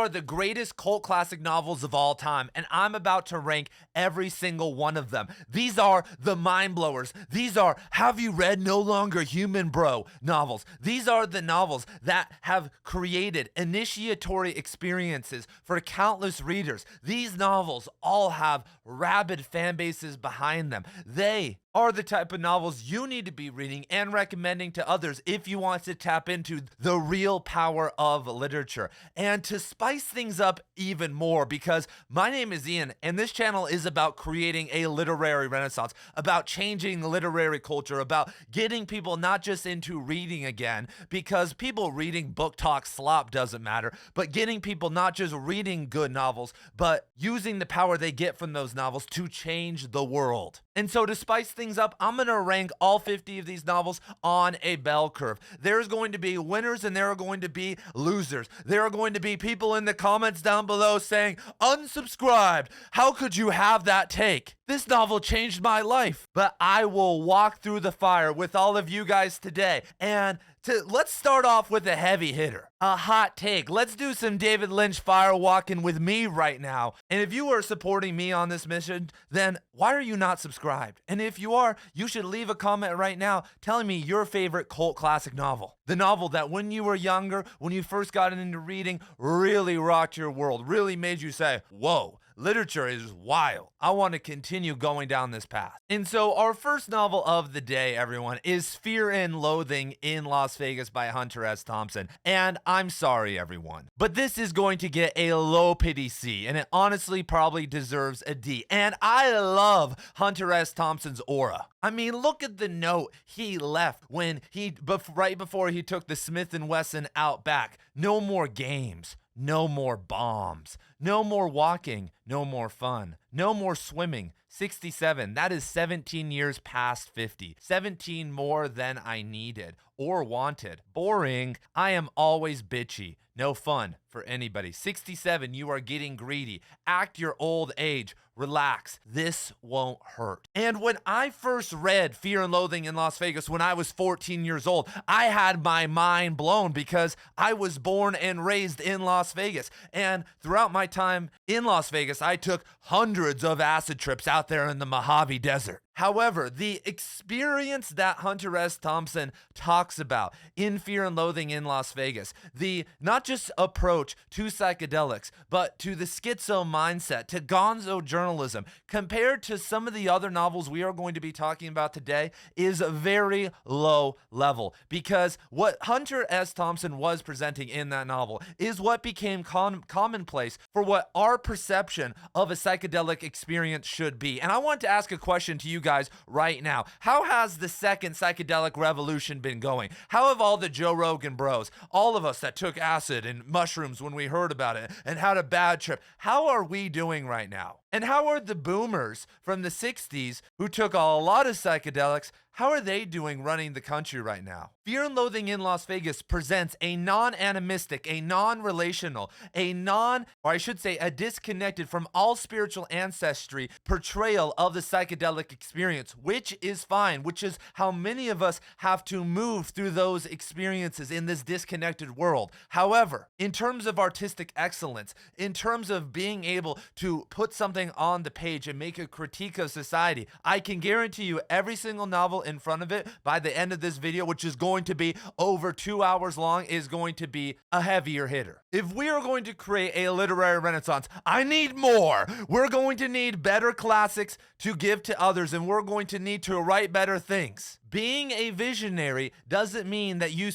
are the greatest cult classic novels of all time, and I'm about to rank every single one of them. These are the mind blowers. These are Have You Read No Longer Human Bro novels. These are the novels that have created initiatory experiences for countless readers. These novels all have rabid fan bases behind them. They are the type of novels you need to be reading and recommending to others if you want to tap into the real power of literature. And to spice things up even more, because my name is Ian and this channel is about creating a literary renaissance, about changing literary culture, about getting people not just into reading again, because people reading book talk slop doesn't matter, but getting people not just reading good novels, but using the power they get from those novels to change the world. And so to spice things up, I'm going to rank all 50 of these novels on a bell curve. There's going to be winners and there are going to be losers. There are going to be people in the comments down below saying, unsubscribed, how could you have that take? This novel changed my life. But I will walk through the fire with all of you guys today. And let's start off with a heavy hitter, a hot take. Let's do some David Lynch fire walking with me right now. And if you are supporting me on this mission, then why are you not subscribed? And if you are, you should leave a comment right now telling me your favorite cult classic novel. The novel that when you were younger, when you first got into reading, really rocked your world, really made you say, whoa, literature is wild. I want to continue going down this path. And so our first novel of the day, everyone, is Fear and Loathing in Las Vegas by Hunter S. Thompson. And I'm sorry, everyone, but this is going to get a low pity C, and it honestly probably deserves a D. And I love Hunter S. Thompson's aura. I mean, look at the note he left when right before he took the Smith & Wesson out back. No more games. No more bombs. No more walking. No more fun. No more swimming. 67. That is 17 years past 50. 17 more than I needed or wanted. Boring. I am always bitchy. No fun for anybody. 67. You are getting greedy. Act your old age. Relax. This won't hurt. And when I first read Fear and Loathing in Las Vegas when I was 14 years old, I had my mind blown because I was born and raised in Las Vegas. And throughout my time in Las Vegas, I took hundreds of acid trips out there in the Mojave Desert. However, the experience that Hunter S. Thompson talks about in Fear and Loathing in Las Vegas, the not just approach to psychedelics, but to the schizo mindset, to gonzo journalism, compared to some of the other novels we are going to be talking about today, is very low level. Because what Hunter S. Thompson was presenting in that novel is what became commonplace for what our perception of a psychedelic experience should be. And I want to ask a question to you guys right now. How has the second psychedelic revolution been going? How have all the Joe Rogan bros, all of us that took acid and mushrooms when we heard about it and had a bad trip, how are we doing right now? And how are the boomers from the 60s who took a lot of psychedelics, how are they doing running the country right now? Fear and Loathing in Las Vegas presents a non-animistic, a non-relational, a disconnected from all spiritual ancestry portrayal of the psychedelic experience, which is fine, which is how many of us have to move through those experiences in this disconnected world. However, in terms of artistic excellence, in terms of being able to put something on the page and make a critique of society, I can guarantee you every single novel in front of it by the end of this video, which is going to be over 2 hours long, is going to be a heavier hitter. If we are going to create a literary renaissance, I need more. We're going to need better classics to give to others, and we're going to need to write better things. Being a visionary doesn't mean that you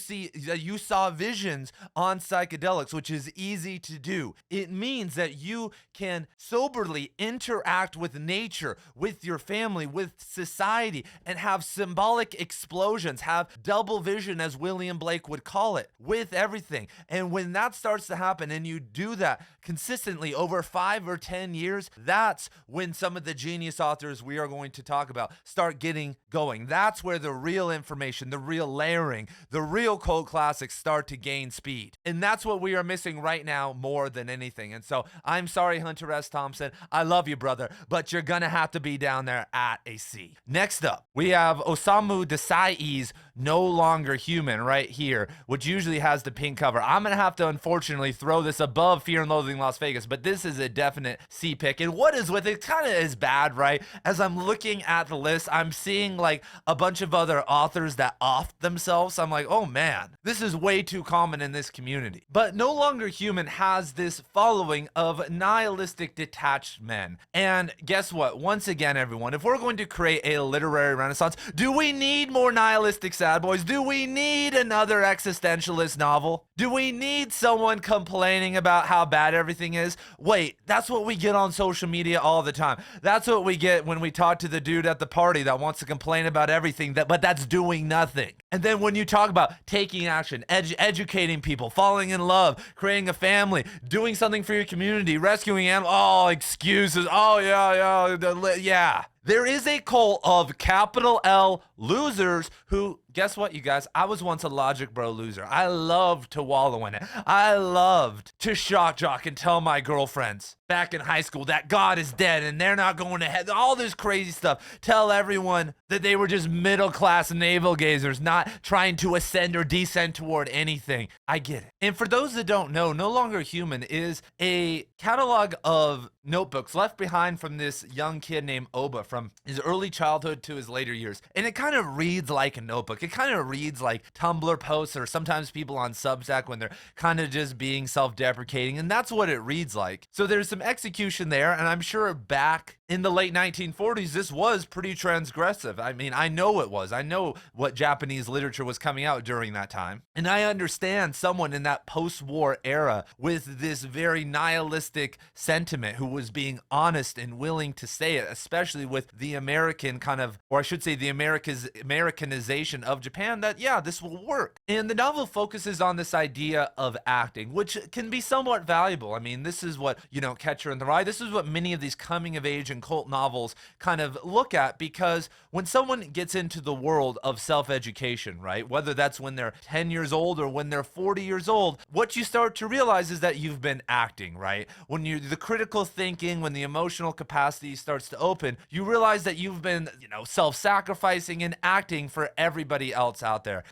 saw visions on psychedelics, which is easy to do. It means that you can soberly interact with nature, with your family, with society, and have symbolic explosions, have double vision, as William Blake would call it, with everything. And when that starts to happen and you do that consistently over 5 or 10 years, that's when some of the genius authors we are going to talk about start getting going. That's where the real information, the real layering, the real cult classics start to gain speed. And that's what we are missing right now more than anything. And so I'm sorry, Hunter S. Thompson. I love you, brother, but you're gonna have to be down there at a C. Next up, we have Osamu Dazai's No Longer Human right here, which usually has the pink cover. I'm going to have to unfortunately throw this above Fear and Loathing Las Vegas, but this is a definite C pick. And what is with it kind of is bad, right? As I'm looking at the list, I'm seeing like a bunch of other authors that offed themselves. I'm like, oh man, this is way too common in this community. But No Longer Human has this following of nihilistic detached men. And guess what? Once again, everyone, if we're going to create a literary renaissance, do we need more nihilistic sad boys? Do we need another existentialist novel? Do we need someone complaining about how bad everything is? Wait, that's what we get on social media all the time. That's what we get when we talk to the dude at the party that wants to complain about everything, but that's doing nothing. And then when you talk about taking action, educating people, falling in love, creating a family, doing something for your community, rescuing animals, all excuses. Oh, yeah. There is a cult of capital L losers who, guess what, you guys? I was once a Logic Bro loser. I loved to wallow in it. I loved to shock jock and tell my girlfriends back in high school that God is dead and they're not going to heaven. All this crazy stuff. Tell everyone that they were just middle-class navel gazers, not trying to ascend or descend toward anything. I get it. And for those that don't know, No Longer Human is a catalog of notebooks left behind from this young kid named Oba from his early childhood to his later years. And it kind of reads like a notebook. It kind of reads like Tumblr posts or sometimes people on Substack when they're kind of just being self-deprecating. And that's what it reads like. So there's some execution there. And I'm sure back in the late 1940s, this was pretty transgressive. I mean, I know it was. I know what Japanese literature was coming out during that time. And I understand someone in that post-war era with this very nihilistic sentiment who was being honest and willing to say it, especially with the American kind of, or I should say the Americanization of Japan, that, yeah, this will work. And the novel focuses on this idea of acting, which can be somewhat valuable. I mean, this is what, Catcher in the Rye, this is what many of these coming of age and cult novels kind of look at, because when someone gets into the world of self-education, right, whether that's when they're 10 years old or when they're 40 years old, what you start to realize is that you've been acting, right? When the critical thinking, when the emotional capacity starts to open, you realize that you've been, self-sacrificing and acting for everybody else out there.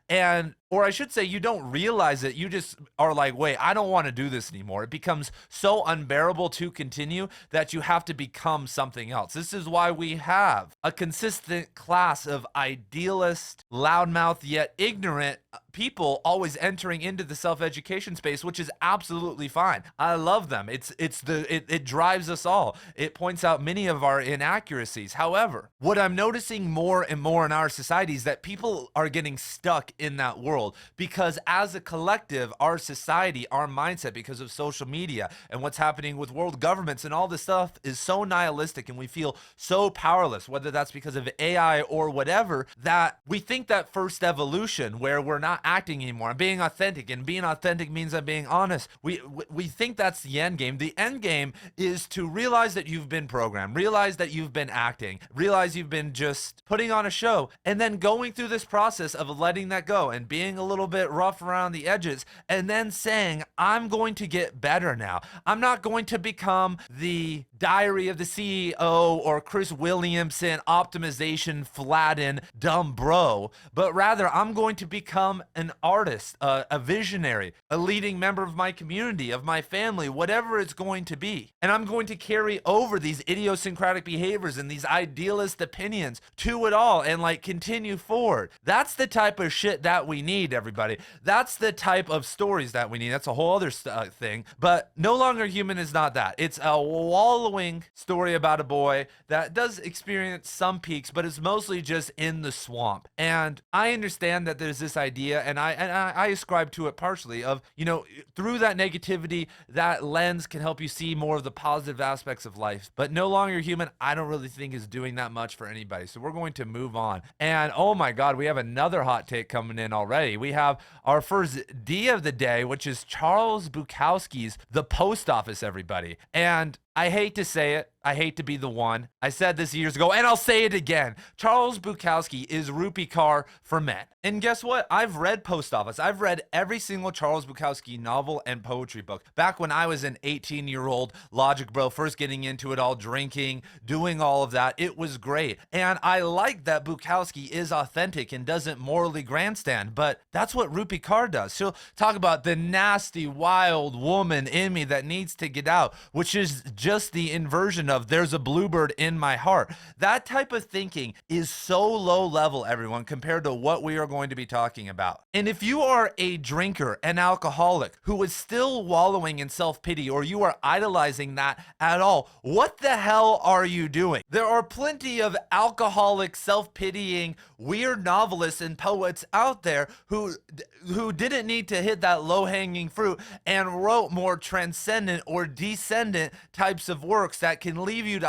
Or I should say, you don't realize it. You just are like, wait, I don't want to do this anymore. It becomes so unbearable to continue that you have to become something else. This is why we have a consistent class of idealist, loudmouth, yet ignorant people always entering into the self-education space, which is absolutely fine. I love them. It drives us all. It points out many of our inaccuracies. However, what I'm noticing more and more in our society is that people are getting stuck in that world because as a collective, our society, our mindset, because of social media and what's happening with world governments and all this stuff is so nihilistic and we feel so powerless, whether that's because of AI or whatever, that we think that first evolution where we're not acting anymore. I'm being authentic, and being authentic means I'm being honest. We think that's the end game. The end game is to realize that you've been programmed, realize that you've been acting, realize you've been just putting on a show, and then going through this process of letting that go and being a little bit rough around the edges, and then saying, I'm going to get better now. I'm not going to become the Diary of the CEO or Chris Williamson optimization flatten dumb bro, but rather I'm going to become an artist, a visionary, a leading member of my community, of my family, whatever it's going to be. And I'm going to carry over these idiosyncratic behaviors and these idealist opinions to it all and continue forward. That's the type of shit that we need, everybody. That's the type of stories that we need. That's a whole other thing. But No Longer Human is not that. It's a wallowing story about a boy that does experience some peaks, but it's mostly just in the swamp. And I understand that there's this idea, and I ascribe to it partially of, through that negativity, that lens can help you see more of the positive aspects of life. But No Longer Human, I don't really think is doing that much for anybody. So we're going to move on. And oh my God, we have another hot take coming in already. We have our first D of the day, which is Charles Bukowski's The Post Office, everybody. And I hate to say it. I hate to be the one. I said this years ago, and I'll say it again. Charles Bukowski is Rupi Kaur for men. And guess what? I've read Post Office. I've read every single Charles Bukowski novel and poetry book. Back when I was an 18-year-old logic bro, first getting into it all, drinking, doing all of that, it was great. And I like that Bukowski is authentic and doesn't morally grandstand, but that's what Rupi Kaur does. She'll talk about the nasty, wild woman in me that needs to get out, which is just the inversion of there's a bluebird in my heart. That type of thinking is so low level, everyone, compared to what we are going to be talking about. And if you are a drinker, an alcoholic who is still wallowing in self-pity, or you are idolizing that at all, what the hell are you doing? There are plenty of alcoholic, self-pitying, weird novelists and poets out there who didn't need to hit that low-hanging fruit and wrote more transcendent or descendant types of works that can lead you to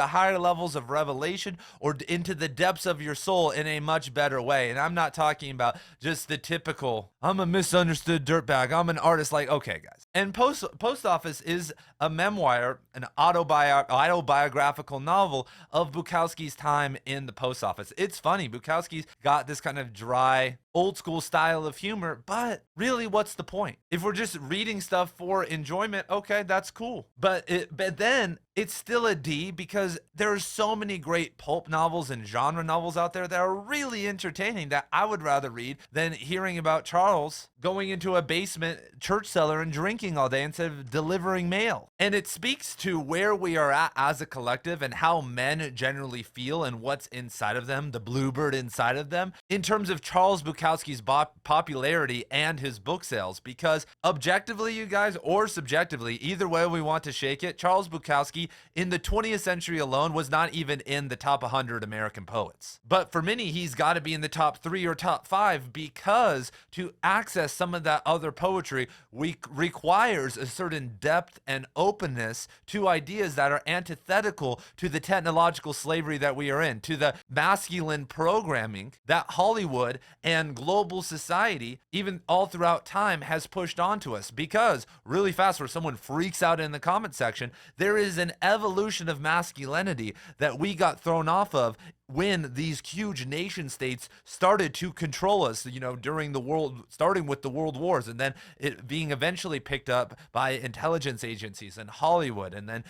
higher levels of revelation or into the depths of your soul in a much better way. And I'm not talking about just the typical, I'm a misunderstood dirtbag, I'm an artist. Like, okay, guys. And Post Office is a memoir, an autobiographical novel of Bukowski's time in the post office. It's funny. Bukowski's got this kind of dry, old school style of humor, but really, what's the point? If we're just reading stuff for enjoyment, okay, that's cool. But then it's still a D, because there are so many great pulp novels and genre novels out there that are really entertaining that I would rather read than hearing about Charles going into a basement church cellar and drinking all day instead of delivering mail. And it speaks to where we are at as a collective and how men generally feel and what's inside of them, the bluebird inside of them, in terms of Charles Bukowski's popularity and his book sales. Because objectively, you guys, or subjectively, either way we want to shake it, Charles Bukowski in the 20th century alone was not even in the top 100 American poets. But for many, he's got to be in the top 3 or top 5, because to access some of that other poetry requires a certain depth and openness to ideas that are antithetical to the technological slavery that we are in, to the masculine programming that Hollywood and global society, even all throughout time, has pushed onto us. Because really fast, where someone freaks out in the comment section, there is an evolution of masculinity that we got thrown off of when these huge nation states started to control us, during the world, starting with the world wars, and then it being eventually picked up by intelligence agencies and Hollywood, and then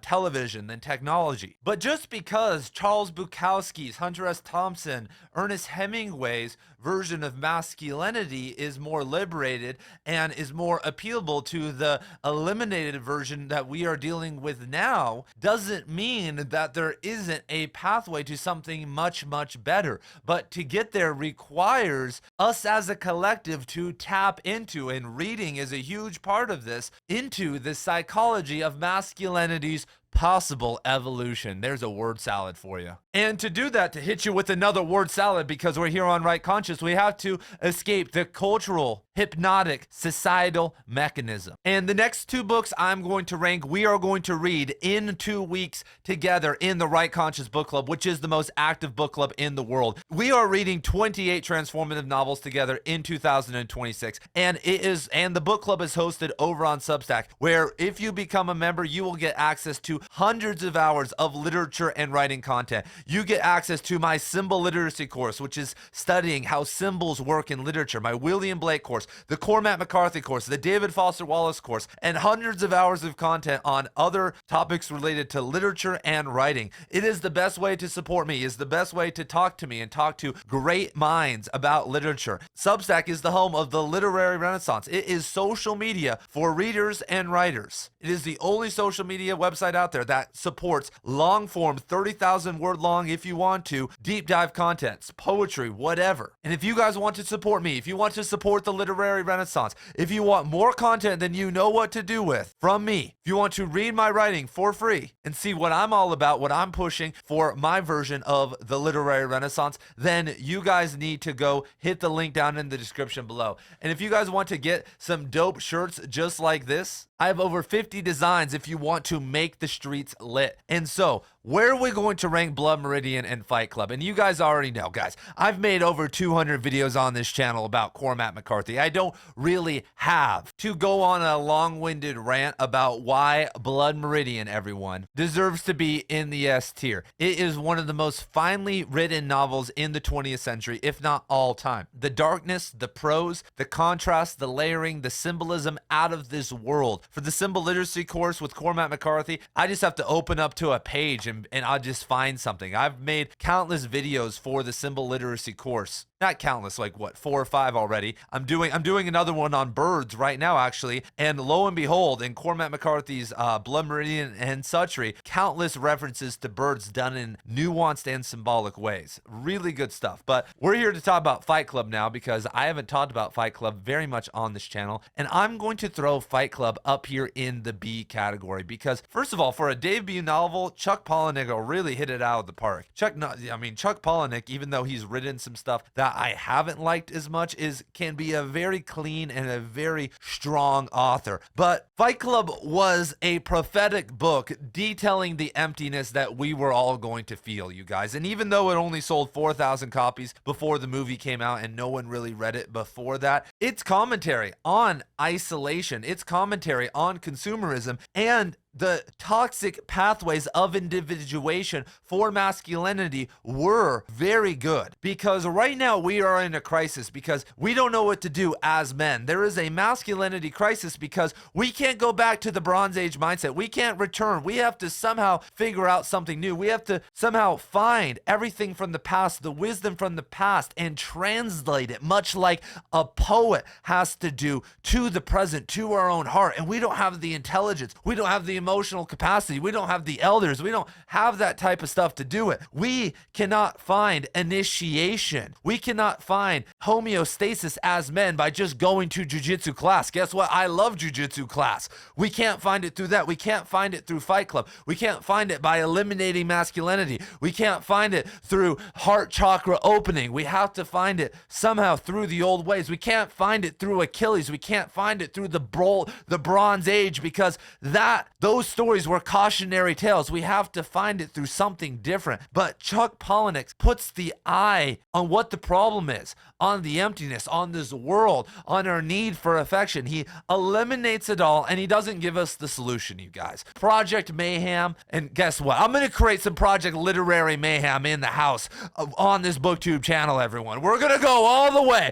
television, then technology. But just because Charles Bukowski's, Hunter S. Thompson, Ernest Hemingway's version of masculinity is more liberated and is more appealable to the eliminated version that we are dealing with now, doesn't mean that there isn't a pathway to something much, much better. But to get there requires us as a collective to tap into, and reading is a huge part of this, into the psychology of masculinity's possible evolution. There's a word salad for you. And to do that, to hit you with another word salad, because we're here on Right Conscious, we have to escape the cultural, hypnotic, societal mechanism. And the next 2 books I'm going to rank, we are going to read in 2 weeks together in the Right Conscious Book Club, which is the most active book club in the world. We are reading 28 transformative novels together in 2026. And the book club is hosted over on Substack, where if you become a member, you will get access to hundreds of hours of literature and writing content. You get access to my symbol literacy course, which is studying how symbols work in literature, my William Blake course, the Cormac McCarthy course, the David Foster Wallace course, and hundreds of hours of content on other topics related to literature and writing. It is the best way to support me, is the best way to talk to me and talk to great minds about literature. Substack is the home of the literary renaissance. It is social media for readers and writers. It is the only social media website out there that supports long form, 30,000 word long, if you want to, deep dive contents, poetry, whatever. And if you guys want to support me, if you want to support the literary renaissance, if you want more content than you know what to do with from me, if you want to read my writing for free and see what I'm all about, what I'm pushing for my version of the literary renaissance, then you guys need to go hit the link down in the description below. And if you guys want to get some dope shirts just like this, I have over 50 designs if you want to make the streets lit. And so where are we going to rank Blood Meridian and Fight Club? And you guys already know, guys, I've made over 200 videos on this channel about Cormac McCarthy. I don't really have to go on a long-winded rant about why Blood Meridian, everyone, deserves to be in the S tier. It is one of the most finely written novels in the 20th century, if not all time. The darkness, the prose, the contrast, the layering, the symbolism out of this world. For the symbol literacy course with Cormac McCarthy, I just have to open up to a page and I'll just find something. I've made countless videos for the symbol literacy course. Not countless, like what, 4 or 5 already. I'm doing another one on birds right now, actually. And lo and behold, in Cormac McCarthy's Blood Meridian and Suttree, countless references to birds done in nuanced and symbolic ways. Really good stuff. But we're here to talk about Fight Club now because I haven't talked about Fight Club very much on this channel. And I'm going to throw Fight Club up here in the B category because, first of all, for a debut novel, Chuck Palahniuk really hit it out of the park. Chuck Palahniuk, even though he's written some stuff that I haven't liked as much, can be a very clean and a very strong author. But Fight Club was a prophetic book detailing the emptiness that we were all going to feel, you guys. And even though it only sold 4,000 copies before the movie came out and no one really read it before that, it's commentary on isolation, it's commentary on consumerism and the toxic pathways of individuation for masculinity were very good, because right now we are in a crisis because we don't know what to do as men. There is a masculinity crisis because we can't go back to the Bronze Age mindset. We can't return. We have to somehow figure out something new. We have to somehow find everything from the past, the wisdom from the past, and translate it, much like a poet has to do, to the present, to our own heart. And we don't have the intelligence. We don't have the emotional capacity. We don't have the elders. We don't have that type of stuff to do it. We cannot find initiation. We cannot find homeostasis as men by just going to jujitsu class. Guess what? I love jujitsu class. We can't find it through that. We can't find it through Fight Club. We can't find it by eliminating masculinity. We can't find it through heart chakra opening. We have to find it somehow through the old ways. We can't find it through Achilles. We can't find it through the Bronze Age, because those stories were cautionary tales. We have to find it through something different. But Chuck Palahniuk puts the eye on what the problem is, on the emptiness, on this world, on our need for affection. He eliminates it all, and he doesn't give us the solution, you guys. Project Mayhem, and guess what? I'm going to create some Project Literary Mayhem in the house on this BookTube channel, everyone. We're going to go all the way.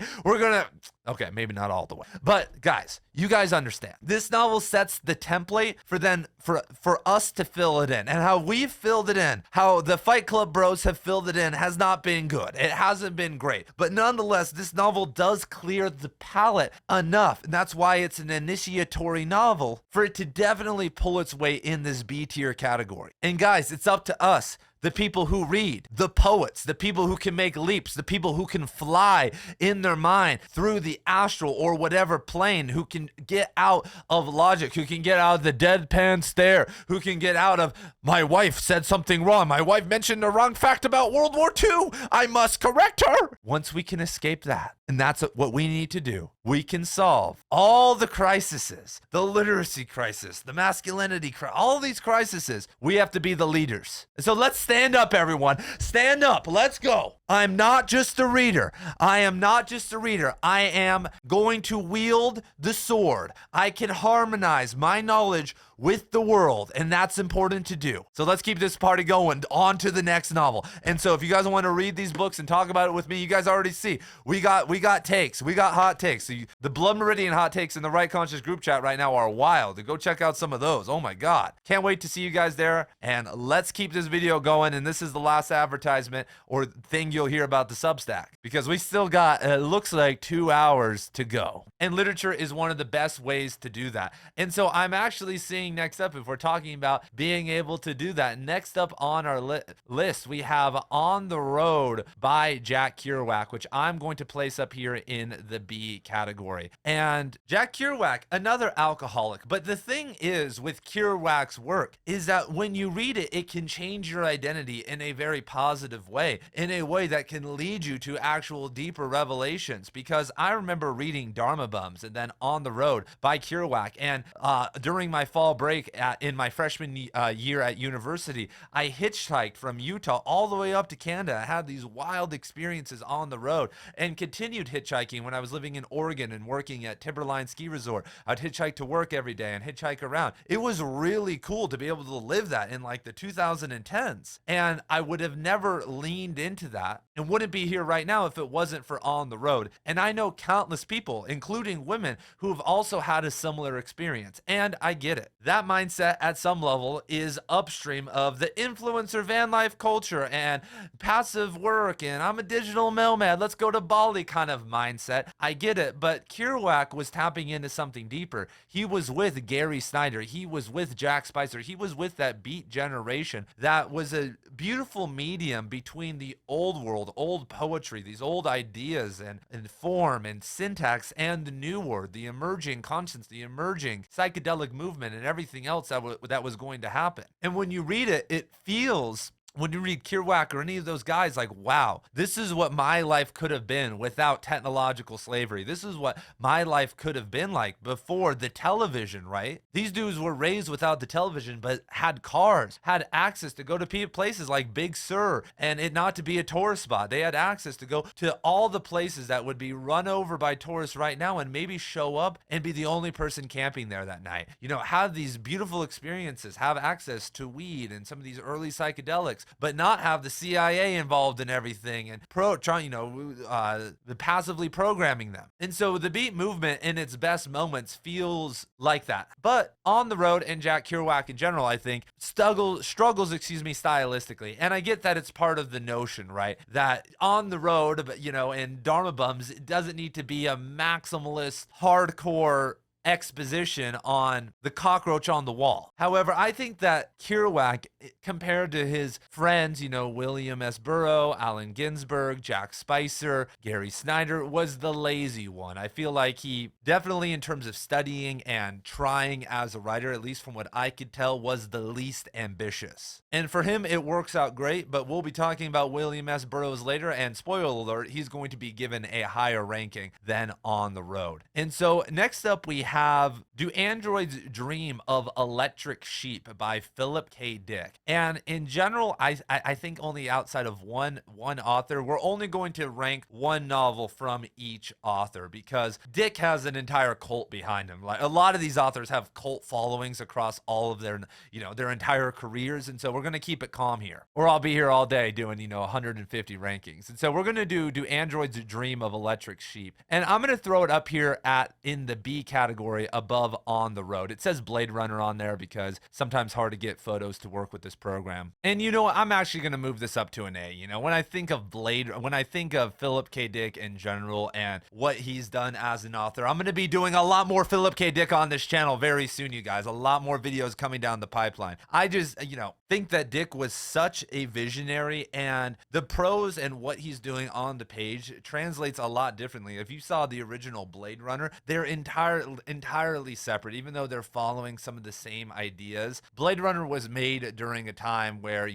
Okay, maybe not all the way. But guys, you guys understand. This novel sets the template for us to fill it in. And how we've filled it in, how the Fight Club bros have filled it in, has not been good. It hasn't been great. But nonetheless, this novel does clear the palette enough. And that's why it's an initiatory novel, for it to definitely pull its way in this B tier category. And guys, it's up to us, the people who read, the poets, the people who can make leaps, the people who can fly in their mind through the astral or whatever plane, who can get out of logic, who can get out of the deadpan stare, who can get out of, my wife said something wrong, my wife mentioned a wrong fact about World War II, I must correct her. Once we can escape that, and that's what we need to do, we can solve all the crises, the literacy crisis, the masculinity crisis, all these crises. We have to be the leaders. So let's stand up, everyone. Stand up. Let's go. I'm not just a reader. I am not just a reader. I am going to wield the sword. I can harmonize my knowledge with the world, and that's important to do. So let's keep this party going on to the next novel. And so if you guys want to read these books and talk about it with me, you guys already see we got takes, we got hot takes. So the Blood Meridian hot takes in the Right Conscious group chat right now are wild. Go check out some of those. Oh my god, can't wait to see you guys there. And let's keep this video going. And this is the last advertisement or thing you'll hear about the Substack, because we still got, it looks like, 2 hours to go. And literature is one of the best ways to do that. And so I'm actually seeing next up, if we're talking about being able to do that, next up on our list, we have On the Road by Jack Kerouac, which I'm going to place up here in the B category. And Jack Kerouac, another alcoholic. But the thing is with Kerouac's work is that when you read it, it can change your identity in a very positive way, in a way that can lead you to actual deeper revelations. Because I remember reading Dharma Bums and then On the Road by Kerouac, and during my fall break in my freshman year at university, I hitchhiked from Utah all the way up to Canada. I had these wild experiences on the road, and continued hitchhiking when I was living in Oregon and working at Timberline Ski Resort. I'd hitchhike to work every day and hitchhike around. It was really cool to be able to live that in like the 2010s. And I would have never leaned into that and wouldn't be here right now if it wasn't for On the Road. And I know countless people, including women, who have also had a similar experience. And I get it. That mindset at some level is upstream of the influencer van life culture and passive work and I'm a digital nomad, let's go to Bali kind of mindset. I get it, but Kerouac was tapping into something deeper. He was with Gary Snyder, he was with Jack Spicer, he was with that beat generation that was a beautiful medium between the old world, old poetry, these old ideas and form and syntax, and the new word, the emerging conscience, the emerging psychedelic movement, and everything else that was going to happen. And when you read it, it feels, when you read Kerouac or any of those guys, like, wow, this is what my life could have been without technological slavery. This is what my life could have been like before the television, right? These dudes were raised without the television, but had cars, had access to go to places like Big Sur, and it not to be a tourist spot. They had access to go to all the places that would be run over by tourists right now, and maybe show up and be the only person camping there that night. You know, have these beautiful experiences, have access to weed and some of these early psychedelics, but not have the CIA involved in everything and passively programming them. And so the beat movement in its best moments feels like that. But On the Road and Jack Kerouac in general, I think, struggles, stylistically. And I get that it's part of the notion, right? That On the Road, but in Dharma Bums, it doesn't need to be a maximalist, hardcore exposition on the cockroach on the wall. However, I think that Kerouac, compared to his friends, William S. Burroughs, Allen Ginsberg, Jack Spicer, Gary Snyder, was the lazy one. I feel like he definitely, in terms of studying and trying as a writer, at least from what I could tell, was the least ambitious. And for him, it works out great, but we'll be talking about William S. Burroughs later, and spoiler alert, he's going to be given a higher ranking than On the Road. And so next up we have Do Androids Dream of Electric Sheep by Philip K. Dick. And in general, I think only outside of one author, we're only going to rank one novel from each author, because Dick has an entire cult behind him. Like, a lot of these authors have cult followings across all of their entire careers, and so we're going to keep it calm here, or I'll be here all day doing 150 rankings. And so we're going to do Androids Dream of Electric Sheep, and I'm going to throw it up here in the B category above On the Road. It says Blade Runner on there because sometimes hard to get photos to work with this program. And I'm actually going to move this up to an A. When I think of Philip K. Dick in general and what he's done as an author, I'm going to be doing a lot more Philip K. Dick on this channel very soon, you guys. A lot more videos coming down the pipeline. I just, think that Dick was such a visionary, and the prose and what he's doing on the page translates a lot differently. If you saw the original Blade Runner, they're entirely separate, even though they're following some of the same ideas. Blade Runner was made during a time where,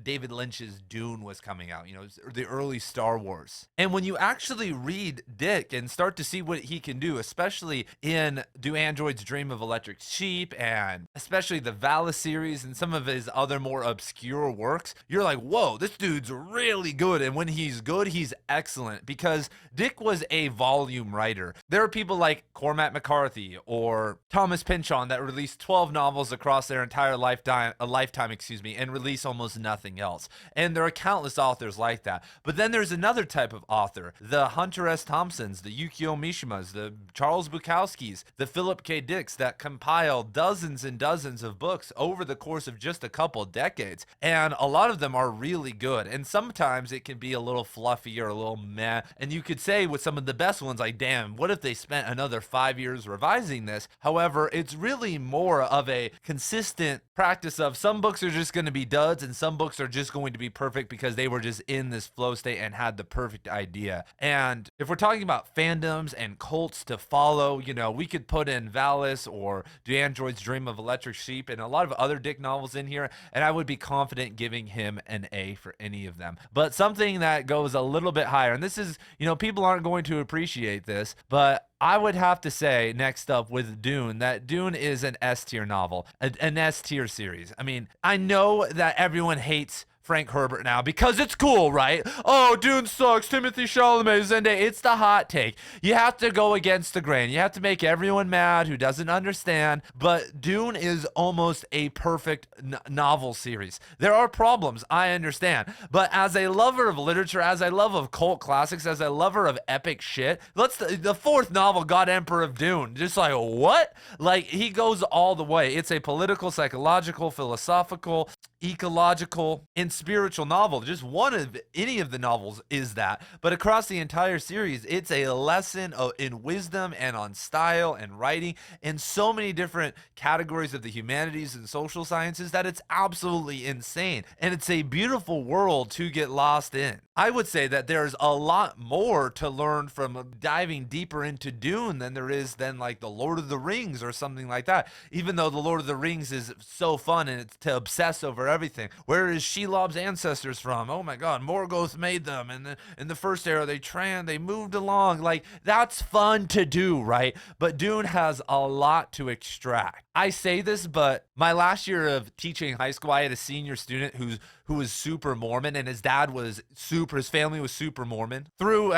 David Lynch's Dune was coming out, the early Star Wars. And when you actually read Dick and start to see what he can do, especially in Do Androids Dream of Electric Sheep, and especially the Valis series and some of his other more obscure works, you're like, whoa, this dude's really good. And when he's good, he's excellent, because Dick was a volume writer. There are people like Cormac McCarthy or Thomas Pynchon that released 12 novels across their entire lifetime, and release almost nothing else. And there are countless authors like that. But then there's another type of author, the Hunter S. Thompsons, the Yukio Mishimas, the Charles Bukowskis, the Philip K. Dicks, that compile dozens and dozens of books over the course of just a couple decades. And a lot of them are really good. And sometimes it can be a little fluffy or a little meh. And you could say with some of the best ones, like, damn, what if they spent another 5 years years revising this. However, it's really more of a consistent practice of some books are just going to be duds and some books are just going to be perfect because they were just in this flow state and had the perfect idea. And if we're talking about fandoms and cults to follow, we could put in Valis or Do Androids Dream of Electric Sheep and a lot of other Dick novels in here, and I would be confident giving him an A for any of them. But something that goes a little bit higher, and this is, people aren't going to appreciate this, but I would have to say next up with Dune that Dune is an S tier novel, an S tier series. I mean, I know that everyone hates Frank Herbert now because it's cool, right? Oh, Dune sucks. Timothy Chalamet, Zendaya. It's the hot take. You have to go against the grain. You have to make everyone mad who doesn't understand. But Dune is almost a perfect novel series. There are problems, I understand. But as a lover of literature, as a lover of cult classics, as a lover of epic shit, the fourth novel, God Emperor of Dune, just like, what? Like, he goes all the way. It's a political, psychological, philosophical, ecological, and spiritual novel. Just one of any of the novels is that, but across the entire series it's a lesson in wisdom and on style and writing in so many different categories of the humanities and social sciences that it's absolutely insane, and it's a beautiful world to get lost in. I would say that there's a lot more to learn from diving deeper into Dune than like the Lord of the Rings or something like that, even though the Lord of the Rings is so fun and it's to obsess over everything. Where is Shelob's ancestors from? Oh my god, Morgoth made them, and in the first era they moved along. Like, that's fun to do, right? But Dune has a lot to extract. I say this, but my last year of teaching high school, I had a senior student who was super Mormon, and his family was super Mormon. Through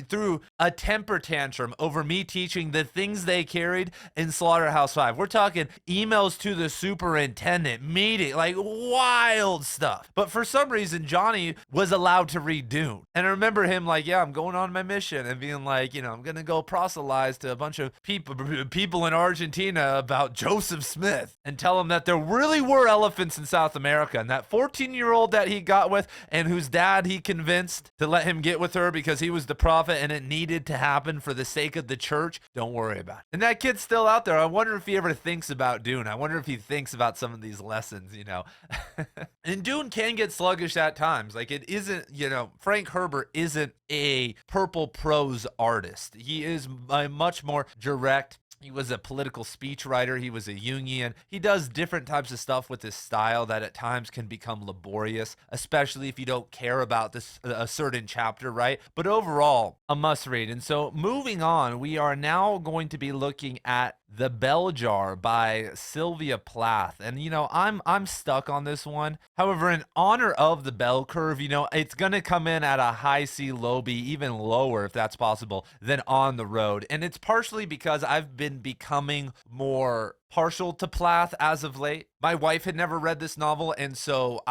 through a temper tantrum over me teaching the things they carried in Slaughterhouse 5. We're talking emails to the superintendent, meeting, like wild stuff. But for some reason, Johnny was allowed to read Dune. And I remember him like, yeah, I'm going on my mission, and being like, I'm going to go proselytize to a bunch of people in Argentina about Joseph Smith and tell them that there really were elephants in South America. And that 14-year-old that he got with and whose dad he convinced to let him get with her because he was the prophet and it needed to happen for the sake of the church, don't worry about it. And that kid's still out there. I wonder if he ever thinks about Dune. I wonder if he thinks about some of these lessons, And Dune can get sluggish at times. Like, it isn't, Frank Herbert isn't a purple prose artist. He is a much more direct. He was a political speechwriter. He was a Jungian. He does different types of stuff with his style that at times can become laborious, especially if you don't care about a certain chapter, right? But overall, a must read. And so moving on, we are now going to be looking at The Bell Jar by Sylvia Plath. And, I'm stuck on this one. However, in honor of the bell curve, it's going to come in at a high C, low B, even lower if that's possible, than On the Road. And it's partially because I've been becoming more partial to Plath as of late. My wife had never read this novel, and so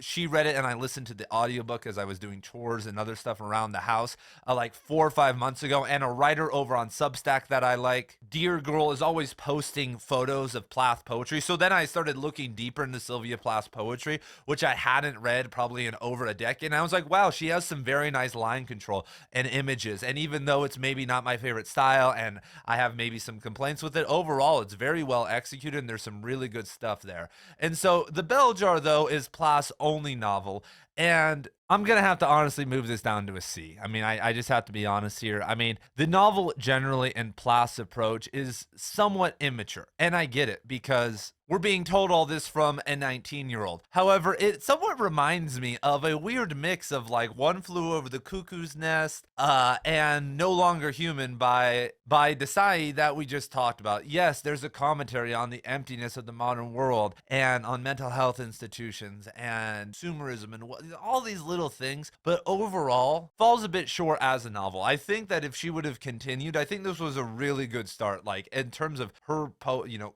she read it and I listened to the audiobook as I was doing chores and other stuff around the house like 4 or 5 months ago. And a writer over on Substack that I like, Dear Girl, is always posting photos of Plath poetry. So then I started looking deeper into Sylvia Plath's poetry, which I hadn't read probably in over a decade. And I was like, wow, she has some very nice line control and images. And even though it's maybe not my favorite style and I have maybe some complaints with it, overall it's very well executed and there's some really good stuff there. And so The Bell Jar, though, is Plath's only novel, and I'm going to have to honestly move this down to a C. I mean, I just have to be honest here. I mean, the novel generally and Plath's approach is somewhat immature, and I get it because we're being told all this from a 19-year-old. However, it somewhat reminds me of a weird mix of like One Flew Over the Cuckoo's Nest and No Longer Human by Desai that we just talked about. Yes, there's a commentary on the emptiness of the modern world and on mental health institutions and consumerism and all these little things, but overall falls a bit short as a novel. I think that if she would have continued, I think this was a really good start. Like, in terms of her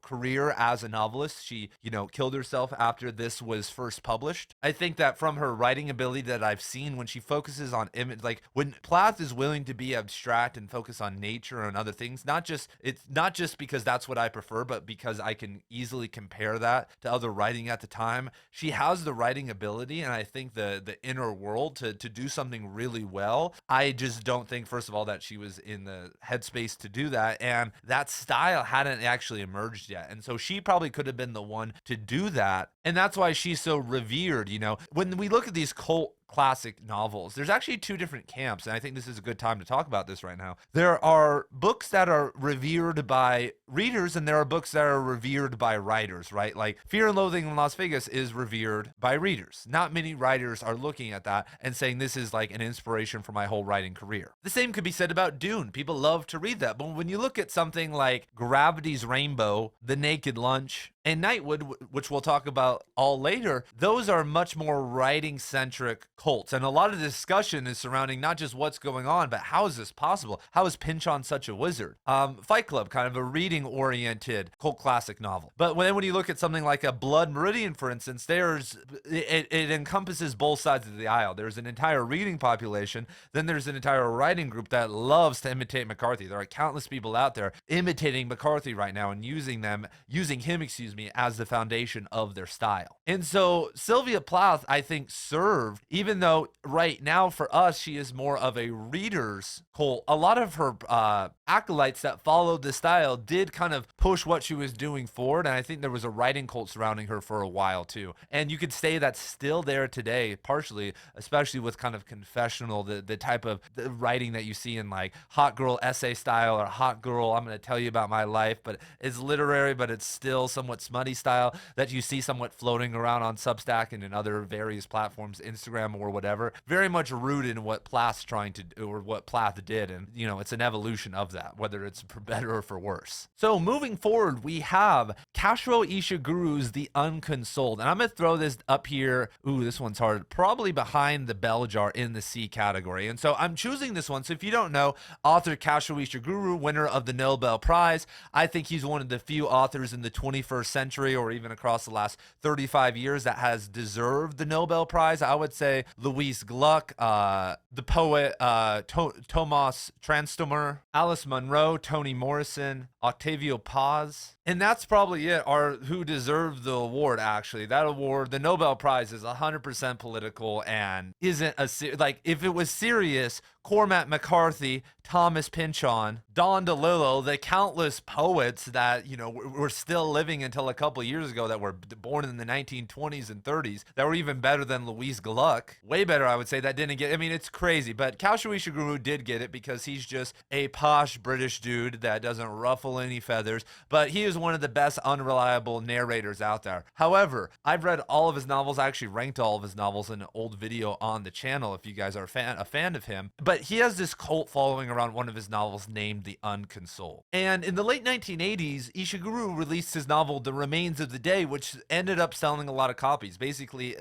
career as a novelist, she killed herself after this was first published. I think that from her writing ability that I've seen, when she focuses on image, like when Plath is willing to be abstract and focus on nature and other things, it's not just because that's what I prefer, but because I can easily compare that to other writing at the time. She has the writing ability, and I think the inner world to do something really well. I just don't think, first of all, that she was in the headspace to do that, and that style hadn't actually emerged yet. And so she probably could have been the one to do that, and that's why she's so revered. When we look at these cult classic novels, there's actually two different camps, and I think this is a good time to talk about this right now. There are books that are revered by readers, and there are books that are revered by writers, right? Like Fear and Loathing in Las Vegas is revered by readers. Not many writers are looking at that and saying this is like an inspiration for my whole writing career. The same could be said about Dune. People love to read that, but when you look at something like Gravity's Rainbow, The Naked Lunch, and Nightwood, which we'll talk about all later, those are much more writing-centric cults. And a lot of the discussion is surrounding not just what's going on, but how is this possible? How is Pynchon such a wizard? Fight Club, kind of a reading-oriented cult classic novel. But when you look at something like a Blood Meridian, for instance, it encompasses both sides of the aisle. There's an entire reading population, then there's an entire writing group that loves to imitate McCarthy. There are countless people out there imitating McCarthy right now and using him, as the foundation of their style. And so Sylvia Plath, I think, served, even though right now for us, she is more of a reader's cult. A lot of her acolytes that followed the style did kind of push what she was doing forward. And I think there was a writing cult surrounding her for a while too. And you could say that's still there today, partially, especially with kind of confessional, the type of the writing that you see in like hot girl essay style or hot girl, I'm going to tell you about my life, but it's literary, but it's still somewhat smutty style that you see somewhat floating around on Substack and in other various platforms, Instagram or whatever. Very much rooted in what Plath's trying to do, or what Plath did. And, it's an evolution of that, whether it's for better or for worse. So moving forward, we have Kashro Ishiguro's The Unconsoled. And I'm going to throw this up here. Ooh, this one's hard. Probably behind the bell jar in the C category. And so I'm choosing this one. So if you don't know, author Kashro Ishiguro, winner of the Nobel Prize. I think he's one of the few authors in the 21st century or even across the last 35 years that has deserved the Nobel Prize. I would say Louise Gluck, the poet Thomas Transtomer, Alice Munro, Toni Morrison, Octavio Paz. And that's probably it, or who deserved the award, actually. That award, the Nobel Prize, is 100% political and isn't if it was serious, Cormac McCarthy, Thomas Pynchon, Don DeLillo, the countless poets that, were still living until a couple years ago that were born in the 1920s and 30s that were even better than Louise Gluck. Way better, I would say, that didn't get it's crazy. But Kashro Ishiguro did get it because he's just a posh British dude that doesn't ruffle any feathers. But he is one of the best unreliable narrators out there. However, I've read all of his novels. I actually ranked all of his novels in an old video on the channel if you guys are a fan of him. But he has this cult following around one of his novels named The Unconsoled. And in the late 1980s, Ishiguro released his novel The Remains of the Day, which ended up selling a lot of copies. Basically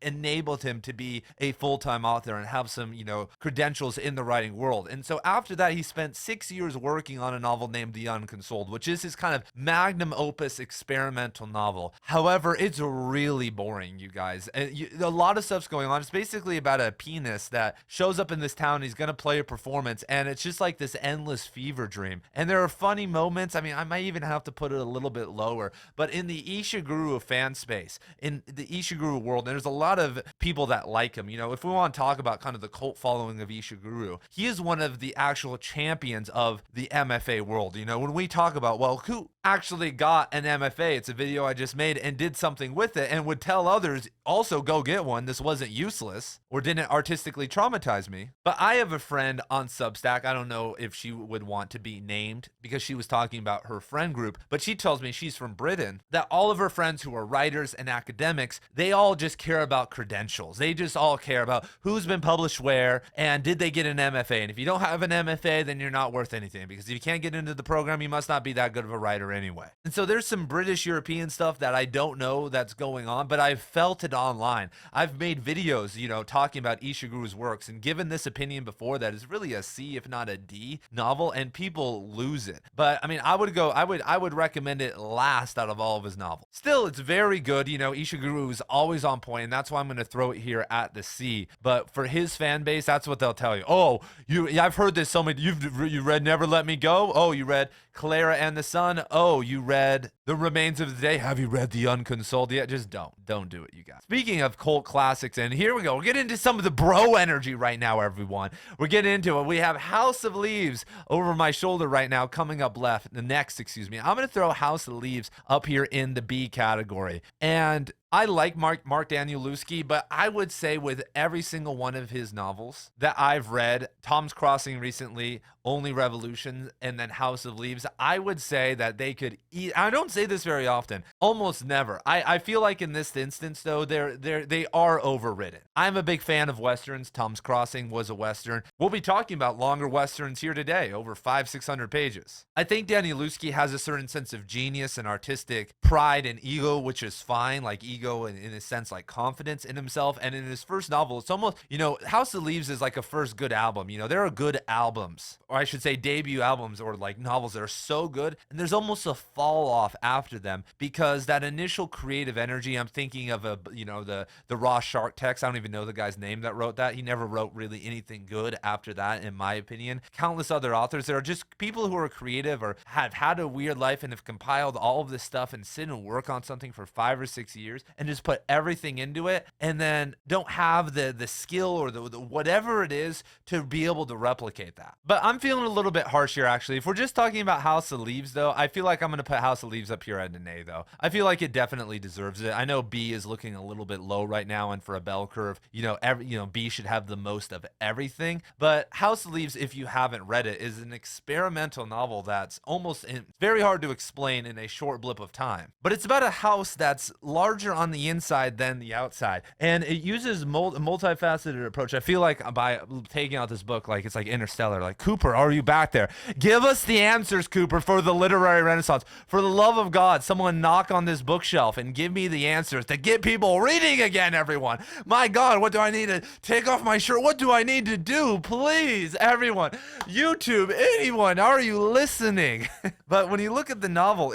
enabled him to be a full-time author and have some, credentials in the writing world. And so after that, he spent 6 years working on a novel named The Unconsoled, which is his kind of magnum opus experimental novel. However, it's really boring, you guys. A lot of stuff's going on. It's basically about a pianist that shows up in this town. He's going to play a performance, and it's just like this endless fever dream. And there are funny moments. I mean, I might even have to put it a little bit lower, but in the Ishiguro fan space, in the Ishiguro world, there's a lot of people that like him. If we want to talk about kind of the cult following of Ishiguro, he is one of the actual champions of the MFA world. When we talk about, well, who actually got an MFA, it's a video I just made, and did something with it and would tell others also go get one. This wasn't useless or didn't artistically traumatize me. But I have a friend on Substack. I don't know if she would want to be named because she was talking about her friend group, but she tells me she's from Britain, that all of her friends who are writers and academics, they all just care about credentials. They just all care about who's been published where and did they get an MFA. And if you don't have an MFA, then you're not worth anything, because if you can't get into the program, you must not be that good of a writer anyway. And so there's some British European stuff that I don't know that's going on, but I've felt it online. I've made videos, talking about Ishiguro's works and given this opinion before that is really a C, if not a D novel, and people lose it. But I mean, I would recommend it last out of all of his novels. Still, it's very good. Ishiguro is always on point, and that's why I'm going to throw it here at the C. But for his fan base, that's what they'll tell you. Oh, I've heard this so many. You read Never Let Me Go? Oh, you read Clara and the Sun? Oh, you read The remains of the day. Have you read The Unconsoled yet? Just don't do it, you guys. Speaking of cult classics, and here we go. We're getting into some of the bro energy right now, everyone. We're getting into it. We have House of Leaves over my shoulder right now, coming up next, excuse me. I'm going to throw House of Leaves up here in the B category. And I like Mark Danielewski, but I would say with every single one of his novels that I've read, Tom's Crossing recently, Only Revolution, and then House of Leaves, I would say that they could eat. I don't say this very often, almost never. I feel like in this instance, though, they are overridden. I'm a big fan of Westerns. Tom's Crossing was a Western. We'll be talking about longer Westerns here today, over 500-600 pages. I think Danielewski has a certain sense of genius and artistic pride and ego, which is fine, like ego and in a sense like confidence in himself. And in his first novel, it's almost, House of Leaves is like a first good album. There are good albums, or I should say debut albums, or like novels that are so good, and there's almost a fall off after them because that initial creative energy. I'm thinking of the Ross Shark text. I don't even know the guy's name that wrote that. He never wrote really anything good after that, in my opinion. Countless other authors that are just people who are creative or have had a weird life and have compiled all of this stuff and sit and work on something for 5 or 6 years and just put everything into it, and then don't have the skill or the whatever it is to be able to replicate that. But I'm feeling a little bit harsh here, actually. If we're just talking about House of Leaves, though, I feel like I'm going to put House of Leaves up here at an A, though. I feel like it definitely deserves it. I know B is looking a little bit low right now, and for a bell curve, B should have the most of everything. But House of Leaves, if you haven't read it, is an experimental novel that's almost very hard to explain in a short blip of time. But it's about a house that's larger on the inside than the outside, and it uses a multifaceted approach. I feel like by taking out this book, like it's like Interstellar, like, Cooper, are you back there? Give us the answers, Cooper, for the literary renaissance. For the love of God, someone knock on this bookshelf and give me the answers to get people reading again, everyone. My God, what do I need to take off my shirt? What do I need to do? Please, everyone, YouTube, anyone, are you listening? But when you look at the novel,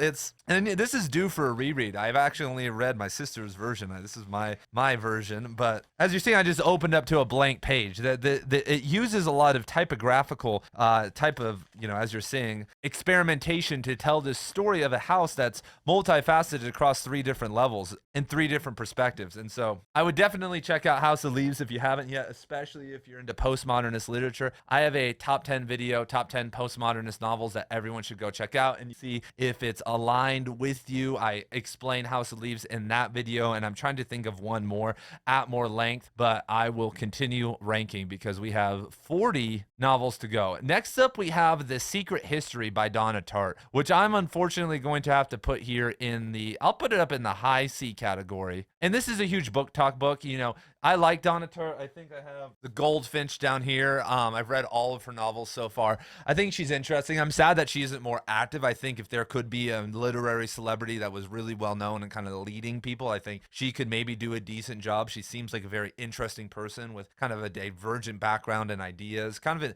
and this is due for a reread. I've actually only read my sister's version. This is my version, but as you're seeing, I just opened up to a blank page. It uses a lot of typographical type of, as you're seeing, experimentation to tell this story of a house that's multifaceted across 3 different levels in 3 different perspectives. And so I would definitely check out House of Leaves if you haven't yet, especially if you're into postmodernist literature. I have a top 10 video, top 10 postmodernist novels that everyone should go check out and see if it's aligned with you. I explain House of Leaves in that video, and I'm trying to think of one more at more length, but I will continue ranking because we have 40 novels to go. Next up, we have The Secret History by Donna Tartt, which I'm unfortunately going to have to put here I'll put it up in the high C category. And this is a huge book talk book. I like Donna Tartt. I think I have The Goldfinch down here. I've read all of her novels so far. I think she's interesting. I'm sad that she isn't more active. I think if there could be a literary celebrity that was really well known and kind of leading people, I think she could maybe do a decent job. She seems like a very interesting person with kind of a divergent background and ideas. Kind of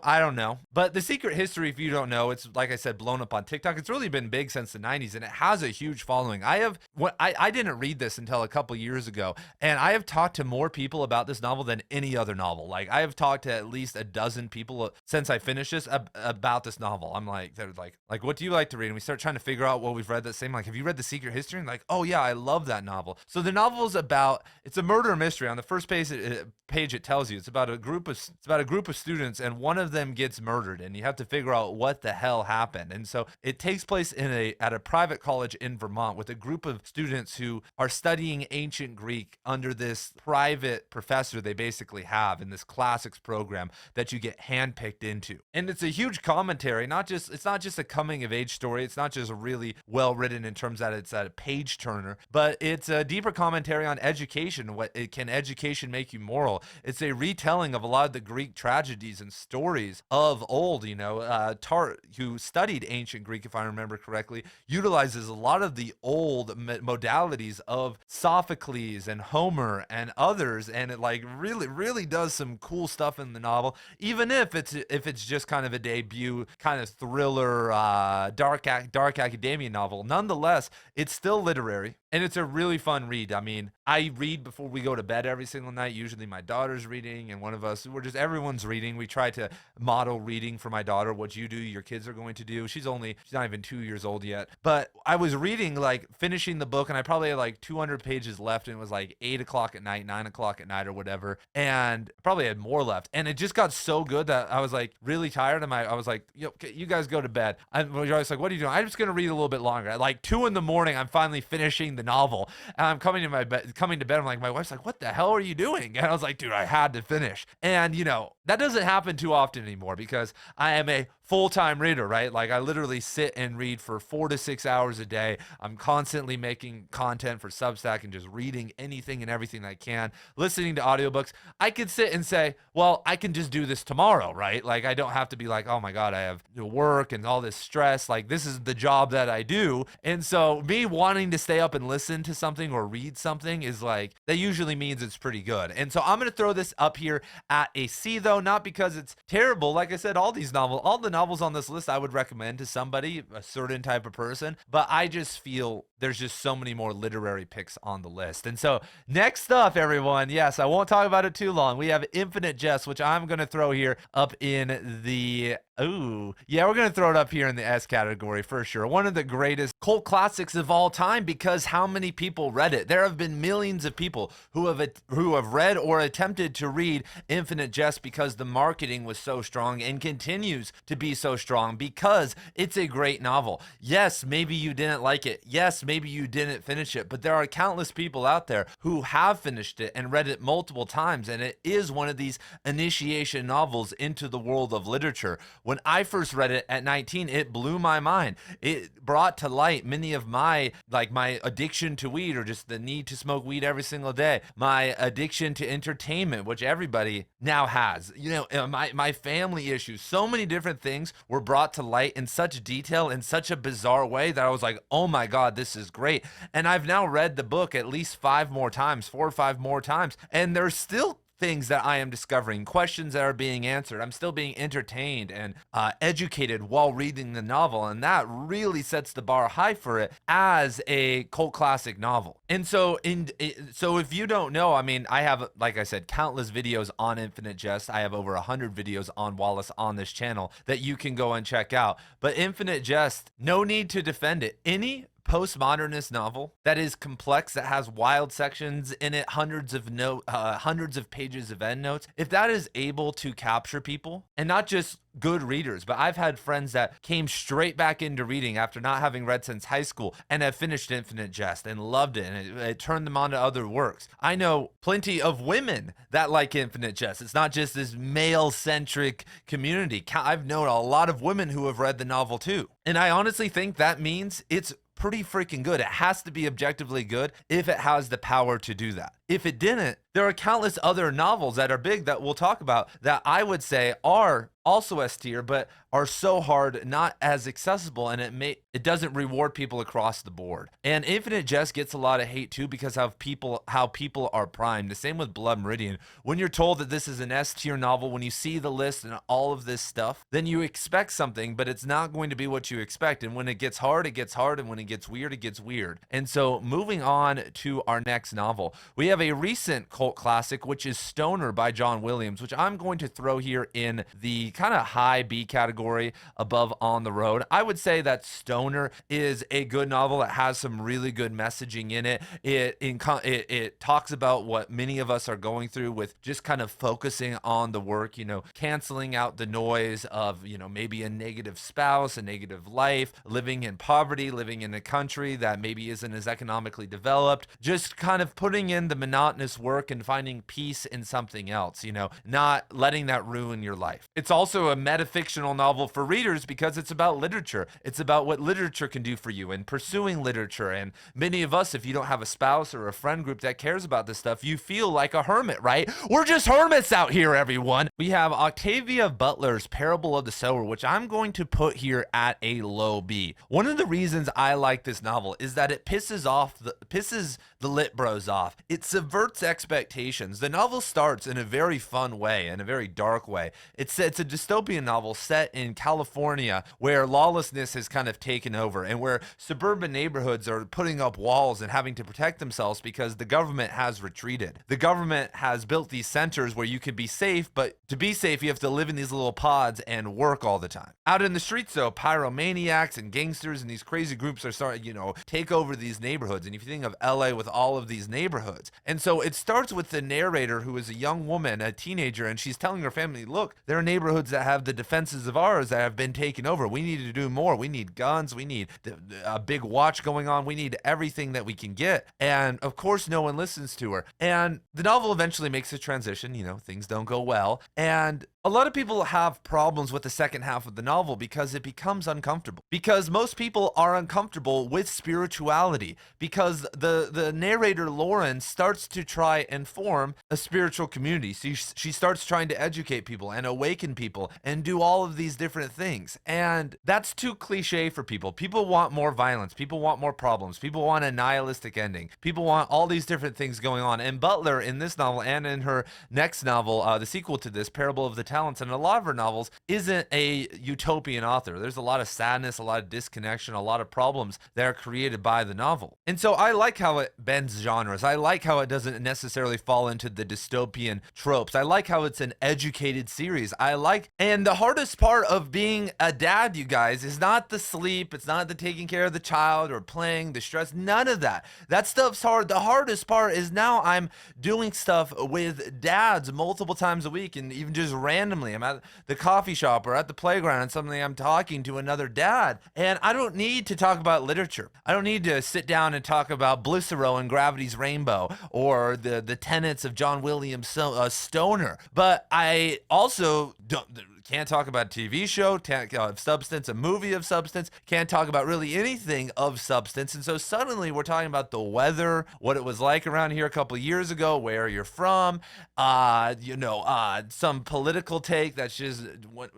I don't know. But The Secret History, if you don't know, it's, like I said, blown up on TikTok. It's really been big since the 90s, and it has a huge following. I didn't read this until a couple years ago, and I have talked to more people about this novel than any other novel. Like, I have talked to at least a dozen people since I finished this about this novel. I'm like, they're like, what do you like to read? And we start trying to figure out what we've read that same, like, have you read The Secret History? And like, oh yeah, I love that novel. So the novel is it's a murder mystery. On the first page it tells you it's about a group of students, and one of them gets murdered, and you have to figure out what the hell happened. And so it takes place at a private college in Vermont with a group of students who are studying ancient Greek under this private professor they basically have in this classics program that you get handpicked into. And it's a huge commentary. It's not just a coming of age story. It's not just really well written in terms that it's a page turner, but it's a deeper commentary on education. Can education make you moral? It's a retelling of a lot of the Greek tragedies and stories of old. Tartt, who studied ancient Greek, if I remember correctly, utilizes a lot of the old modalities of Sophocles and Homer and others, and it like really does some cool stuff in the novel, even if it's just kind of a debut kind of thriller, dark academia novel. Nonetheless, it's still literary, and it's a really fun read. I mean, I read before we go to bed every single night. Usually my daughter's reading, and everyone's reading. We try to model reading for my daughter. What you do, your kids are going to do. She's not even 2 years old yet. But I was reading, like finishing the book, and I probably had like 200 pages left, and it was like 8 o'clock at night, 9 o'clock at night or whatever. And probably had more left. And it just got so good that I was like really tired. And I was like, you guys go to bed. You're always like, what are you doing? I'm just going to read a little bit longer. At like 2 in the morning, I'm finally finishing the novel. And I'm coming to bed. I'm like, my wife's like, what the hell are you doing? And I was like, dude, I had to finish. And that doesn't happen too often anymore because I am a full-time reader, right? Like I literally sit and read for 4 to 6 hours a day. I'm constantly making content for Substack and just reading anything and everything I can, listening to audiobooks. I could sit and say, well, I can just do this tomorrow, right? Like I don't have to be like, oh my God, I have work and all this stress. Like this is the job that I do. And so me wanting to stay up and listen to something or read something is like, that usually means it's pretty good. And so I'm going to throw this up here at a C though, not because it's terrible. Like I said, all the novels on this list I would recommend to somebody, a certain type of person, but I just feel there's just so many more literary picks on the list. And so next up, everyone, yes, I won't talk about it too long. We have Infinite Jest, which I'm going to throw here up in the we're going to throw it up here in the S category for sure. One of the greatest cult classics of all time because how many people read it? There have been millions of people who have read or attempted to read Infinite Jest because the marketing was so strong and continues to be so strong because it's a great novel. Yes, maybe you didn't like it. Yes, maybe you didn't finish it, but there are countless people out there who have finished it and read it multiple times, and it is one of these initiation novels into the world of literature. When I first read it at 19, it blew my mind. It brought to light many of my addiction to weed or just the need to smoke weed every single day, my addiction to entertainment, which everybody now has, my family issues, so many different things were brought to light in such detail, in such a bizarre way that I was like, oh my God, this is great. And I've now read the book at least 4 or 5 more times, and there's still things that I am discovering, questions that are being answered. I'm still being entertained and educated while reading the novel, and that really sets the bar high for it as a cult classic novel. And so if you don't know, I mean, I have, like I said, countless videos on Infinite Jest. I have over 100 videos on Wallace on this channel that you can go and check out. But Infinite Jest, no need to defend it. Any postmodernist novel that is complex, that has wild sections in it, hundreds of pages of endnotes, if that is able to capture people, and not just good readers, but I've had friends that came straight back into reading after not having read since high school and have finished Infinite Jest and loved it, and it turned them on to other works. I know plenty of women that like Infinite Jest. It's not just this male-centric community. I've known a lot of women who have read the novel too, and I honestly think that means it's pretty freaking good. It has to be objectively good if it has the power to do that. If it didn't, there are countless other novels that are big that we'll talk about that I would say are also S tier, but are so hard, not as accessible, and it doesn't reward people across the board. And Infinite Jest gets a lot of hate too because how people are primed. The same with Blood Meridian. When you're told that this is an S tier novel, when you see the list and all of this stuff, then you expect something, but it's not going to be what you expect. And when it gets hard, it gets hard, and when it gets weird, it gets weird. And so moving on to our next novel, we have a recent cult classic, which is Stoner by John Williams, which I'm going to throw here in the kind of high B category above On the Road. I would say that Stoner is a good novel that has some really good messaging in it. It talks about what many of us are going through with just kind of focusing on the work, canceling out the noise of, maybe a negative spouse, a negative life, living in poverty, living in a country that maybe isn't as economically developed, just kind of putting in the monotonous work and finding peace in something else, not letting that ruin your life. It's also a metafictional novel for readers because it's about literature. It's about what literature can do for you and pursuing literature. And many of us, if you don't have a spouse or a friend group that cares about this stuff, you feel like a hermit, right? We're just hermits out here, everyone. We have Octavia Butler's Parable of the Sower, which I'm going to put here at a low B. One of the reasons I like this novel is that it pisses the lit bros off. It subverts expectations. The novel starts in a very fun way, in a very dark way. It's a dystopian novel set in California where lawlessness has kind of taken over and where suburban neighborhoods are putting up walls and having to protect themselves because the government has retreated. The government has built these centers where you could be safe, but to be safe, you have to live in these little pods and work all the time. Out in the streets, though, pyromaniacs and gangsters and these crazy groups are starting, take over these neighborhoods. And if you think of LA with all of these neighborhoods. And so it starts with the narrator who is a young woman, a teenager, and she's telling her family, look, there are neighborhoods that have the defenses of ours that have been taken over. We need to do more. We need guns. We need a big watch going on. We need everything that we can get. And of course, no one listens to her. And the novel eventually makes a transition. Things don't go well. And a lot of people have problems with the second half of the novel because it becomes uncomfortable. Because most people are uncomfortable with spirituality. Because the narrator, Lauren, starts to try and form a spiritual community. She starts trying to educate people and awaken people and do all of these different things. And that's too cliche for people. People want more violence. People want more problems. People want a nihilistic ending. People want all these different things going on. And Butler, in this novel and in her next novel, the sequel to this, Parable of the Talents, and a lot of her novels, isn't a utopian author. There's a lot of sadness, a lot of disconnection, a lot of problems that are created by the novel. And so I like how it bends genres. I like how it doesn't necessarily fall into the dystopian tropes. I like how it's an educated series. And the hardest part of being a dad, you guys, is not the sleep, it's not the taking care of the child or playing, the stress, none of that. That stuff's hard. The hardest part is now I'm doing stuff with dads multiple times a week, and even just randomly. I'm at the coffee shop or at the playground and suddenly I'm talking to another dad. And I don't need to talk about literature. I don't need to sit down and talk about Blicero and Gravity's Rainbow or the tenets of John William Stoner. But I also can't talk about a TV show, of substance, a movie of substance, can't talk about really anything of substance. And so suddenly we're talking about the weather, what it was like around here a couple of years ago, where you're from, some political take that's just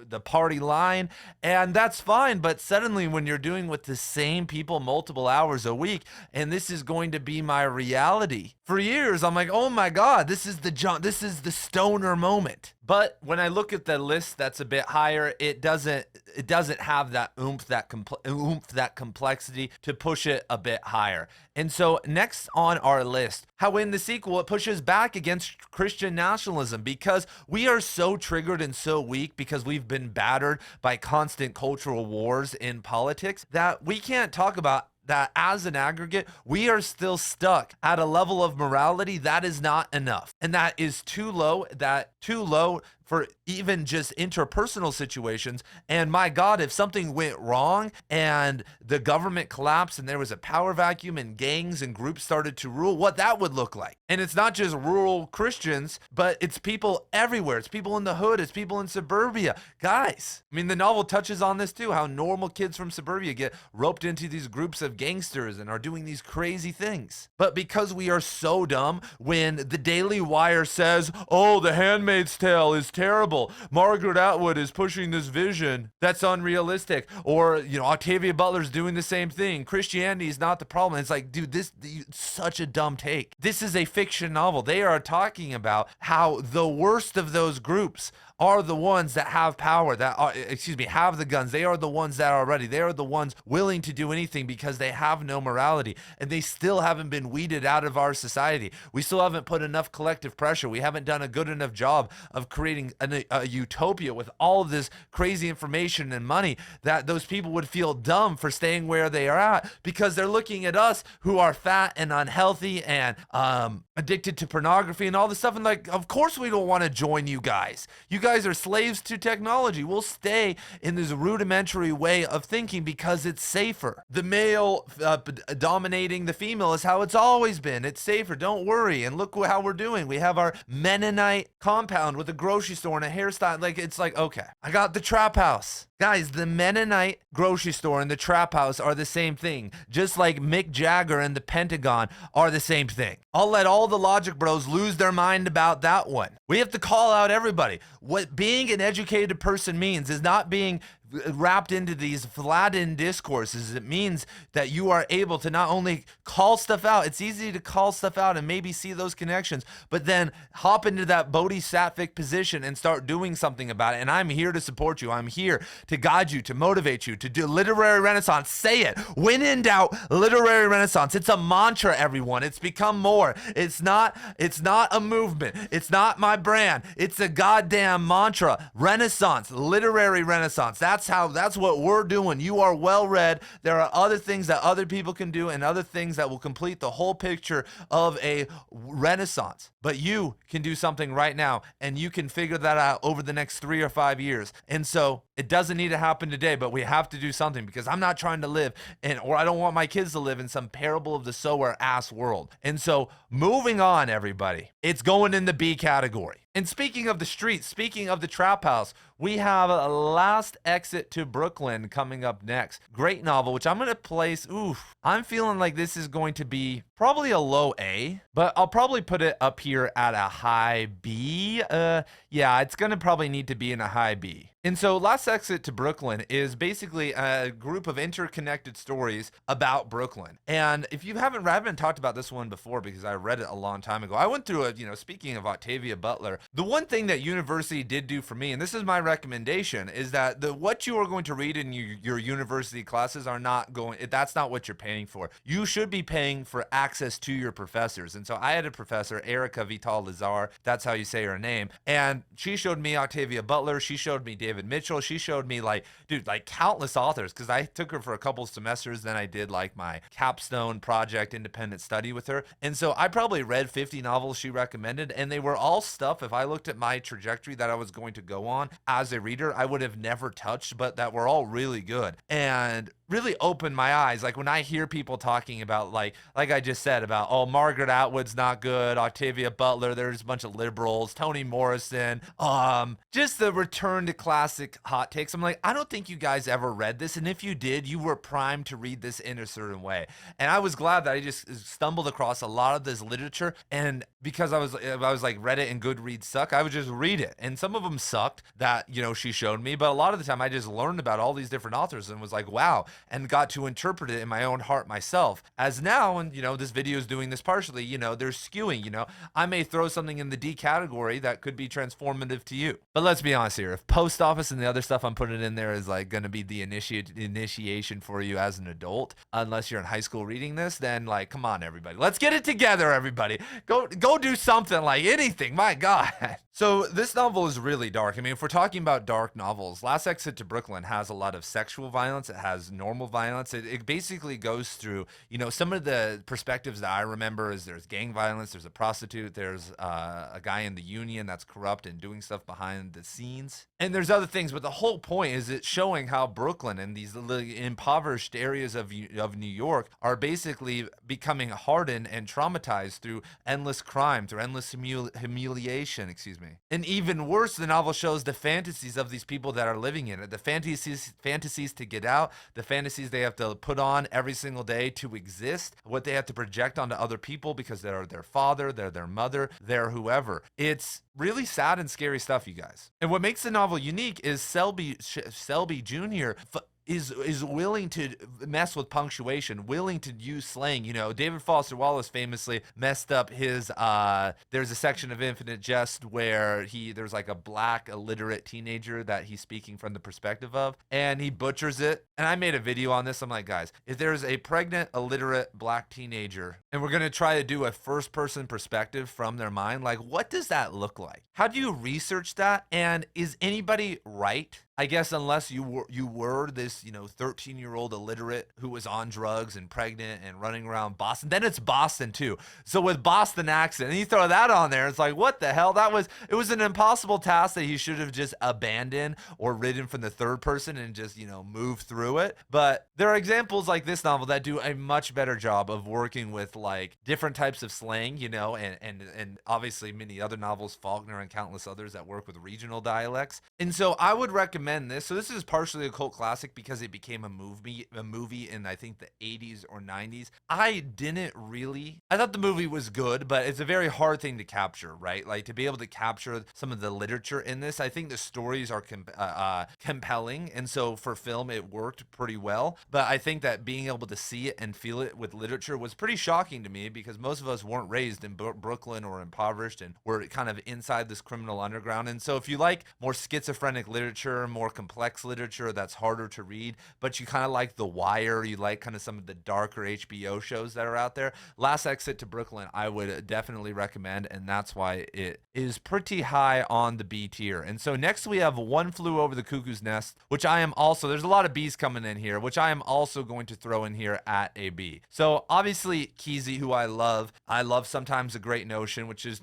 the party line. And that's fine. But suddenly when you're doing with the same people multiple hours a week, and this is going to be my reality. For years, I'm like, oh my God, this is the stoner moment. But when I look at the list that's a bit higher, it doesn't have that oomph, that complexity to push it a bit higher. And so next on our list, how in the sequel it pushes back against Christian nationalism, because we are so triggered and so weak because we've been battered by constant cultural wars in politics that we can't talk about that as an aggregate, we are still stuck at a level of morality that is not enough. And that is too low for even just interpersonal situations. And my God, if something went wrong and the government collapsed and there was a power vacuum and gangs and groups started to rule, what that would look like. And it's not just rural Christians, but it's people everywhere. It's people in the hood. It's people in suburbia. Guys, I mean, the novel touches on this too, how normal kids from suburbia get roped into these groups of gangsters and are doing these crazy things. But because we are so dumb, when the Daily Wire says, oh, The Handmaid's Tale is terrible, Margaret Atwood is pushing this vision that's unrealistic, or Octavia Butler's doing the same thing, Christianity is not the problem. It's like, dude, this such a dumb take. This is a fiction novel. They are talking about how the worst of those groups are the ones that have power, have the guns. They are the ones that are ready. They are the ones willing to do anything because they have no morality, and they still haven't been weeded out of our society. We still haven't put enough collective pressure. We haven't done a good enough job of creating a utopia with all of this crazy information and money that those people would feel dumb for staying where they are at, because they're looking at us who are fat and unhealthy and addicted to pornography and all this stuff, and like, of course we don't want to join you guys. You guys guys are slaves to technology. We'll stay in this rudimentary way of thinking because it's safer. The male dominating the female is how it's always been. It's safer. Don't worry. And look how we're doing. We have our Mennonite compound with a grocery store and a hairstyle. Like, it's like, okay, I got the trap house. Guys, the Mennonite grocery store and the trap house are the same thing. Just like Mick Jagger and the Pentagon are the same thing. I'll let all the logic bros lose their mind about that one. We have to call out everybody. What being an educated person means is not being wrapped into these flattened discourses. It means that you are able to not only call stuff out, it's easy to call stuff out and maybe see those connections, but then hop into that bodhisattvic position and start doing something about it. And I'm here to support you. I'm here to guide you, to motivate you, to do literary renaissance. Say it. When in doubt, literary renaissance. It's a mantra, everyone. It's become more. It's not a movement. It's not my brand. It's a goddamn mantra. Renaissance, literary renaissance. That's what we're doing. You are well read. There are other things that other people can do and other things that will complete the whole picture of a renaissance. But you can do something right now, and you can figure that out over the next 3 or 5 years. And so it doesn't need to happen today, but we have to do something, because I'm not trying to live or I don't want my kids to live in some parable of the sower ass world. And so moving on, everybody, it's going in the B category. And speaking of the streets, speaking of the trap house, we have a Last Exit to Brooklyn coming up next. Great novel, which I'm going to place, I'm feeling like this is going to be probably a low A, but I'll probably put it up here at a high B. Yeah, it's going to probably need to be in a high B. And so Last Exit to Brooklyn is basically a group of interconnected stories about Brooklyn. And if you haven't, I haven't talked about this one before because I read it a long time ago. I went through it, speaking of Octavia Butler, the one thing that university did do for me, and this is my recommendation, is that what you are going to read in your university classes that's not what you're paying for. You should be paying for access to your professors. And so I had a professor, Erica Vital Lazar, that's how you say her name, and she showed me Octavia Butler, she showed me David Mitchell, she showed me countless authors, because I took her for a couple semesters, then I did my capstone project independent study with her. And so I probably read 50 novels she recommended, and they were all stuff, if I looked at my trajectory that I was going to go on as a reader, I would have never touched, but that were all really good and really opened my eyes. Like when I hear people talking about like I just said about, oh, Margaret Atwood's not good, Octavia Butler, there's a bunch of liberals, Toni Morrison, just the return to classic hot takes. I'm like, I don't think you guys ever read this, and if you did, you were primed to read this in a certain way. And I was glad that I just stumbled across a lot of this literature, and because I was like Reddit and Goodreads suck, I would just read it. And some of them sucked that, she showed me, but a lot of the time I just learned about all these different authors and was like, wow, and got to interpret it in my own heart myself. As now, and this video is doing this partially, they're skewing, I may throw something in the D category that could be transformative to you. But let's be honest here, if Post Office and the other stuff I'm putting in there is going to be the initiation for you as an adult, unless you're in high school reading this, then come on, everybody, let's get it together, everybody. Go do something, anything, my God. So this novel is really dark. I mean, if we're talking about dark novels, Last Exit to Brooklyn has a lot of sexual violence. It has normal violence. It basically goes through, some of the perspectives that I remember is there's gang violence, there's a prostitute, there's a guy in the union that's corrupt and doing stuff behind the scenes. And there's other things, but the whole point is it's showing how Brooklyn and these impoverished areas of New York are basically becoming hardened and traumatized through endless crime, through endless humiliation, And even worse, the novel shows the fantasies of these people that are living in it, the fantasies to get out, the fantasies they have to put on every single day to exist, what they have to project onto other people because they're their father, they're their mother, they're whoever. It's really sad and scary stuff, you guys. And what makes the novel unique is Selby Jr. is willing to mess with punctuation, willing to use slang. David Foster Wallace famously messed up his, there's a section of Infinite Jest where there's a black illiterate teenager that he's speaking from the perspective of, and he butchers it. And I made a video on this. I'm like, guys, if there's a pregnant illiterate black teenager and we're going to try to do a first person perspective from their mind, what does that look like? How do you research that? And is anybody right? I guess unless you were this, 13-year-old illiterate who was on drugs and pregnant and running around Boston, then it's Boston too. So with Boston accent, and you throw that on there, it's like, what the hell? It was an impossible task that he should have just abandoned or written from the third person and just, move through it. But there are examples like this novel that do a much better job of working with like different types of slang, and obviously many other novels, Faulkner and countless others that work with regional dialects. And so I would recommend this. So this is partially a cult classic because it became a movie in I think the 80s or 90s. I thought the movie was good, but it's a very hard thing to capture, right? Like to be able to capture some of the literature in this. I think the stories are compelling, and so for film it worked pretty well. But I think that being able to see it and feel it with literature was pretty shocking to me because most of us weren't raised in Brooklyn or impoverished, and we're kind of inside this criminal underground. And so if you like more schizophrenic literature, more complex literature that's harder to read, but you kind of like The Wire, you like kind of some of the darker HBO shows that are out there, Last Exit to Brooklyn I would definitely recommend, and that's why it is pretty high on the B tier. And so next we have One Flew Over the Cuckoo's Nest, which I am also, there's a lot of B's coming in here, which I am also going to throw in here at a B. So obviously Kesey, who I love Sometimes a Great Notion, which is,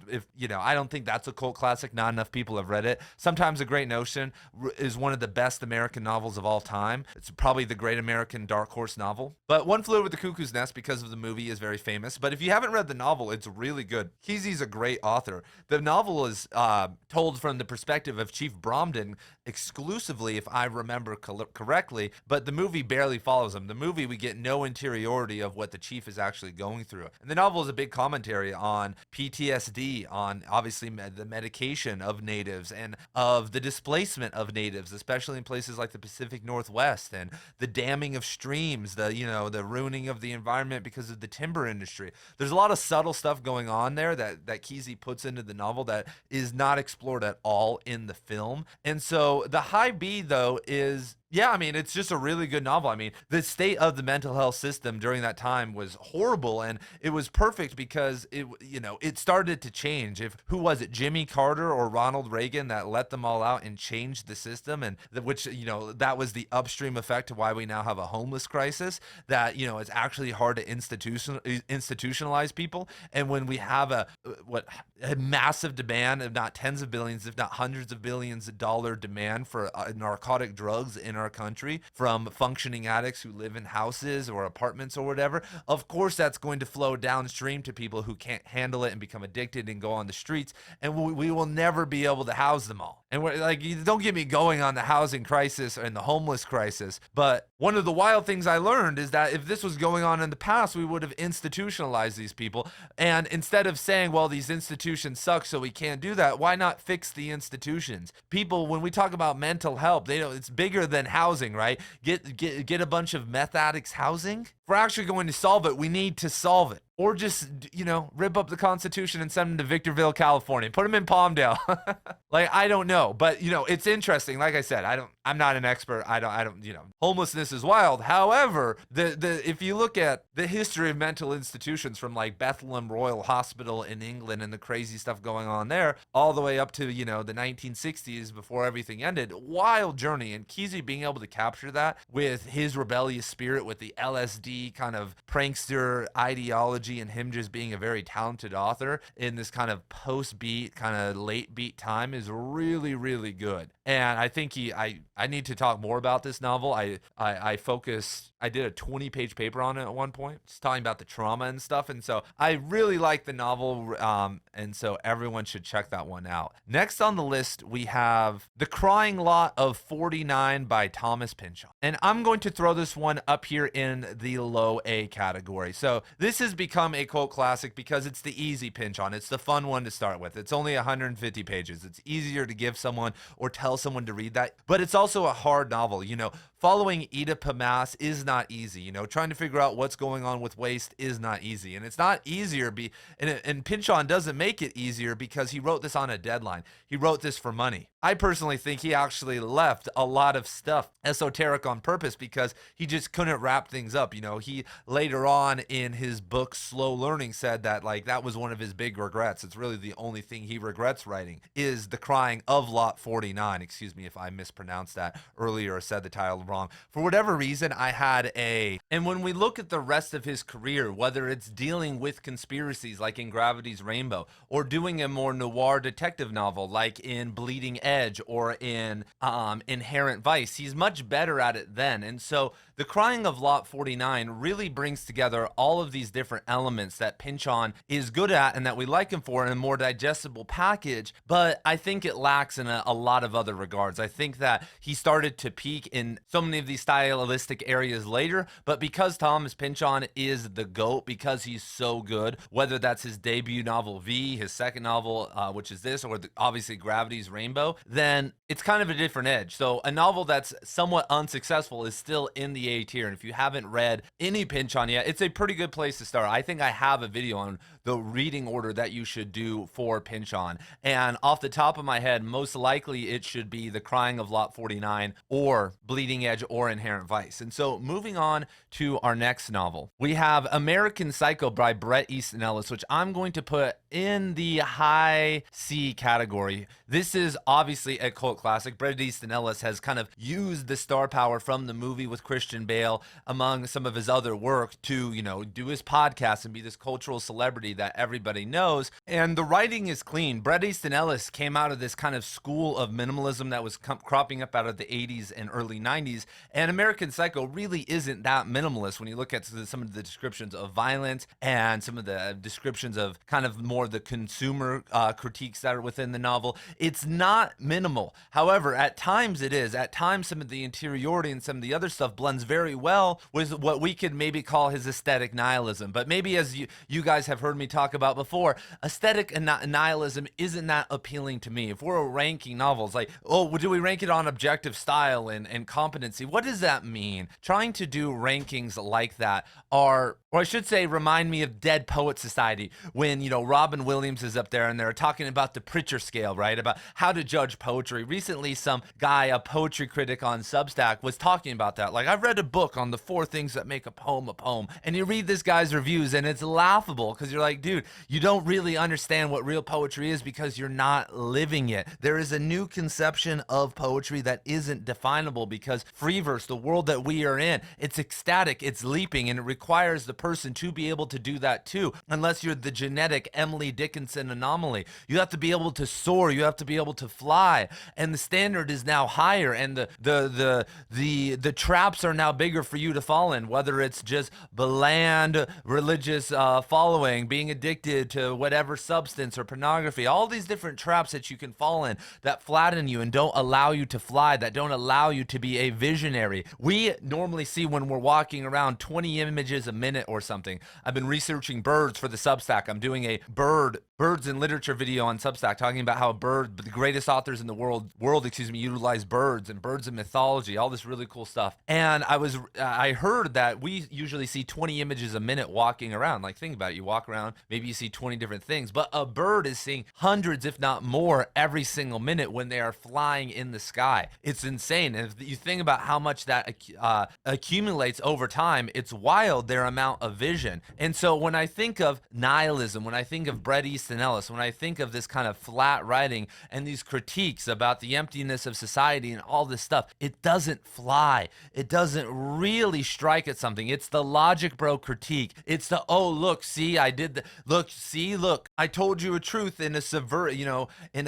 I don't think that's a cult classic, not enough people have read it. Sometimes a Great Notion is one of the best American novels of all time. It's probably the great American dark horse novel. But One Flew Over the Cuckoo's Nest, because of the movie, is very famous. But if you haven't read the novel, it's really good. Kesey's a great author. The novel is told from the perspective of Chief Bromden exclusively, if I remember correctly, but the movie barely follows him. The movie, we get no interiority of what the chief is actually going through. And the novel is a big commentary on PTSD, on obviously the medication of natives and of the displacement of natives, especially in places like the Pacific Northwest, and the damming of streams, the ruining of the environment because of the timber industry. There's a lot of subtle stuff going on there that Kesey puts into the novel that is not explored at all in the film. And so the high B, though, is, yeah, I mean, it's just a really good novel. I mean, the state of the mental health system during that time was horrible, and it was perfect because it started to change. Who was it, Jimmy Carter or Ronald Reagan, that let them all out and changed the system, and which that was the upstream effect of why we now have a homeless crisis. That it's actually hard to institutionalize people, and when we have a massive demand, if not tens of billions, if not hundreds of billions of dollar demand for narcotic drugs in our country from functioning addicts who live in houses or apartments or whatever, of course that's going to flow downstream to people who can't handle it and become addicted and go on the streets, and we will never be able to house them all. And we're like, don't get me going on the housing crisis and the homeless crisis, but one of the wild things I learned is that if this was going on in the past, we would have institutionalized these people. And instead of saying, well, these institutions suck, so we can't do that, why not fix the institutions? People, when we talk about mental health, they know it's bigger than housing, right? Get a bunch of meth addicts housing. If we're actually going to solve it, we need to solve it. Or just, rip up the Constitution and send them to Victorville, California. Put them in Palmdale. Like, I don't know. But, it's interesting. Like I said, I'm not an expert. I don't, homelessness is wild. However, if you look at the history of mental institutions from like Bethlehem Royal Hospital in England and the crazy stuff going on there, all the way up to, the 1960s before everything ended, wild journey. And Kesey being able to capture that with his rebellious spirit, with the LSD kind of prankster ideology, and him just being a very talented author in this kind of post-beat, kind of late beat time, is really, really good. And I think I need to talk more about this novel. I did a 20-page paper on it at one point, just talking about the trauma and stuff. And so I really like the novel, and so everyone should check that one out. Next on the list, we have The Crying Lot of 49 by Thomas Pynchon. And I'm going to throw this one up here in the low A category. So this has become a cult classic because it's the easy Pynchon. It's the fun one to start with. It's only 150 pages. It's easier to give someone or tell someone to read that, but it's also a hard novel. following Oedipus Mass is not easy. Trying to figure out what's going on with waste is not easy. And it's not easier, and Pynchon doesn't make it easier because he wrote this on a deadline. He wrote this for money. I personally think he actually left a lot of stuff esoteric on purpose because he just couldn't wrap things up. He later on in his book Slow Learning said that that was one of his big regrets. It's really the only thing he regrets writing is the crying of Lot 49. Excuse me if I mispronounced that earlier or said the title wrong. For whatever reason, and when we look at the rest of his career, whether it's dealing with conspiracies like in Gravity's Rainbow, or doing a more noir detective novel like in Bleeding Edge or in Inherent Vice, he's much better at it then. And so the crying of Lot 49 really brings together all of these different elements that Pynchon is good at and that we like him for in a more digestible package, but I think it lacks in a lot of other regards. I think that he started to peak in so many of these stylistic areas later, but because Thomas Pynchon is the GOAT, because he's so good, whether that's his debut novel V, his second novel, which is this, or obviously Gravity's Rainbow, then it's kind of a different edge. So a novel that's somewhat unsuccessful is still in the A tier, and if you haven't read any Pynchon yet, it's a pretty good place to start. I think I have a video on the reading order that you should do for Pynchon, and off the top of my head, most likely it should be The Crying of Lot 49 or Bleeding Edge or Inherent Vice. And so moving on to our next novel, we have American Psycho by Bret Easton Ellis, which I'm going to put in the high C category. This is obviously a cult classic. Bret Easton Ellis has kind of used the star power from the movie with Christian Bale among some of his other work to, do his podcast and be this cultural celebrity that everybody knows. And the writing is clean. Bret Easton Ellis came out of this kind of school of minimalism that was cropping up out of the 80s and early 90s. And American Psycho really isn't that minimalist when you look at some of the descriptions of violence and some of the descriptions of kind of more the consumer critiques that are within the novel. It's not minimal. However, at times it is. At times some of the interiority and some of the other stuff blends very well with what we could maybe call his aesthetic nihilism. But maybe, as you guys have heard me talk about before, aesthetic and nihilism isn't that appealing to me. If we're ranking novels, do we rank it on objective style and competency? What does that mean? Trying to do rankings like that or I should say, remind me of Dead Poet Society when, Robin Williams is up there and they're talking about the Pritchard scale, right? About how to judge poetry. Recently, some guy, a poetry critic on Substack, was talking about that. I've read a book on the 4 things that make a poem. And you read this guy's reviews and it's laughable because you're like, dude, you don't really understand what real poetry is because you're not living it. There is a new conception of poetry that isn't definable because free verse, the world that we are in, it's ecstatic, it's leaping, and it requires the person to be able to do that too, unless you're the genetic Emily Dickinson anomaly. You have to be able to soar, you have to be able to fly, and the standard is now higher, and the traps are now bigger for you to fall in, whether it's just bland religious following, being addicted to whatever substance or pornography, all these different traps that you can fall in that flatten you and don't allow you to fly, that don't allow you to be a visionary. We normally see when we're walking around 20 images a minute or something. I've been researching birds for the Substack. I'm doing a birds in literature video on Substack talking about how the greatest authors in the world, utilize birds and birds in mythology, all this really cool stuff. And I heard that we usually see 20 images a minute walking around. Think about it. You walk around, maybe you see 20 different things, but a bird is seeing hundreds, if not more, every single minute when they are flying in the sky. It's insane. And if you think about how much that accumulates over time, it's wild, their amount of vision. And so when I think of nihilism, when I think of Bret Easton Ellis, when I think of this kind of flat writing and these critiques about the emptiness of society and all this stuff, it doesn't fly. It doesn't really strike at something. It's the logic bro critique. It's the, oh, look, see, I did the, look, I told you a truth in a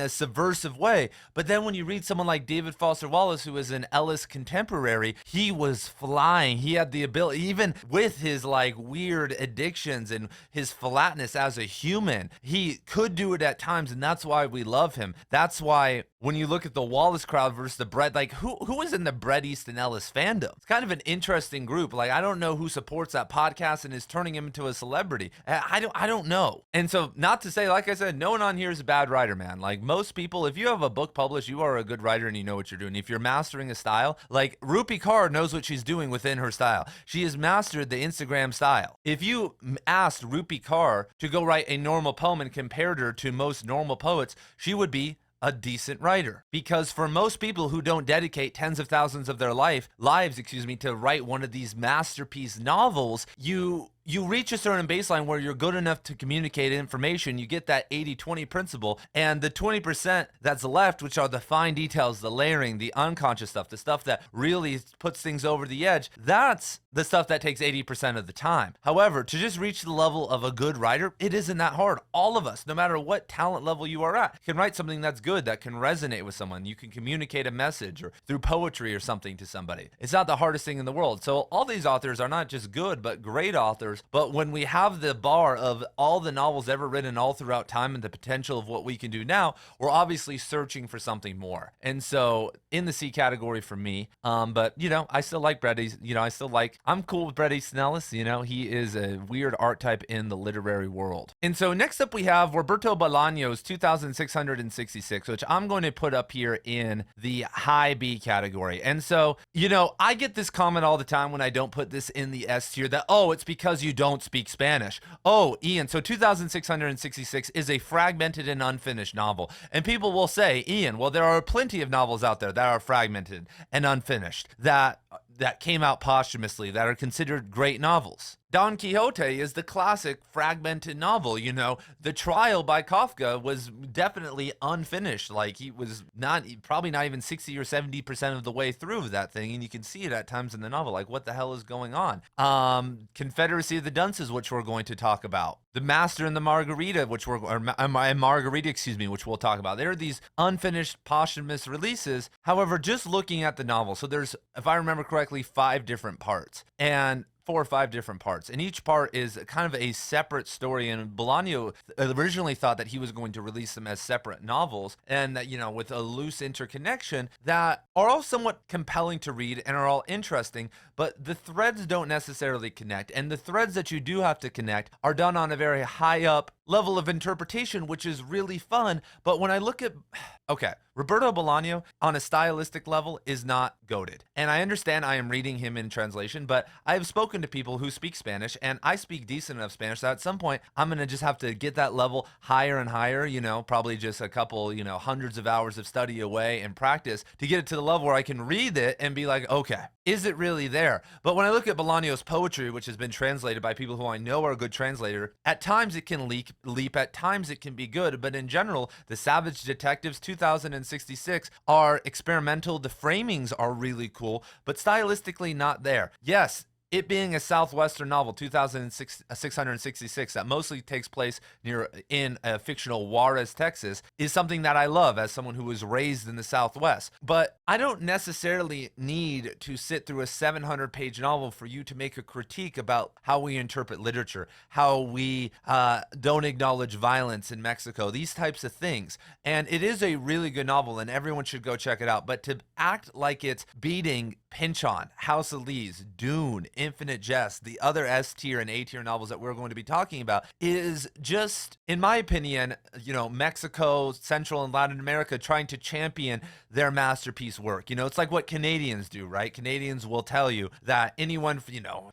subversive way. But then when you read someone like David Foster Wallace, who is an Ellis contemporary, he was flying. He had the ability, even with his weird addictions and his flatness as a human, he could do it at times, and that's why we love him. That's why when you look at the Wallace crowd versus the Bret, like who is in the Bret Easton Ellis fandom? It's kind of an interesting group. Like, I don't know who supports that podcast and is turning him into a celebrity. I don't know. And so, not to say, like I said, no one on here is a bad writer, man. Like, most people, if you have a book published, you are a good writer and you know what you're doing. If you're mastering a style, like Rupi Kaur knows what she's doing within her style. She has mastered the Instagram style. If you asked Rupi Kaur to go write a normal poem and compared her to most normal poets, she would be a decent writer. Because for most people who don't dedicate tens of thousands of their lives, to write one of these masterpiece novels, you reach a certain baseline where you're good enough to communicate information. You get that 80-20 principle, and the 20% that's left, which are the fine details, the layering, the unconscious stuff, the stuff that really puts things over the edge, that's the stuff that takes 80% of the time. However, to just reach the level of a good writer, it isn't that hard. All of us, no matter what talent level you are at, can write something that's good, that can resonate with someone. You can communicate a message or through poetry or something to somebody. It's not the hardest thing in the world. So all these authors are not just good, but great authors. But when we have the bar of all the novels ever written all throughout time and the potential of what we can do now, we're obviously searching for something more. And so in the C category for me, but I still like Bret Easton. I'm cool with Bret Easton Ellis. He is a weird archetype in the literary world. And so next up we have Roberto Bolaño's 2,666, which I'm going to put up here in the high B category. And so, I get this comment all the time when I don't put this in the S tier that, oh, it's because you don't speak Spanish. Oh, Ian, so 2,666 is a fragmented and unfinished novel. And people will say, Ian, well, there are plenty of novels out there that are fragmented and unfinished that came out posthumously that are considered great novels. Don Quixote is the classic fragmented novel. The Trial by Kafka was definitely unfinished. Like, he was probably not even 60 or 70% of the way through that thing, and you can see it at times in the novel. Like, what the hell is going on? Confederacy of the Dunces, which we're going to talk about. The Master and the Margarita, which we'll talk about. There are these unfinished posthumous releases. However, just looking at the novel, so there's, if I remember correctly, 5 different parts. And 4 or 5 different parts, and each part is kind of a separate story. And Bolaño originally thought that he was going to release them as separate novels, and that, with a loose interconnection that are all somewhat compelling to read and are all interesting, but the threads don't necessarily connect. And the threads that you do have to connect are done on a very high up level of interpretation, which is really fun. But when I look at, Roberto Bolaño on a stylistic level is not goated. And I understand I am reading him in translation, but I have spoken to people who speak Spanish, and I speak decent enough Spanish that at some point I'm going to just have to get that level higher and higher, probably just a couple, hundreds of hours of study away and practice to get it to the level where I can read it and be like, okay, is it really there? But when I look at Bolaño's poetry, which has been translated by people who I know are a good translator, at times it can leap, at times it can be good, but in general, the Savage Detectives 2066 are experimental. The framings are really cool, but stylistically not there. Yes, it being a Southwestern novel, 2,666, that mostly takes place in fictional Juarez, Texas, is something that I love as someone who was raised in the Southwest. But I don't necessarily need to sit through a 700-page novel for you to make a critique about how we interpret literature, how we don't acknowledge violence in Mexico, these types of things. And it is a really good novel, and everyone should go check it out. But to act like it's beating Pinchon, House of Leaves, Dune, Infinite Jest, the other S tier and A tier novels that we're going to be talking about, is just, in my opinion, Mexico, Central and Latin America trying to champion their masterpiece work. It's like what Canadians do, right? Canadians will tell you that anyone,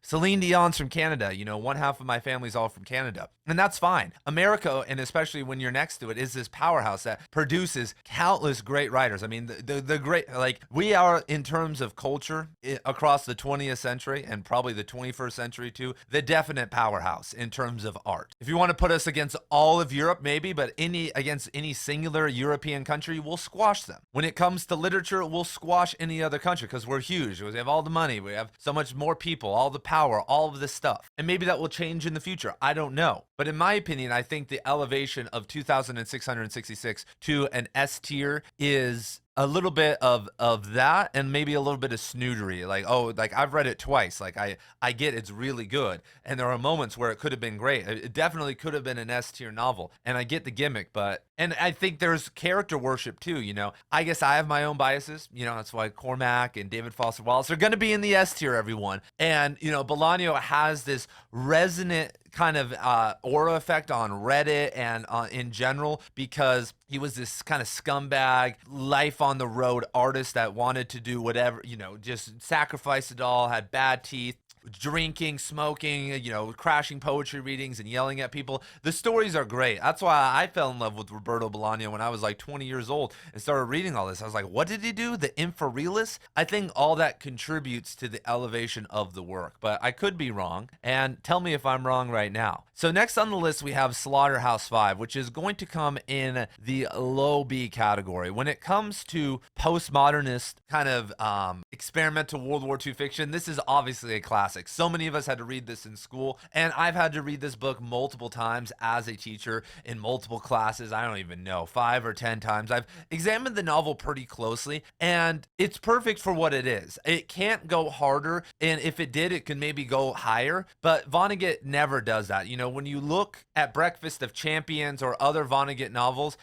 Celine Dion's from Canada, one half of my family's all from Canada. And that's fine. America, and especially when you're next to it, is this powerhouse that produces countless great writers. I mean, the great, like, we are, in terms of culture across the 20th century and probably the 21st century too, the definite powerhouse in terms of art. If you want to put us against all of Europe, maybe, but against any singular European country, we'll squash them. When it comes to literature, we'll squash any other country because we're huge. We have all the money. We have so much more people, all the power, all of this stuff. And maybe that will change in the future. I don't know. But in my opinion, I think the elevation of 2,666 to an S tier is a little bit of that, and maybe a little bit of snootery. Like, oh, like I've read it twice. Like I get it's really good, and there are moments where it could have been great. It definitely could have been an S tier novel, and I get the gimmick, but and I think there's character worship too. I guess I have my own biases. That's why Cormac and David Foster Wallace are going to be in the S tier, everyone. And Bolaño has this resonant kind of aura effect on Reddit and in general, because he was this kind of scumbag, life on the road artist that wanted to do whatever, just sacrifice it all, had bad teeth, drinking, smoking, crashing poetry readings and yelling at people. The stories are great. That's why I fell in love with Roberto Bolaño when I was like 20 years old and started reading all this. I was like, what did he do? The Infrarealists? I think all that contributes to the elevation of the work, but I could be wrong. And tell me if I'm wrong right now. So next on the list, we have Slaughterhouse-Five, which is going to come in the low B category. When it comes to postmodernist kind of experimental World War II fiction, this is obviously a classic. So many of us had to read this in school, and I've had to read this book multiple times as a teacher in multiple classes. I don't even know, 5 or 10 times. I've examined the novel pretty closely, and it's perfect for what it is. It can't go harder, and if it did, it could maybe go higher, but Vonnegut never does that. When you look at Breakfast of Champions or other Vonnegut novels,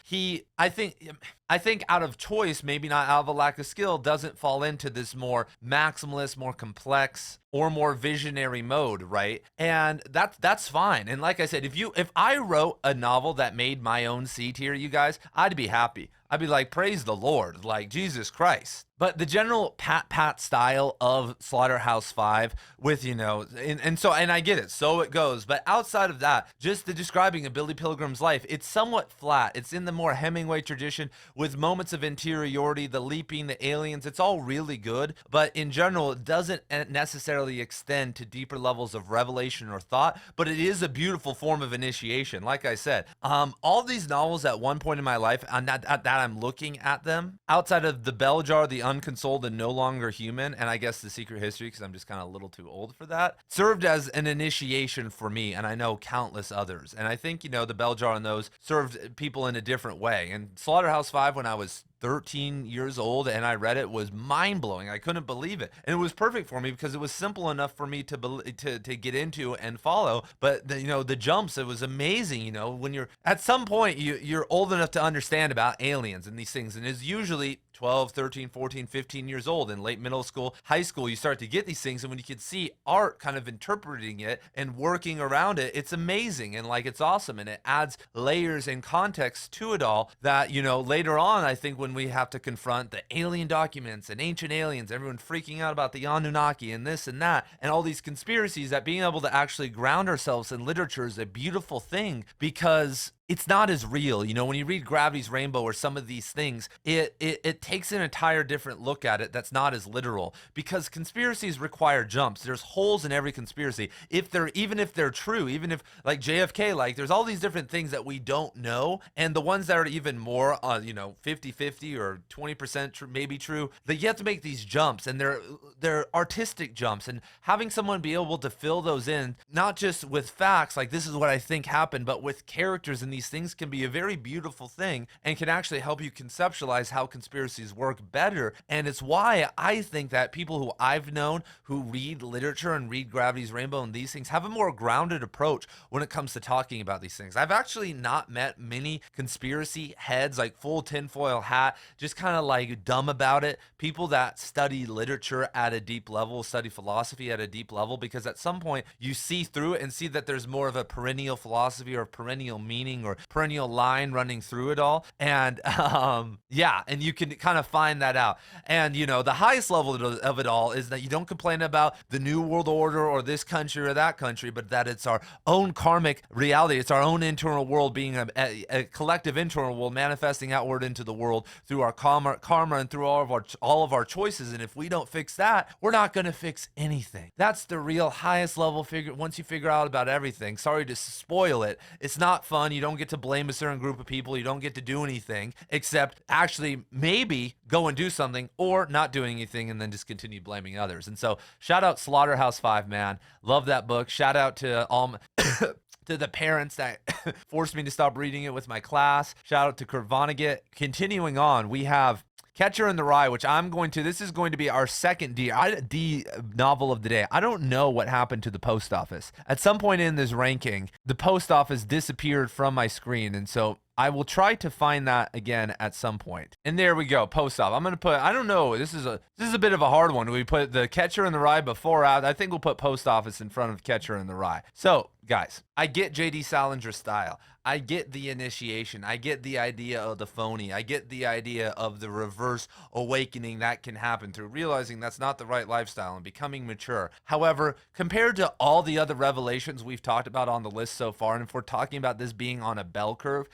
I think out of choice, maybe not out of a lack of skill, doesn't fall into this more maximalist, more complex, or more visionary mode, right? And that's fine. And like I said, if I wrote a novel that made my own C tier, you guys, I'd be happy. I'd be like, praise the Lord, like Jesus Christ. But the general pat style of Slaughterhouse-Five with, and I get it, so it goes. But outside of that, just the describing of Billy Pilgrim's life, it's somewhat flat. It's in the more Hemingway tradition with moments of interiority, the leaping, the aliens. It's all really good. But in general, it doesn't necessarily extend to deeper levels of revelation or thought. But it is a beautiful form of initiation. Like I said, all these novels at one point in my life, that I'm looking at them, outside of The Bell Jar, The Unconsoled and No Longer Human, and I guess The Secret History, because I'm just kind of a little too old for that, served as an initiation for me, and I know countless others. And I think, The Bell Jar and those served people in a different way. And Slaughterhouse-Five, when I was 13 years old and I read it, was mind-blowing. I couldn't believe it. And it was perfect for me because it was simple enough for me to get into and follow. But the jumps, it was amazing. When you're at some point, you're old enough to understand about aliens and these things, and it's usually 12, 13, 14, 15 years old. In late middle school, high school, you start to get these things, and when you can see art kind of interpreting it and working around it, it's amazing, and it's awesome, and it adds layers and context to it all that, later on, I think when we have to confront the alien documents and ancient aliens, everyone freaking out about the Anunnaki and this and that, and all these conspiracies, that being able to actually ground ourselves in literature is a beautiful thing, because it's not as real. When you read Gravity's Rainbow or some of these things, it takes an entire different look at it that's not as literal, because conspiracies require jumps. There's holes in every conspiracy. Even if they're true, even if like JFK, there's all these different things that we don't know, and the ones that are even more 50-50 or 20% maybe true, that you have to make these jumps, and they're artistic jumps, and having someone be able to fill those in, not just with facts, like this is what I think happened, but with characters, and these things can be a very beautiful thing and can actually help you conceptualize how conspiracies work better. And it's why I think that people who I've known who read literature and read Gravity's Rainbow and these things have a more grounded approach when it comes to talking about these things. I've actually not met many conspiracy heads, like full tinfoil hat, just kind of dumb about it, people that study literature at a deep level, study philosophy at a deep level, because at some point you see through it and see that there's more of a perennial philosophy or perennial meaning or perennial line running through it all. And and you can kind of find that out. And the highest level of it all is that you don't complain about the New World Order or this country or that country, but that it's our own karmic reality. It's our own internal world being a collective internal world manifesting outward into the world through our karma and through all of our choices. And if we don't fix that, we're not going to fix anything. That's the real highest level figure. Once you figure out about everything, sorry to spoil it, it's not fun. You don't get to blame a certain group of people. You don't get to do anything except actually maybe go and do something, or not doing anything and then just continue blaming others. And so shout out Slaughterhouse-Five, man. Love that book. Shout out to all to the parents that forced me to stop reading it with my class. Shout out to Kurt Vonnegut. Continuing on, we have Catcher in the Rye, which this is going to be our second D novel of the day. I don't know what happened to the post office. At some point in this ranking, the post office disappeared from my screen, and so I will try to find that again at some point. And there we go, post office. I'm gonna put, I don't know, this is a bit of a hard one. We put the Catcher in the Rye before out. I think we'll put post office in front of Catcher in the Rye. So guys, I get J.D. Salinger's style. I get the initiation. I get the idea of the phony. I get the idea of the reverse awakening that can happen through realizing that's not the right lifestyle and becoming mature. However, compared to all the other revelations we've talked about on the list so far, and if we're talking about this being on a bell curve,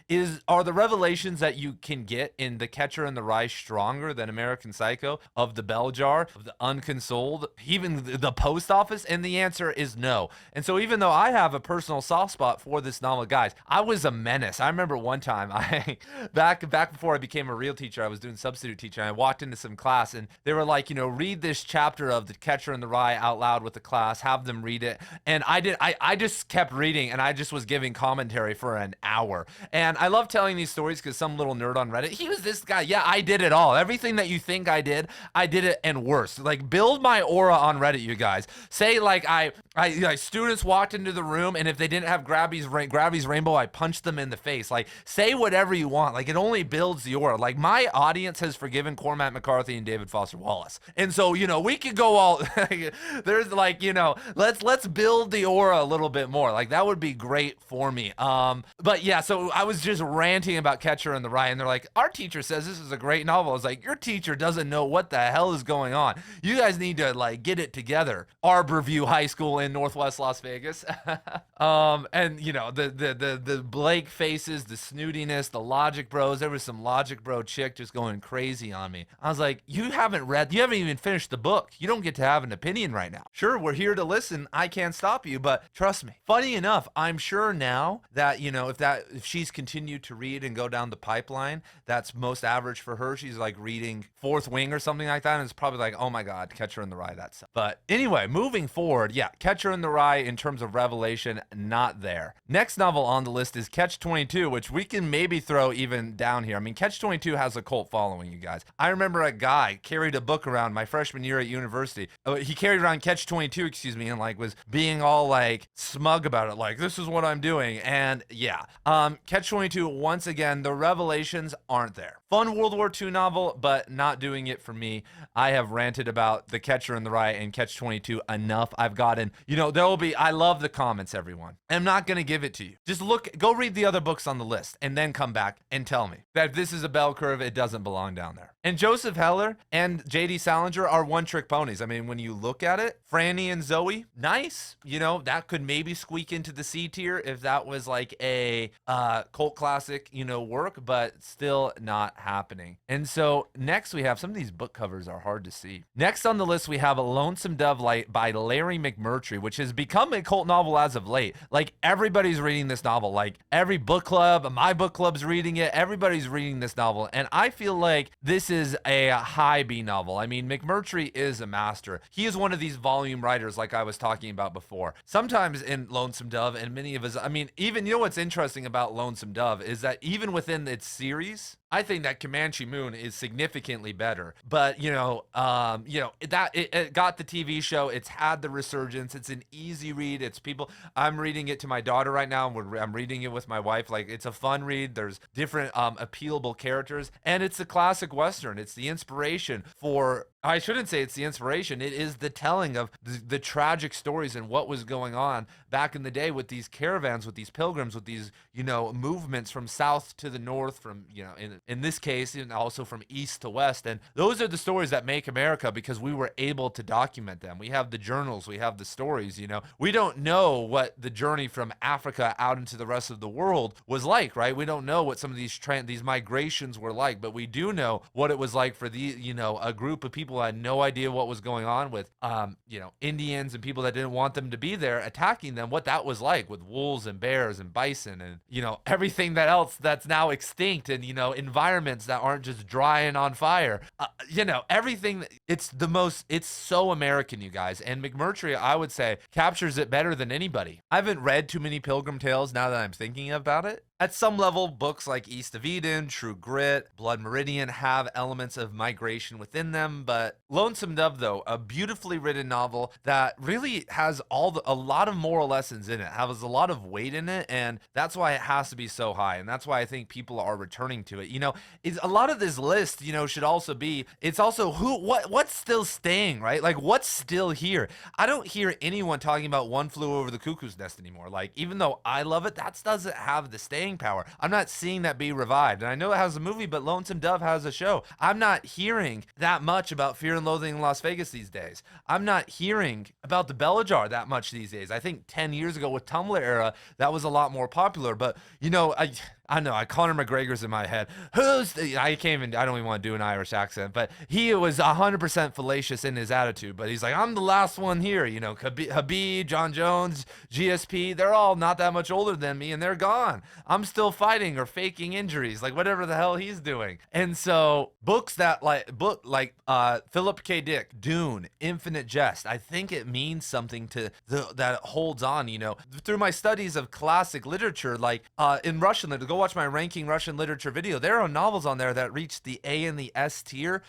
are the revelations that you can get in The Catcher in the Rye stronger than American Psycho, of the bell jar, of the unconsoled, even the post office? And the answer is no. And so even though I have a personal soft spot for this novel, guys, I was a menace. I remember one time, back before I became a real teacher, I was doing substitute teaching. I walked into some class and they were like, read this chapter of The Catcher in the Rye out loud with the class, have them read it. And I just kept reading, and I just was giving commentary for an hour. And I love telling these stories because some little nerd on Reddit, he was this guy. Yeah, I did it all. Everything that you think I did it and worse. Like, build my aura on Reddit, you guys. Say like students walked into the room, and if they didn't have Gravy's Rainbow, I punched them in the face. Like, say whatever you want. Like, it only builds the aura. Like, my audience has forgiven Cormac McCarthy and David Foster Wallace. And so, we could go all, there's like, let's build the aura a little bit more. Like, that would be great for me. But yeah, so I was just ranting about Catcher in the Rye, and they're like, our teacher says this is a great novel. I was like, your teacher doesn't know what the hell is going on. You guys need to like get it together. Arborview High School in Northwest Las Vegas. And the Blake faces, the snootiness, the Logic Bros. There was some Logic Bro chick just going crazy on me. I was like, you haven't even finished the book. You don't get to have an opinion right now. Sure, we're here to listen. I can't stop you, but trust me. Funny enough, I'm sure now that, if she's continued to read and go down the pipeline, that's most average for her. She's like reading Fourth Wing or something like that, and it's probably like, oh my God, Catcher in the Rye, that's. But anyway, moving forward, yeah, Catcher in the Rye in terms of revelation, not there. Next novel on the list is Catch-22, which we can maybe throw even down here. I mean, Catch-22 has a cult following, you guys. I remember a guy carried a book around my freshman year at university. He carried around Catch-22, and like was being all like smug about it, like, this is what I'm doing. And yeah, Catch-22, once again, the revelations aren't there. Fun World War II novel, but not doing it for me. I have ranted about The Catcher in the Rye and Catch-22 enough. I've gotten, I love the comments, everyone. I'm not going to give it to you. Just go read the other books on the list and then come back and tell me that if this is a bell curve, it doesn't belong down there. And Joseph Heller and J.D. Salinger are one-trick ponies. I mean, when you look at it, Franny and Zoe, nice. That could maybe squeak into the C tier if that was like a cult classic, work, but still not happening. And so next we have, some of these book covers are hard to see. Next on the list, we have A Lonesome Dove by Larry McMurtry, which has become a cult novel as of late. Like, everybody's reading this novel. Like, every book club, my book club's reading it. Everybody's reading this novel. And I feel like this is a high B novel. I mean, McMurtry is a master. He is one of these volume writers like I was talking about before. Sometimes in Lonesome Dove and many of his, even, what's interesting about Lonesome Dove is that even within its series, I think that Comanche Moon is significantly better. But, it got the TV show. It's had the resurgence. It's an easy read. I'm reading it to my daughter right now. I'm reading it with my wife. Like, it's a fun read. There's different appealable characters. And it's a classic Western. It's the inspiration for, I shouldn't say it's the inspiration. It is the telling of the tragic stories and what was going on back in the day with these caravans, with these pilgrims, with these, movements from south to the north, from, in this case, and also from east to west. And those are the stories that make America, because we were able to document them. We have the journals, we have the stories, We don't know what the journey from Africa out into the rest of the world was like, right? We don't know what some of these migrations were like, but we do know what it was like for a group of people who had no idea what was going on with, Indians and people that didn't want them to be there, attacking them, what that was like with wolves and bears and bison and, everything else that's now extinct, and, environments that aren't just dry and on fire. Everything, it's so American, you guys. And McMurtry, I would say, captures it better than anybody. I haven't read too many Pilgrim Tales now that I'm thinking about it. at some level, books like East of Eden, True Grit, Blood Meridian have elements of migration within them, but Lonesome Dove, though, a beautifully written novel that really has a lot of moral lessons in it, has a lot of weight in it, and that's why it has to be so high, and that's why I think people are returning to it. Is a lot of this list, should also be, it's also what's still staying, right? Like, what's still here? I don't hear anyone talking about One Flew Over the Cuckoo's Nest anymore. Like, even though I love it, that doesn't have the staying power. I'm not seeing that be revived. And I know it has a movie, but Lonesome Dove has a show. I'm not hearing that much about Fear and Loathing in Las Vegas these days. I'm not hearing about the Bell Jar that much these days. I think 10 years ago with Tumblr era, that was a lot more popular. But, I know, Conor McGregor's in my head. I don't even want to do an Irish accent, but he was 100% fallacious in his attitude. But he's like, I'm the last one here. Khabib, John Jones, GSP, they're all not that much older than me, and they're gone. I'm still fighting or faking injuries, like whatever the hell he's doing. And so books like Philip K. Dick, Dune, Infinite Jest, I think it means something to that holds on. Through my studies of classic literature, like in Russian literature, go watch my ranking Russian literature video. There are novels on there that reach the A and the S tier,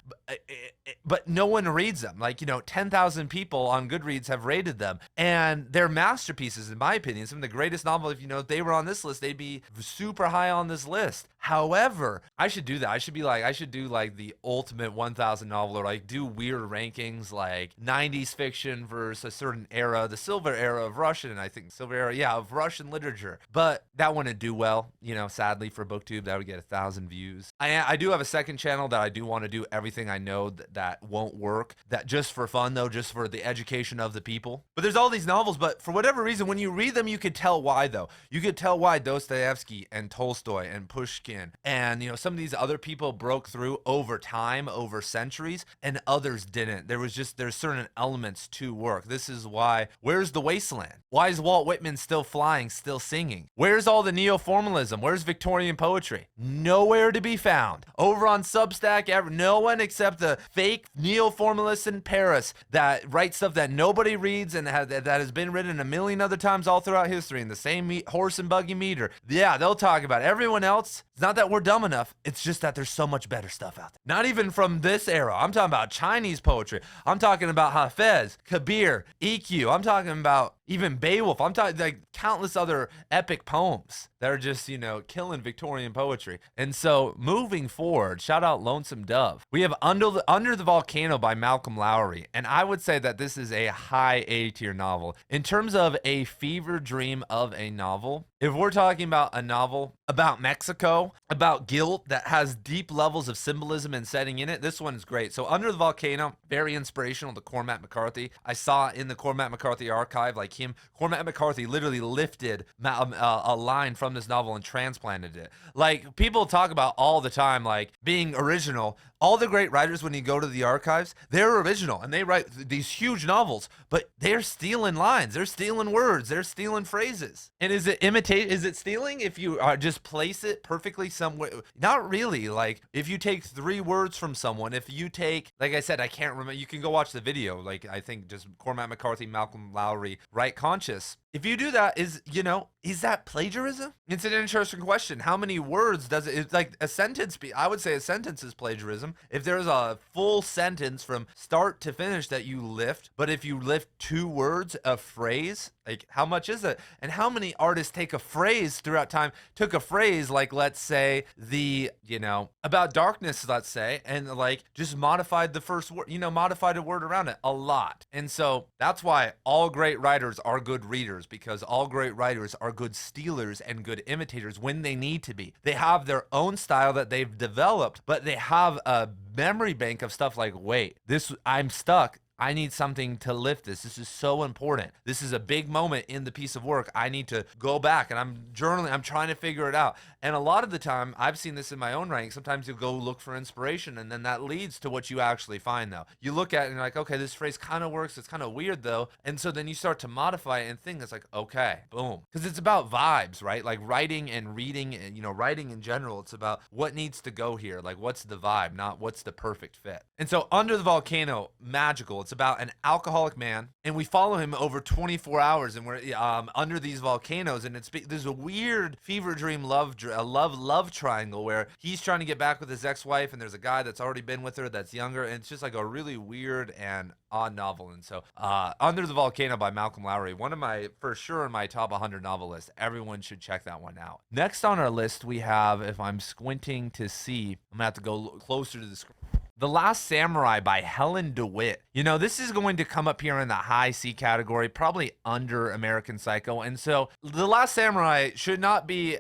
but no one reads them. Like, 10,000 people on Goodreads have rated them, and they're masterpieces, in my opinion. Some of the greatest novels, if they were on this list, they'd be super high on this list. However, I should do that. I should do like the ultimate 1,000 novel, or like do weird rankings, like 90s fiction versus a certain era, the silver era of Russian, I think silver era, of Russian literature. But that wouldn't do well, sadly for BookTube. That would get 1,000 views. I do have a second channel that I do want to do everything I know that won't work, that just for fun though, just for the education of the people. But there's all these novels, but for whatever reason, when you read them, you could tell why though. You could tell why Dostoevsky and Tolstoy and Pushkin and some of these other people broke through over time, over centuries, and others didn't. There's certain elements to work. This is why, where's The Wasteland? Why is Walt Whitman still flying, still singing? Where's all the neo-formalism? Where's Victorian poetry? Nowhere to be found. Over on Substack, no one except the fake neo-formalists in Paris that write stuff that nobody reads and that has been written a million other times all throughout history in the same horse and buggy meter. Yeah, they'll talk about it. Everyone else, it's not that we're dumb enough. It's just that there's so much better stuff out there. Not even from this era. I'm talking about Chinese poetry. I'm talking about Hafez, Kabir, EQ. I'm talking about even Beowulf. I'm talking like countless other epic poems that are just, killing Victorian poetry. And so moving forward, shout out Lonesome Dove. We have Under the Volcano by Malcolm Lowry. And I would say that this is a high A tier novel. In terms of a fever dream of a novel, if we're talking about a novel about Mexico, about guilt that has deep levels of symbolism and setting in it, this one is great. So Under the Volcano, very inspirational to Cormac McCarthy. I saw in the Cormac McCarthy archive, Cormac McCarthy literally lifted a line from this novel and transplanted it. Like, people talk about all the time, like, being original. All the great writers, when you go to the archives, they're original and they write these huge novels, but they're stealing lines, they're stealing words, they're stealing phrases. And is it stealing if you just place it perfectly somewhere? Not really. Like, if you take 3 words from someone, if you take, like I said, I can't remember, you can go watch the video, like, I think just Cormac McCarthy, Malcolm Lowry, Right Conscious. If you do that, is that plagiarism? It's an interesting question. How many words does it? It's like a sentence. I would say a sentence is plagiarism. If there's a full sentence from start to finish that you lift, but if you lift 2 words, a phrase, like, how much is it? And how many artists take a phrase throughout time, took a phrase like, let's say, about darkness, let's say, and like just modified the first word, modified a word around it a lot. And so that's why all great writers are good readers, because all great writers are good stealers and good imitators when they need to be. They have their own style that they've developed, but they have a memory bank of stuff like, wait, I'm stuck. I need something to lift this. This is so important. This is a big moment in the piece of work. I need to go back, and I'm journaling. I'm trying to figure it out. And a lot of the time, I've seen this in my own writing. Sometimes you'll go look for inspiration, and then that leads to what you actually find, though. You look at it and you're like, okay, this phrase kind of works. It's kind of weird, though. And so then you start to modify it and think, it's like, okay, boom. Because it's about vibes, right? Like writing and reading, and, writing in general, it's about what needs to go here. Like, what's the vibe, not what's the perfect fit. And so Under the Volcano, magical. It's It's about an alcoholic man, and we follow him over 24 hours, and we're under these volcanoes, and there's a weird fever dream love triangle where he's trying to get back with his ex-wife, and there's a guy that's already been with her that's younger, and it's just like a really weird and odd novel. And so Under the Volcano by Malcolm Lowry, one of my, for sure, in my top 100 novel list. Everyone should check that one out. Next on our list, we have, if I'm squinting to see, I'm gonna have to go closer to the screen, The Last Samurai by Helen DeWitt. You know, this is going to come up here in the high C category, probably under American Psycho. And so The Last Samurai should not be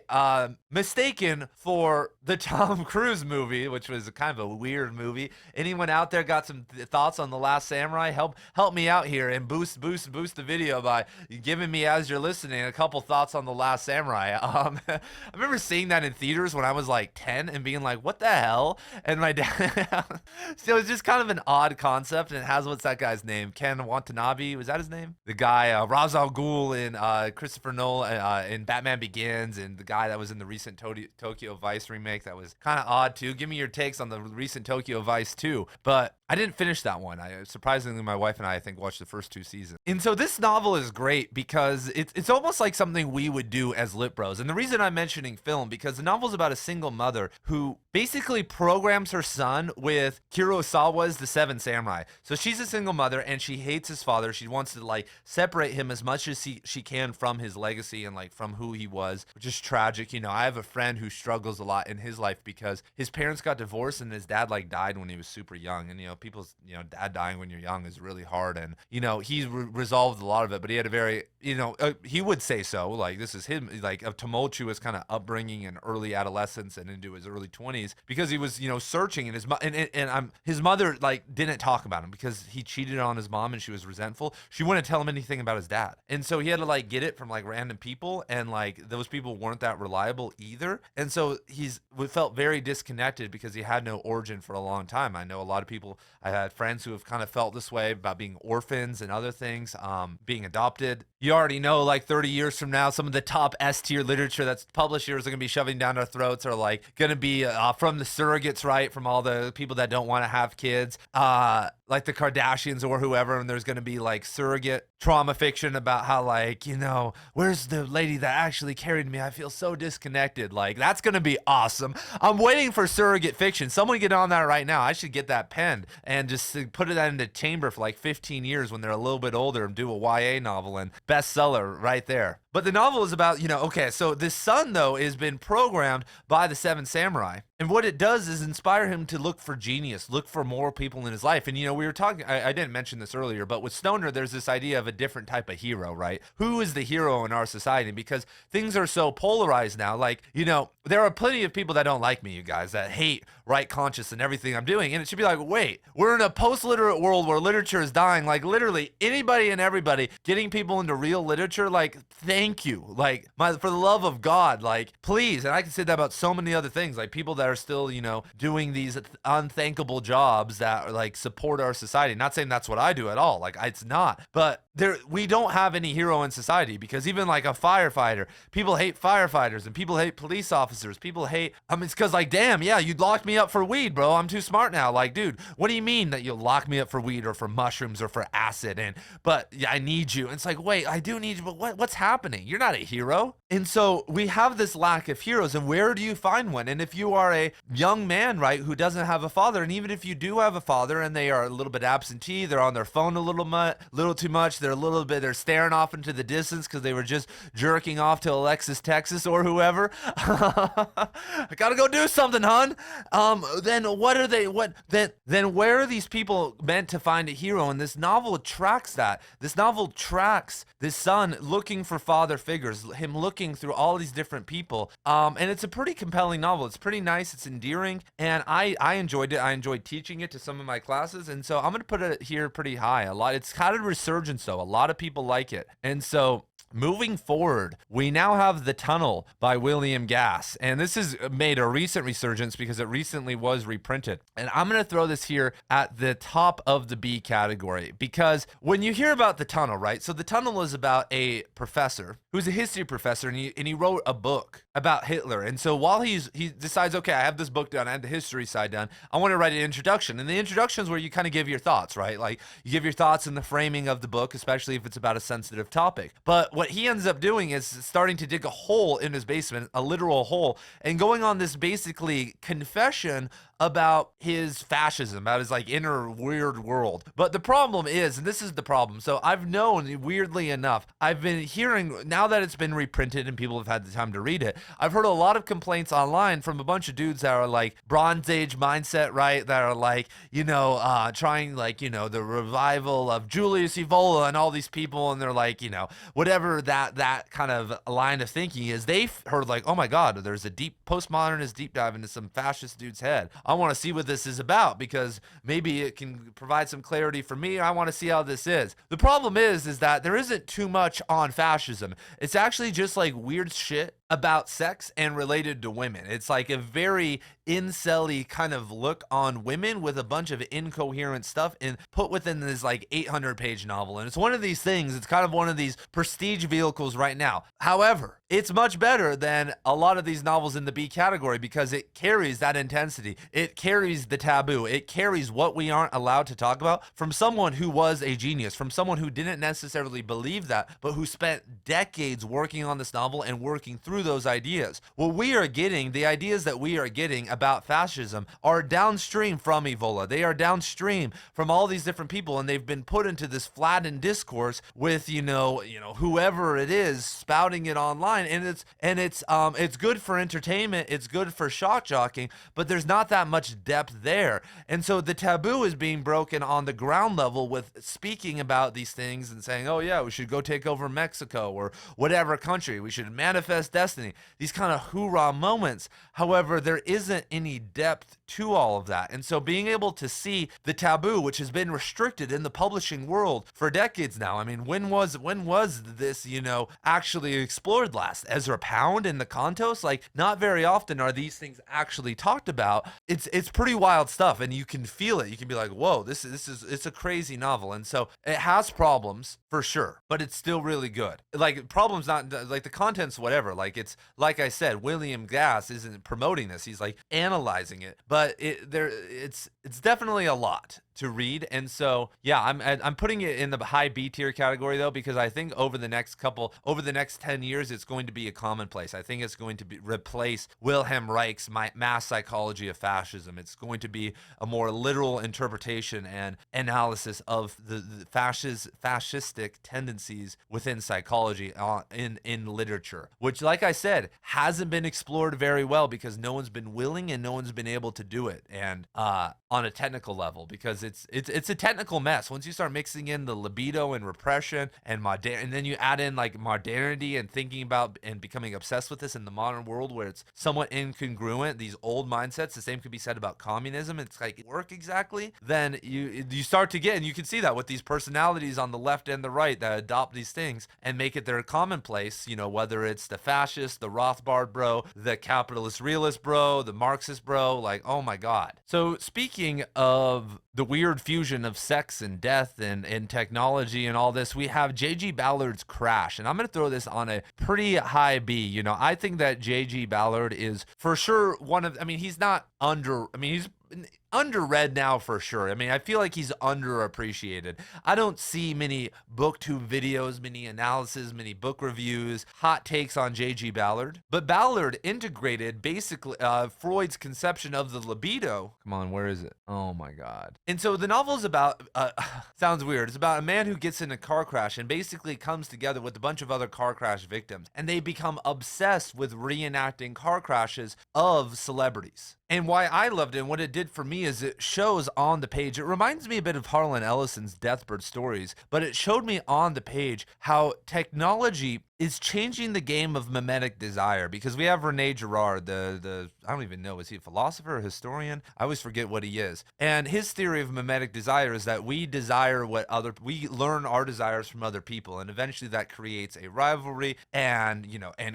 mistaken for the Tom Cruise movie, which was kind of a weird movie. Anyone out there got some thoughts on The Last Samurai? Help me out here and boost the video by giving me, as you're listening, a couple thoughts on The Last Samurai. I remember seeing that in theaters when I was like 10 and being like, what the hell? And my dad... So it's just kind of an odd concept, and it has, what's that guy's name? Ken Watanabe, was that his name? The guy, Ra's al Ghul in Christopher Nolan in Batman Begins, and the guy that was in the recent Tokyo Vice remake. That was kind of odd too. Give me your takes on the recent Tokyo Vice too. But I didn't finish that one. Surprisingly, my wife and I think, watched the first 2 seasons. And so this novel is great because it's almost like something we would do as lit bros. And the reason I'm mentioning film, because the novel's about a single mother who basically programs her son with Kurosawa's The Seven Samurai. So she's a single mother and she hates his father. She wants to like separate him as much as she can from his legacy and like from who he was, which is tragic. You know, I have a friend who struggles a lot in his life because his parents got divorced and his dad like died when he was super young. And, you know, people's, you know, dad dying when you're young is really hard. And, you know, he's resolved a lot of it, but he had a very, you know, he would say so, like this is him, like a tumultuous kind of upbringing in early adolescence and into his early 20s because he was, you know, searching, and his mother like didn't talk about him because he cheated on his mom and she was resentful. She wouldn't tell him anything about his dad. And so he had to like get it from like random people, and like those people weren't that reliable either. And so we felt very disconnected because he had no origin for a long time. I know a lot of people, I had friends who have kind of felt this way about being orphans and other things, being adopted. You already know, like 30 years from now, some of the top S-tier literature that's published here is going to be shoving down our throats, or like going to be from the surrogates, right? From all the people that don't want to have kids, like the Kardashians or whoever. And there's going to be like surrogate trauma fiction about how, like, you know, where's the lady that actually carried me? I feel so disconnected. Like, that's going to be awesome. I'm waiting for surrogate fiction. Someone get on that right now. I should get that penned and just put it into chamber for like 15 years when they're a little bit older and do a YA novel and bestseller right there. But the novel is about, you know, okay, so this son, though, has been programmed by the Seven Samurai. And what it does is inspire him to look for genius, look for more people in his life. And, you know, we were talking, I didn't mention this earlier, but with Stoner, there's this idea of a different type of hero, right? Who is the hero in our society? Because things are so polarized now. Like, you know, there are plenty of people that don't like me, you guys, that hate right conscious and everything I'm doing. And it should be like, wait, we're in a post-literate world where literature is dying. Like, literally anybody and everybody getting people into real literature, like, thank you. Like, for the love of God, like, please. And I can say that about so many other things, like people that are still, you know, doing these unthankable jobs that are, like, support our society. Not saying that's what I do at all. Like, it's not. But we don't have any hero in society, because even like a firefighter, people hate firefighters and people hate police officers. People hate, it's because, like, damn, yeah, you locked me up for weed, bro. I'm too smart now. Like, dude, what do you mean that you'll lock me up for weed or for mushrooms or for acid? But yeah, I need you. And it's like, wait, I do need you, but what's happening? You're not a hero. And so we have this lack of heroes, and where do you find one? And if you are a young man, right, who doesn't have a father, and even if you do have a father and they are a little bit absentee, they're on their phone a little too much, they're staring off into the distance because they were just jerking off to Alexis Texas or whoever. I gotta go do something, hun. Then what are they? Then where are these people meant to find a hero? And this novel tracks that. This novel tracks this son looking for father figures, him looking through all these different people. And it's a pretty compelling novel. It's pretty nice. It's endearing, and I enjoyed it. I enjoyed teaching it to some of my classes, and so I'm gonna put it here pretty high. It's had a resurgence though. A lot of people like it, and so. Moving forward, we now have The Tunnel by William Gass, and this has made a recent resurgence because it recently was reprinted. And I'm going to throw this here at the top of the B category, because when you hear about The Tunnel, right? So The Tunnel is about a professor who's a history professor, and he wrote a book about Hitler. And so while he decides, okay, I have this book done, I have the history side done, I want to write an introduction. And the introduction is where you kind of give your thoughts, right? Like you give your thoughts in the framing of the book, especially if it's about a sensitive topic. But what he ends up doing is starting to dig a hole in his basement, a literal hole, and going on this basically confession about his fascism, about his like inner weird world. But the problem is, and this is the problem, so I've known, weirdly enough, I've been hearing, now that it's been reprinted and people have had the time to read it, I've heard a lot of complaints online from a bunch of dudes that are like Bronze Age mindset, right? That are like, trying like, the revival of Julius Evola and all these people. And they're like, whatever that kind of line of thinking is, they've heard like, oh my God, there's a deep postmodernist deep dive into some fascist dude's head. I want to see what this is about because maybe it can provide some clarity for me. I want to see how this is. The problem is that there isn't too much on fascism. It's actually just like weird shit about sex and related to women. It's like a very incel-y kind of look on women with a bunch of incoherent stuff and put within this like 800-page novel. And it's one of these things, it's kind of one of these prestige vehicles right now. However, it's much better than a lot of these novels in the B category because it carries that intensity. It carries the taboo. It carries what we aren't allowed to talk about from someone who was a genius, from someone who didn't necessarily believe that, but who spent decades working on this novel and working through those ideas. What we are getting, the ideas that we are getting about fascism are downstream from Evola. They are downstream from all these different people, and they've been put into this flattened discourse with, whoever it is spouting it online. And it's good for entertainment, it's good for shock jocking, but there's not that much depth there. And so the taboo is being broken on the ground level with speaking about these things and saying, oh yeah, we should go take over Mexico or whatever country, we should manifest destiny, these kind of hoorah moments. However, there isn't any depth to all of that. And so being able to see the taboo, which has been restricted in the publishing world for decades now. I mean, when was this, actually explored last? Ezra Pound and the Contos? Like, not very often are these things actually talked about. It's pretty wild stuff, and you can feel it. You can be like, whoa, it's a crazy novel. And so it has problems for sure, but it's still really good. Like, problems, not like the content's whatever. Like, it's like I said, William Gass isn't promoting this, he's like analyzing it, but it's definitely a lot to read. And so yeah, I'm putting it in the high B tier category though, because I think over the next 10 years it's going to be a commonplace. I think it's going to replace Wilhelm Reich's mass psychology of fascism. It's going to be a more literal interpretation and analysis of the fascistic tendencies within psychology in literature, which, like I said, hasn't been explored very well because no one's been willing and no one's been able to do it, and on a technical level, because it's a technical mess. Once you start mixing in the libido and repression and and then you add in like modernity and thinking about and becoming obsessed with this in the modern world where it's somewhat incongruent, these old mindsets, the same could be said about communism, it's like work exactly, then you start to get, and you can see that with these personalities on the left and the right that adopt these things and make it their commonplace, whether it's the fascist, the Rothbard bro, the capitalist realist bro, the Marxist bro, like, oh my God. So speaking of the weird fusion of sex and death and technology and all this, we have J.G. Ballard's Crash, and I'm going to throw this on a pretty high B. I think that J.G. Ballard is for sure he's not he's underread now for sure. I feel like he's underappreciated. I don't see many booktube videos, many analysis, many book reviews, hot takes on J.G. Ballard. But Ballard integrated basically Freud's conception of the libido. Come on, where is it? Oh my God. And so the novel is about, sounds weird, it's about a man who gets in a car crash and basically comes together with a bunch of other car crash victims. And they become obsessed with reenacting car crashes of celebrities. And why I loved it and what it did for me is it shows on the page, it reminds me a bit of Harlan Ellison's Deathbird Stories, but it showed me on the page how technology is changing the game of mimetic desire, because we have Rene Girard, the I don't even know, is he a philosopher or historian? I always forget what he is. And his theory of mimetic desire is that we learn our desires from other people, and eventually that creates a rivalry and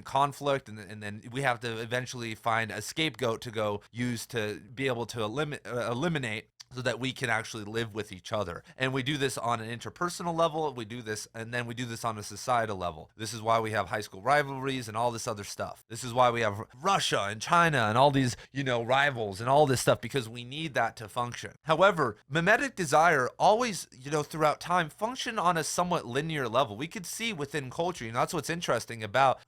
conflict, and then we have to eventually find a scapegoat to go use to be able to eliminate so that we can actually live with each other. And we do this on an interpersonal level, we do this, and then we do this on a societal level. This is why we have high school rivalries and all this other stuff. This is why we have Russia and China and all these, rivals and all this stuff, because we need that to function. However, mimetic desire always, throughout time function on a somewhat linear level. We could see within culture, that's what's interesting about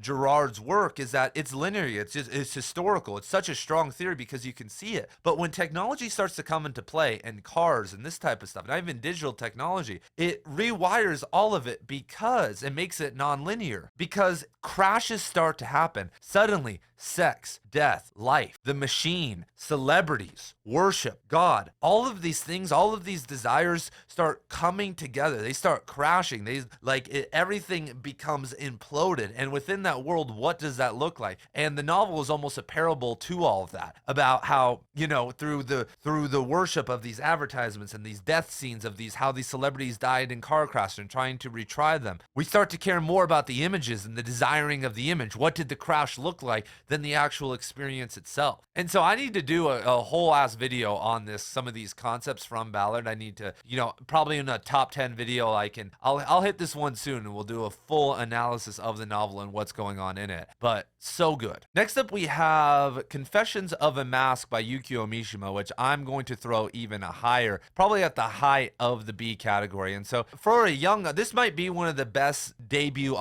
Girard's work, is that it's linear, it's historical. It's such a strong theory because you can see it. But when technology starts to come into play, and cars and this type of stuff, not even digital technology, it rewires all of it because it makes it non-linear, because crashes start to happen suddenly. Sex, death, life, the machine, celebrities, worship, God, all of these things, all of these desires start coming together. They start crashing. Everything becomes imploded. And within that world, what does that look like? And the novel is almost a parable to all of that, about how, through the worship of these advertisements and these death scenes of how these celebrities died in car crashes and trying to retry them, we start to care more about the images and the desiring of the image. What did the crash look like than the actual experience itself? And so I need to do a whole ass video on this, some of these concepts from Ballard. I need to, probably in a top 10 video, I'll hit this one soon, and we'll do a full analysis of the novel and what's going on in it. But so good. Next up, we have Confessions of a Mask by Yukio Mishima, which I'm going to throw even higher, probably at the height of the B category. And so for a young, this might be one of the best debut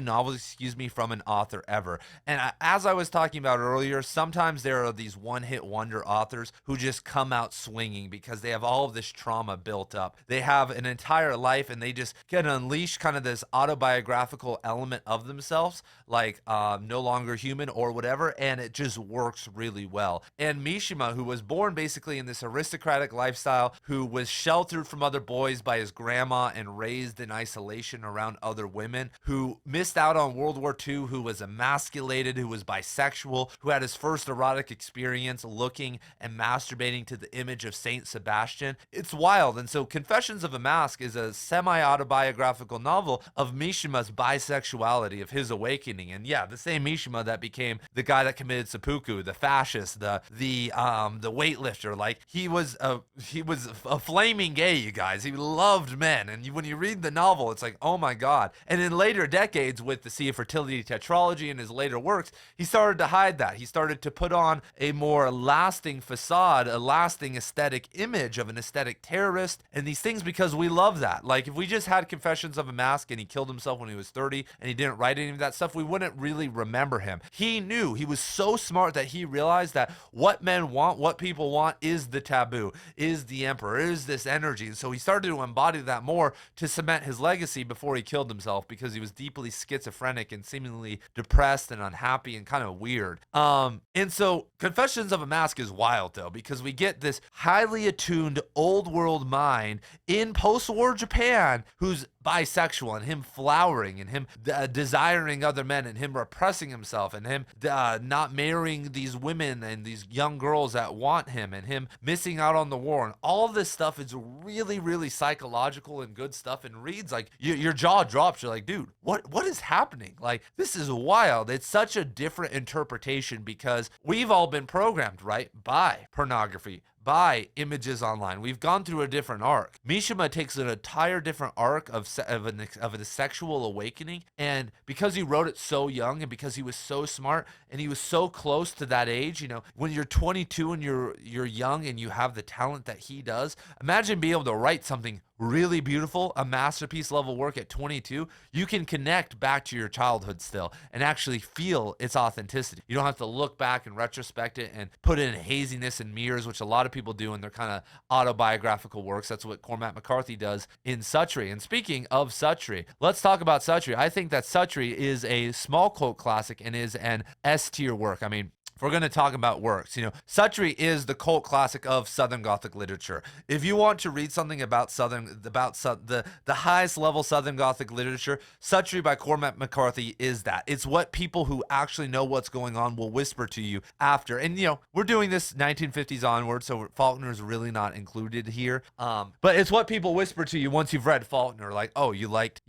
novels, from an author ever. And as I was talking about earlier, sometimes there are these one-hit wonder authors who just come out swinging because they have all of this trauma built up. They have an entire life, and they just can unleash kind of this autobiographical element of themselves, like No Longer Human or whatever, and it just works really well. And Mishima, who was born basically in this aristocratic lifestyle, who was sheltered from other boys by his grandma and raised in isolation around other women, who missed out on World War II, who was emasculated, who was bisexual, who had his first erotic experience looking and masturbating to the image of Saint Sebastian. It's wild. And so Confessions of a Mask is a semi-autobiographical novel of Mishima's bisexuality, of his awakening. And yeah, the same Mishima that became the guy that committed seppuku, the fascist, the weightlifter. Like, he was a flaming gay, you guys. He loved men. And when you read the novel, it's like, oh my God. And in later decades, with the Sea of Fertility tetralogy and his later works, he started to hide that. He started to put on a more lasting facade, a lasting aesthetic image of an aesthetic terrorist and these things, because we love that. Like, if we just had Confessions of a Mask and he killed himself when he was 30 and he didn't write any of that stuff, we wouldn't really remember him. He knew, he was so smart that he realized that what men want, what people want, is the taboo, is the emperor, is this energy. And so he started to embody that more to cement his legacy before he killed himself, because he was deeply schizophrenic and seemingly depressed and unhappy and kind of weird. And so Confessions of a Mask is wild, though, because we get this highly attuned old world mind in post-war Japan who's bisexual, and him flowering, and him desiring other men, and him repressing himself, and him not marrying these women and these young girls that want him, and him missing out on the war. And all this stuff is really, really psychological and good stuff, and reads like your jaw drops. You're like, dude, what is happening? Like, this is wild. It's such a different interpretation, because we've all been programmed, right, by pornography, by images online. We've gone through a different arc. Mishima takes an entire different arc of a sexual awakening, and because he wrote it so young, and because he was so smart, and he was so close to that age, when you're 22 and you're young and you have the talent that he does, imagine being able to write something really beautiful, a masterpiece level work at 22. You can connect back to your childhood still and actually feel its authenticity. You don't have to look back and retrospect it and put it in haziness and mirrors, which a lot of people do in their kind of autobiographical works. That's what Cormac McCarthy does in Suttree. And speaking of Suttree, let's talk about Suttree. I think that Suttree is a small cult classic and is an S-tier work. I mean, if we're going to talk about works, Suttree is the cult classic of Southern Gothic literature. If you want to read something about the highest level Southern Gothic literature, Suttree by Cormac McCarthy is that. It's what people who actually know what's going on will whisper to you after. And we're doing this 1950s onward, so Faulkner's really not included here. But it's what people whisper to you once you've read Faulkner, like, oh, you liked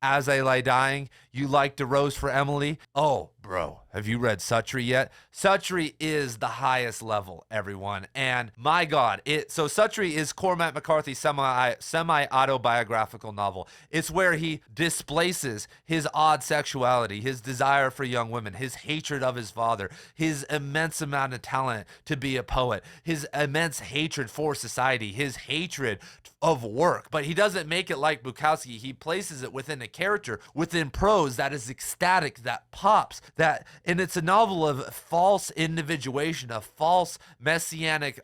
As I Lie Dying. You liked A Rose for Emily. Oh, bro, have you read Suttree yet? Suttree is the highest level, everyone. And my God, so Suttree is Cormac McCarthy's semi-autobiographical novel. It's where he displaces his odd sexuality, his desire for young women, his hatred of his father, his immense amount of talent to be a poet, his immense hatred for society, his hatred of work. But he doesn't make it like Bukowski. He places it within a character, within prose that is ecstatic, that pops, and it's a novel of false individuation, a false messianic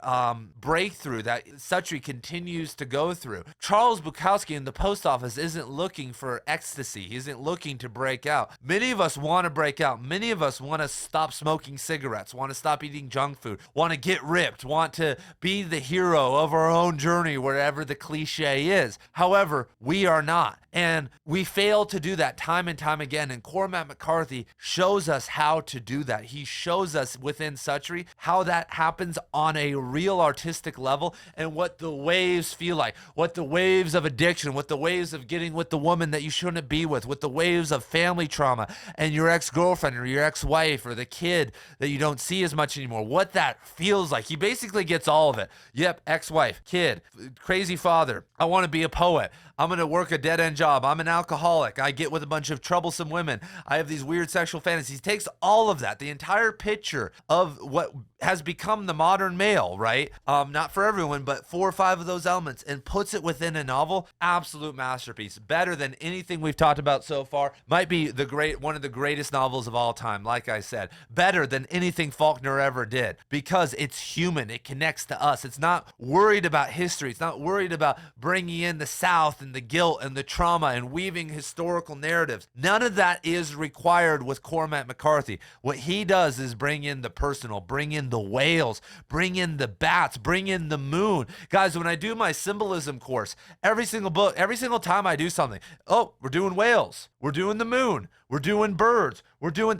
breakthrough that Suttree continues to go through. Charles Bukowski in The Post Office isn't looking for ecstasy. He isn't looking to break out. Many of us want to break out. Many of us want to stop smoking cigarettes, want to stop eating junk food, want to get ripped, want to be the hero of our own journey, wherever the cliche is. However, we are not. And we fail to do that time and time again. And Cormac McCarthy shows us how to do that. He shows us within Suttree how that happens on a real artistic level, and what the waves feel like, what the waves of addiction, what the waves of getting with the woman that you shouldn't be with the waves of family trauma and your ex-girlfriend or your ex-wife or the kid that you don't see as much anymore, what that feels like. He basically gets all of it. Yep, ex-wife, kid, crazy father. I want to be a poet. I'm going to work a dead-end job. I'm an alcoholic. I get with a bunch of troublesome women. I have these weird sexual fantasies. He takes all of that, the entire picture of what has become the modern male, right? Not for everyone, but 4 or 5 of those elements, and puts it within a novel. Absolute masterpiece. Better than anything we've talked about so far. Might be one of the greatest novels of all time, like I said. Better than anything Faulkner ever did, because it's human. It connects to us. It's not worried about history. It's not worried about bringing in the South and the guilt and the trauma and weaving historical narratives. None of that is required with Cormac McCarthy. What he does is bring in the personal, bring in the whales, bring in the bats, bring in the moon. Guys, when I do my symbolism course, every single time I do something, oh, we're doing whales, we're doing the moon, we're doing birds,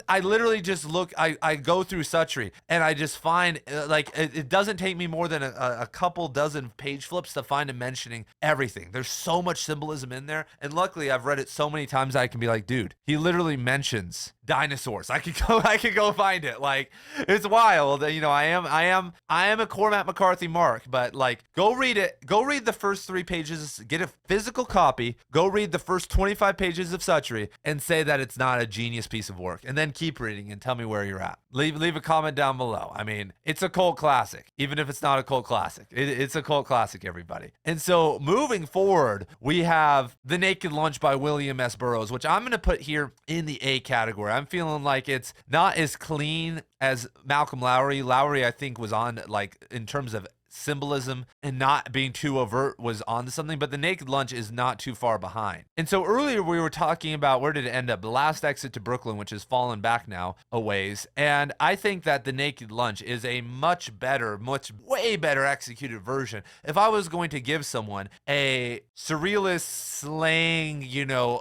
I literally just look, I go through Suttree and I just find, it doesn't take me more than a couple dozen page flips to find him mentioning everything. There's so much symbolism in there. And luckily I've read it so many times I can be like, dude, he literally mentions dinosaurs. I could go find it. Like, it's wild. You know, I am a Cormac McCarthy mark, but like, go read it. Go read the first 3 pages, get a physical copy, go read the first 25 pages of Suttree and say that it's not a genius piece of work, and then keep reading and tell me where you're at. Leave a comment down below. I mean, it's a cult classic, even if it's not a cult classic. It's a cult classic, everybody. And so moving forward, we have The Naked Lunch by William S. Burroughs, which I'm going to put here in the A category. I'm feeling like it's not as clean as Malcolm Lowry. Lowry, I think, was on, like, in terms of symbolism and not being too overt, was onto something, but The Naked Lunch is not too far behind. And so earlier we were talking about, where did it end up? The Last Exit to Brooklyn, which has fallen back now a ways. And I think that The Naked Lunch is a way better executed version. If I was going to give someone a surrealist, slang,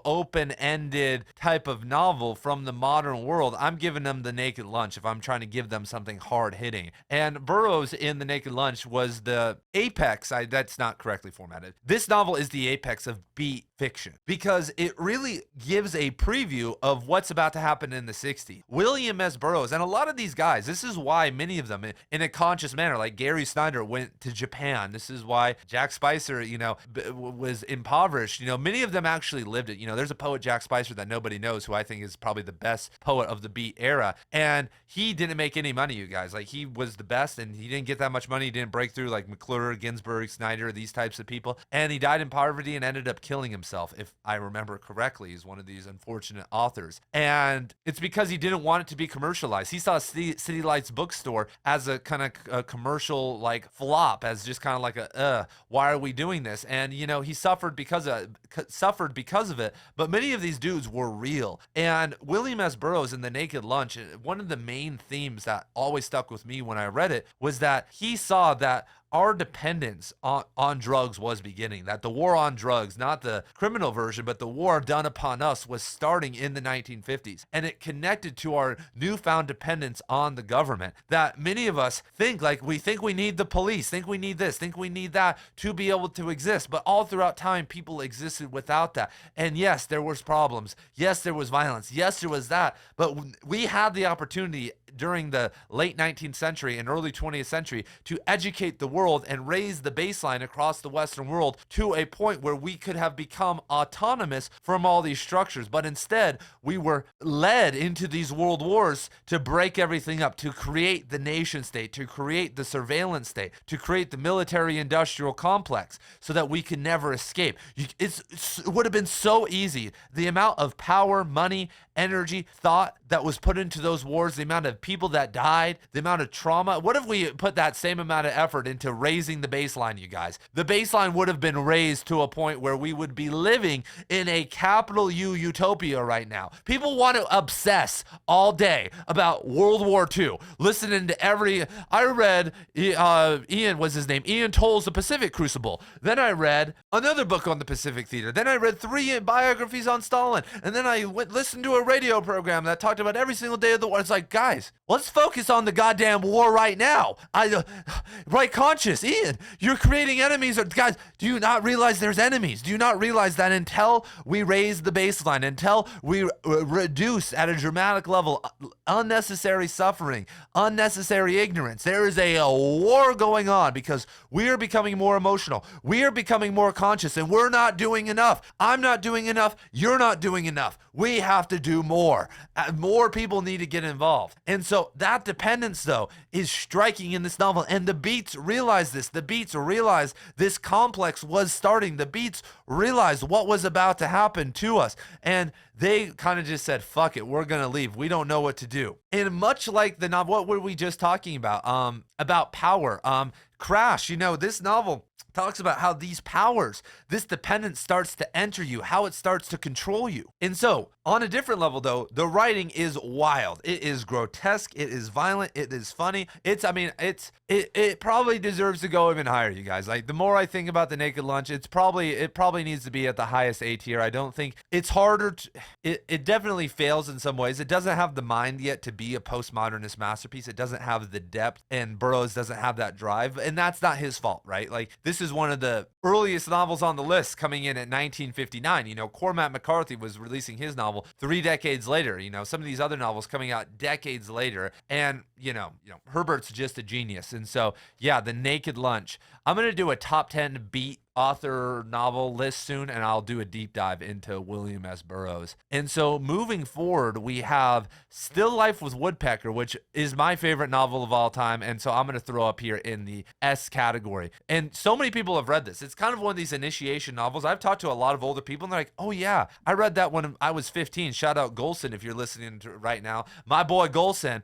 open-ended type of novel from the modern world, I'm giving them The Naked Lunch if I'm trying to give them something hard-hitting. And Burroughs in The Naked Lunch was the apex. That's not correctly formatted. This novel is the apex of beat fiction, because it really gives a preview of what's about to happen in the 60s. William S. Burroughs, and a lot of these guys, this is why many of them, in a conscious manner, like Gary Snyder went to Japan. This is why Jack Spicer, was impoverished. Many of them actually lived it. There's a poet, Jack Spicer, that nobody knows, who I think is probably the best poet of the beat era. And he didn't make any money, you guys. Like, he was the best, and he didn't get that much money. He didn't break through like McClure, Ginsberg, Snyder, these types of people. And he died in poverty and ended up killing himself, if I remember correctly. He's one of these unfortunate authors. And it's because he didn't want it to be commercialized. He saw City Lights bookstore as a kind of a commercial like flop, as just kind of like why are we doing this? And he suffered because of it. But many of these dudes were real. And William S. Burroughs in The Naked Lunch, one of the main themes that always stuck with me when I read it was that he saw that that our dependence on drugs was beginning, that the war on drugs, not the criminal version, but the war done upon us, was starting in the 1950s. And it connected to our newfound dependence on the government, that many of us think we think we need the police, think we need this, think we need that to be able to exist. But all throughout time, people existed without that. And yes, there was problems. Yes, there was violence. Yes, there was that. But we had the opportunity during the late 19th century and early 20th century to educate the world and raise the baseline across the Western world to a point where we could have become autonomous from all these structures. But instead, we were led into these world wars to break everything up, to create the nation state, to create the surveillance state, to create the military industrial complex so that we could never escape. It would have been so easy. The amount of power, money, energy, thought that was put into those wars, the amount of people that died, the amount of trauma. What if we put that same amount of effort into raising the baseline, you guys? The baseline would have been raised to a point where we would be living in a capital U utopia right now. People want to obsess all day about World War II, listening to I read, Ian was his name, Ian Tolle's The Pacific Crucible. Then I read another book on the Pacific Theater. Then I read 3 biographies on Stalin. And then I listened to a radio program that talked about every single day of the war. It's like, guys, let's focus on the goddamn war right now. Right conscious, Ian, you're creating enemies. Guys, do you not realize there's enemies? Do you not realize that until we raise the baseline, until we reduce at a dramatic level unnecessary suffering, unnecessary ignorance, there is a war going on because we are becoming more emotional. We are becoming more conscious, and we're not doing enough. I'm not doing enough. You're not doing enough. We have to do more. More people need to get involved. And so that dependence, though, is striking in this novel. And the Beats realize this. The Beats realize this complex was starting. The Beats realized what was about to happen to us. And they kind of just said, fuck it, we're going to leave. We don't know what to do. And much like the novel, what were we just talking about power. Crash, this novel talks about how these powers, this dependence starts to enter you, how it starts to control you. And so, on a different level though, the writing is wild. It is grotesque, it is violent, it is funny. It probably deserves to go even higher, you guys. Like, the more I think about The Naked Lunch, it probably needs to be at the highest A tier. I don't think it's harder it definitely fails in some ways. It doesn't have the mind yet to be a postmodernist masterpiece. It doesn't have the depth, and Burroughs doesn't have that drive, and that's not his fault, right? Like, this is one of the earliest novels on the list, coming in at 1959. Cormac McCarthy was releasing his novel 3 decades later. Some of these other novels coming out decades later, and Herbert's just a genius. And so, yeah, The Naked Lunch. I'm gonna do a top 10 beat author novel list soon, and I'll do a deep dive into William S. Burroughs. And so moving forward, we have Still Life with Woodpecker, which is my favorite novel of all time, and so I'm going to throw up here in the S category. And so many people have read this. It's kind of one of these initiation novels. I've talked to a lot of older people, and they're like, oh yeah, I read that when I was 15. Shout out Golson if you're listening to right now. My boy Golson.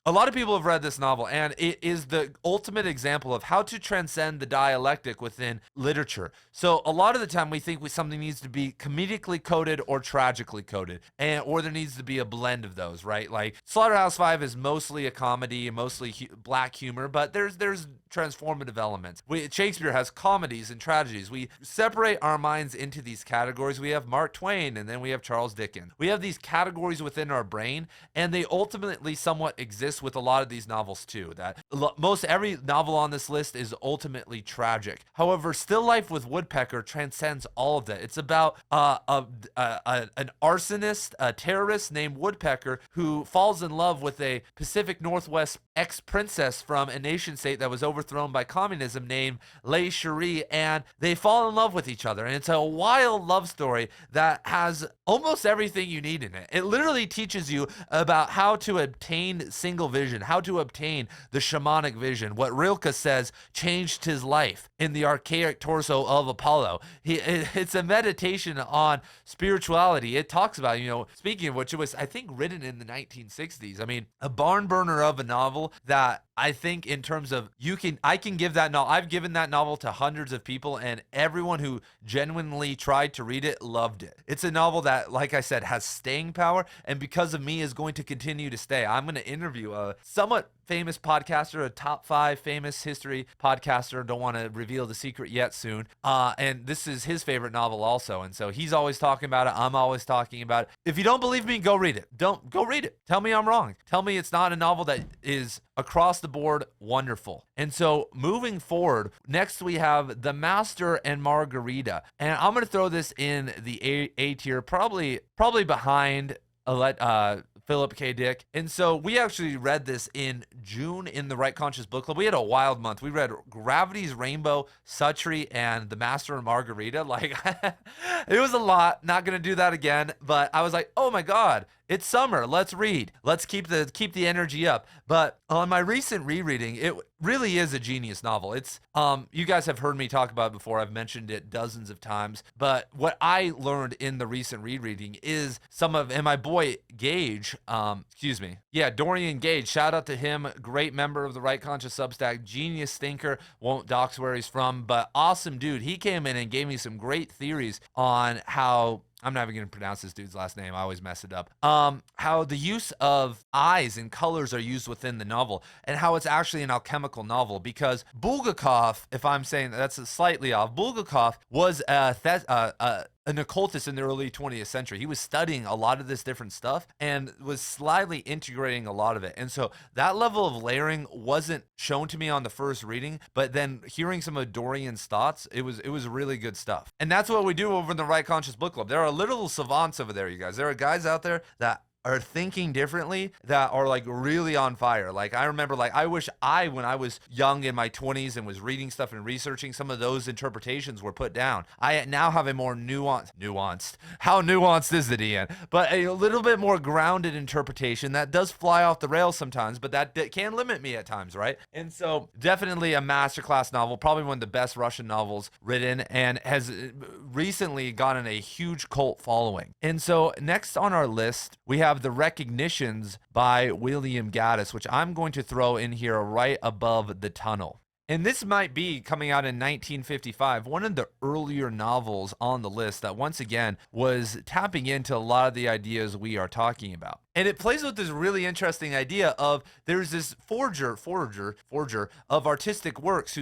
A lot of people have read this novel, and it is the ultimate example of how to transcend the dialectic within literature. So a lot of the time we think something needs to be comedically coded or tragically coded, or there needs to be a blend of those, right? Like Slaughterhouse-Five is mostly a comedy and mostly black humor, but there's transformative elements. Shakespeare has comedies and tragedies. We separate our minds into these categories. We have Mark Twain, and then we have Charles Dickens. We have these categories within our brain, and they ultimately somewhat exist with a lot of these novels too. That most every novel on this list is ultimately tragic. However, Still Life with Woodpecker transcends all of that. It's about an arsonist, a terrorist named Woodpecker, who falls in love with a Pacific Northwest ex-princess from a nation state that was overthrown by communism named Lei Cherie, and they fall in love with each other. And it's a wild love story that has almost everything you need in it. It literally teaches you about how to obtain single vision, how to obtain the shamanic vision. What Rilke says changed his life in the archaic torso of Apollo. It's a meditation on spirituality. It talks about, speaking of which, it was, I think, written in the 1960s. I mean, a barn burner of a novel that I think in terms of I can give that novel. I've given that novel to hundreds of people, and everyone who genuinely tried to read it loved it. It's a novel that, like I said, has staying power, and because of me is going to continue to stay. I'm going to interview a somewhat famous podcaster, a top 5 famous history podcaster. Don't want to reveal the secret yet soon. And this is his favorite novel also. And so he's always talking about it. I'm always talking about it. If you don't believe me, go read it. Go read it. Tell me I'm wrong. Tell me it's not a novel that is across the board wonderful. And so moving forward, next we have The Master and Margarita. And I'm going to throw this in the A tier, probably behind Philip K. Dick. And so we actually read this in June in the Right Conscious Book Club. We had a wild month. We read Gravity's Rainbow, Suttree, and The Master and Margarita. Like, it was a lot. Not going to do that again. But I was like, oh my God, it's summer. Let's read. Let's keep the energy up. But on my recent rereading, it really is a genius novel. It's you guys have heard me talk about it before. I've mentioned it dozens of times. But what I learned in the recent rereading is and my boy Gage, Dorian Gage, shout out to him, great member of the Right Conscious Substack, genius thinker, won't dox where he's from, but awesome dude. He came in and gave me some great theories on how, I'm not even going to pronounce this dude's last name. I always mess it up. How the use of eyes and colors are used within the novel, and how it's actually an alchemical novel. Because Bulgakov, if I'm saying that's slightly off, Bulgakov was an occultist in the early 20th century. He was studying a lot of this different stuff and was slyly integrating a lot of it. And so that level of layering wasn't shown to me on the first reading, but then hearing some of Dorian's thoughts, it was really good stuff. And that's what we do over in the Right Conscious Book Club. There are little savants over there, you guys. There are guys out there that are thinking differently, that are like really on fire. Like I remember, like I wish when I was young in my 20s and was reading stuff and researching, some of those interpretations were put down. I now have a more nuanced. How nuanced is it, Ian? But a little bit more grounded interpretation that does fly off the rails sometimes, but that can limit me at times, right? And so definitely a masterclass novel, probably one of the best Russian novels written, and has recently gotten a huge cult following. And so next on our list, we have The Recognitions by William Gaddis, which I'm going to throw in here right above The Tunnel. And this might be coming out in 1955, one of the earlier novels on the list that once again was tapping into a lot of the ideas we are talking about. And it plays with this really interesting idea of there's this forger of artistic works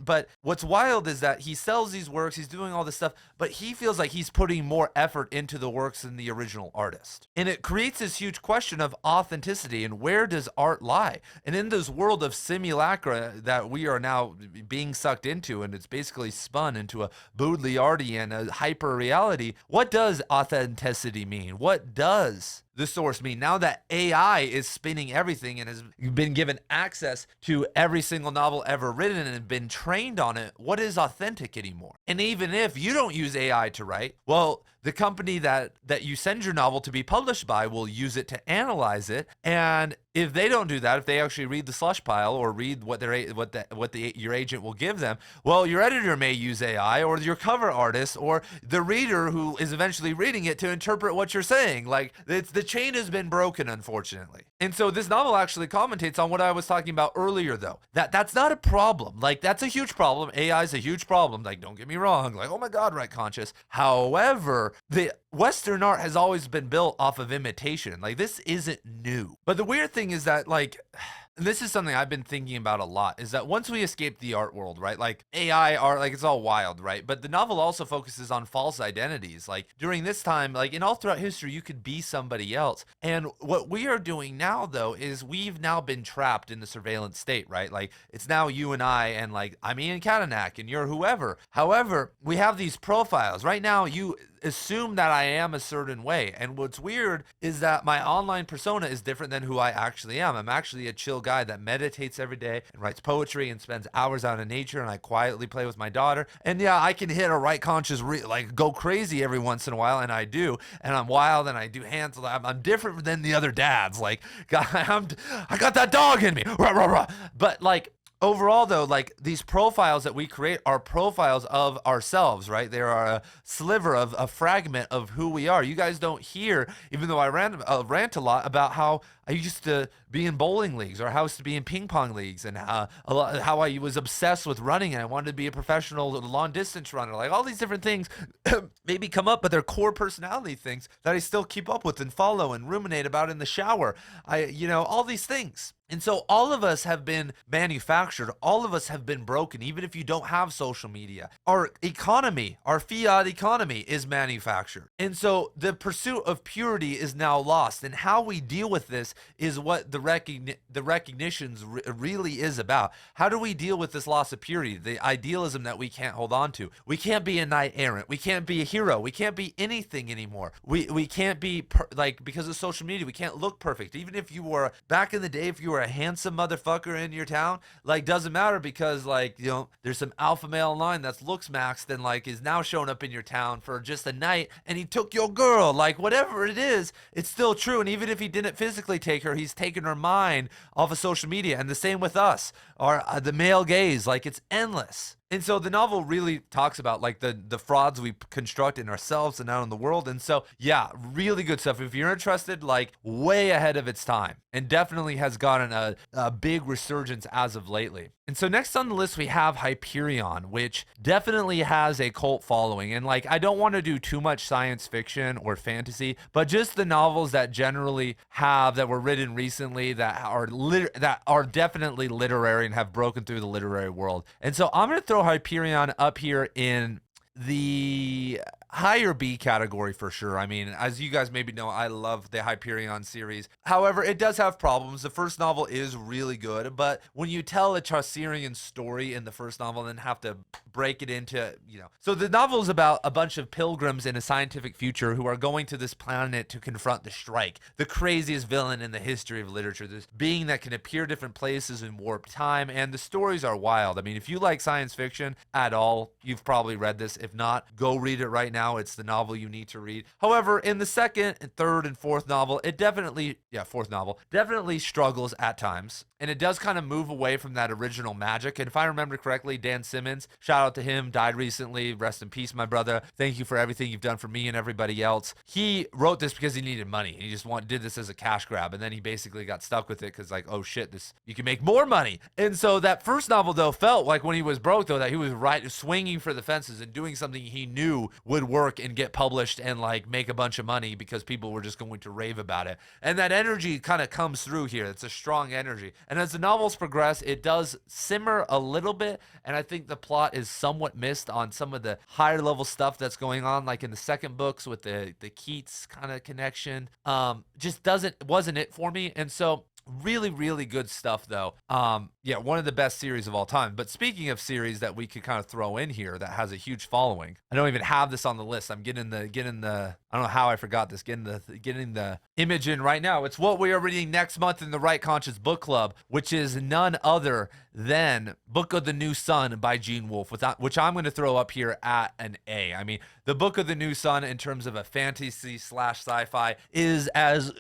but what's wild is that he sells these works, he's doing all this stuff, but he feels like he's putting more effort into the works than the original artist. And it creates this huge question of authenticity and where does art lie? And in this world of simulacra that we are now being sucked into, and it's basically spun into a Baudrillardian, a hyper reality, what does authenticity mean? What does the source mean? Now that AI is spinning everything and has been given access to every single novel ever written and been trained on it, what is authentic anymore? And even if you don't use AI to write, well, the company that you send your novel to be published by will use it to analyze it. And if they don't do that, if they actually read the slush pile or read what your agent will give them, well, your editor may use AI, or your cover artist, or the reader who is eventually reading it to interpret what you're saying. Like, the chain has been broken, unfortunately. And so this novel actually commentates on what I was talking about earlier, though. That's not a problem. Like, that's a huge problem. AI is a huge problem. Like, don't get me wrong. Like, oh my God, Right Conscious. However, the Western art has always been built off of imitation. Like, this isn't new. But the weird thing is that, like, this is something I've been thinking about a lot, is that once we escape the art world, right, like AI art, like it's all wild, right? But the novel also focuses on false identities. Like during this time, like in all throughout history, you could be somebody else. And what we are doing now, though, is we've now been trapped in the surveillance state, right? Like it's now you and I, and like I'm Ian Kadanak and you're whoever. However, we have these profiles. Right now, you assume that I am a certain way. And what's weird is that my online persona is different than who I actually am. I'm actually a chill guy that meditates every day and writes poetry and spends hours out in nature, and I quietly play with my daughter. And yeah, I can hit a right conscious, like go crazy every once in a while, and I do. And I'm wild and I do hands. I'm different than the other dads. Like, I got that dog in me. Rah, rah, rah. But like, overall, though, like these profiles that we create are profiles of ourselves, right? They are a sliver of a fragment of who we are. You guys don't hear, even though I rant a lot about how I used to be in bowling leagues, or I used to be in ping pong leagues, and how I was obsessed with running and I wanted to be a professional long distance runner. Like all these different things maybe come up, but they're core personality things that I still keep up with and follow and ruminate about in the shower. All these things. And so all of us have been manufactured. All of us have been broken, even if you don't have social media. Our economy, our fiat economy is manufactured. And so the pursuit of purity is now lost. And how we deal with this is what the recognitions really is about. How do we deal with this loss of purity, the idealism that we can't hold on to? We can't be a knight errant. We can't be a hero. We can't be anything anymore. We can't be, because of social media, we can't look perfect. Even if you were, back in the day, if you were a handsome motherfucker in your town, like, doesn't matter, because there's some alpha male online that's looks maxed and like is now showing up in your town for just a night and he took your girl. Like, whatever it is, it's still true. And even if he didn't physically take her, he's taken her mind off of social media. And the same with us, or the male gaze. Like, it's endless. And so the novel really talks about like the frauds we construct in ourselves and out in the world. And so, yeah, really good stuff. If you're interested, like, way ahead of its time, and definitely has gotten a big resurgence as of lately. And so next on the list, we have Hyperion, which definitely has a cult following. And like, I don't want to do too much science fiction or fantasy, but just the novels that generally that were written recently that are definitely literary and have broken through the literary world. And so I'm going to throw Hyperion up here in the higher B category for sure. I mean, as you guys maybe know, I love the Hyperion series. However, it does have problems. The first novel is really good, but when you tell a Chaucerian story in the first novel and then have to break it into, So the novel is about a bunch of pilgrims in a scientific future who are going to this planet to confront the Strike, the craziest villain in the history of literature, this being that can appear different places in warp time, and the stories are wild. I mean, if you like science fiction at all, you've probably read this. If not, go read it right now. It's the novel you need to read. However, in the second and third and fourth novel, fourth novel definitely struggles at times. And it does kind of move away from that original magic. And if I remember correctly, Dan Simmons, shout out to him, died recently. Rest in peace, my brother. Thank you for everything you've done for me and everybody else. He wrote this because he needed money. He just did this as a cash grab. And then he basically got stuck with it because, like, oh shit, you can make more money. And so that first novel, though, felt like when he was broke, though, that he was swinging for the fences and doing something he knew would work and get published and like make a bunch of money because people were just going to rave about it. And that energy kind of comes through here. It's a strong energy. And as the novels progress, it does simmer a little bit. And I think the plot is somewhat missed on some of the higher level stuff that's going on, like in the second books with the Keats kind of connection. Just wasn't it for me. And so really, really good stuff, though. One of the best series of all time. But speaking of series that we could kind of throw in here that has a huge following, I don't even have this on the list. I'm getting the I don't know how I forgot this. Getting the image in right now. It's what we are reading next month in the Right Conscious Book Club, which is none other than Book of the New Sun by Gene Wolfe, which I'm going to throw up here at an A. I mean, the Book of the New Sun, in terms of a fantasy / sci-fi, is, as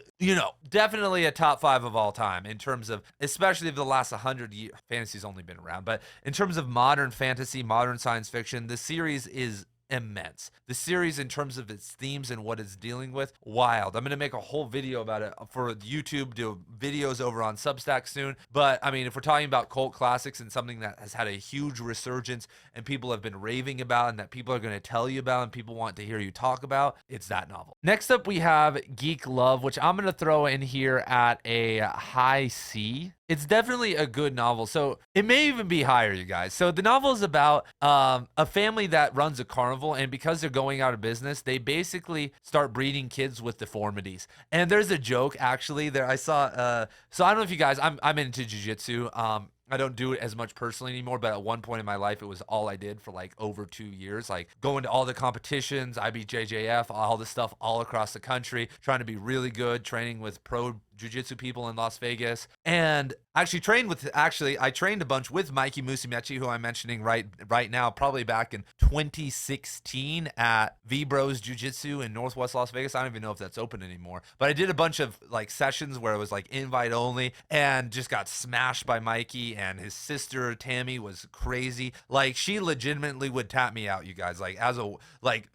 definitely a top 5 of all time in terms of, especially of the last 100 years. Fantasy's only been around, but in terms of modern fantasy, modern science fiction, the series is immense. The series, in terms of its themes and what it's dealing with, wild. I'm going to make a whole video about it for YouTube, do videos over on Substack soon. But I mean, if we're talking about cult classics and something that has had a huge resurgence and people have been raving about and that people are going to tell you about and people want to hear you talk about, it's that novel. Next up, we have Geek Love, which I'm going to throw in here at a high C. It's definitely a good novel. So it may even be higher, you guys. So the novel is about a family that runs a carnival, and because they're going out of business, they basically start breeding kids with deformities. And there's a joke actually there. I saw. So I don't know if you guys. I'm into jiu-jitsu. I don't do it as much personally anymore, but at one point in my life, it was all I did for like over 2 years, like going to all the competitions, IBJJF, all the stuff all across the country, trying to be really good, training with pro jiu-jitsu people in Las Vegas. And I trained a bunch with Mikey Musumeci, who I'm mentioning right now, probably back in 2016 at V-Bros Jiu-Jitsu in Northwest Las Vegas. I don't even know if that's open anymore, but I did a bunch of like sessions where it was like invite only and just got smashed by Mikey, and his sister Tammy was crazy. Like, she legitimately would tap me out, you guys, like as a, like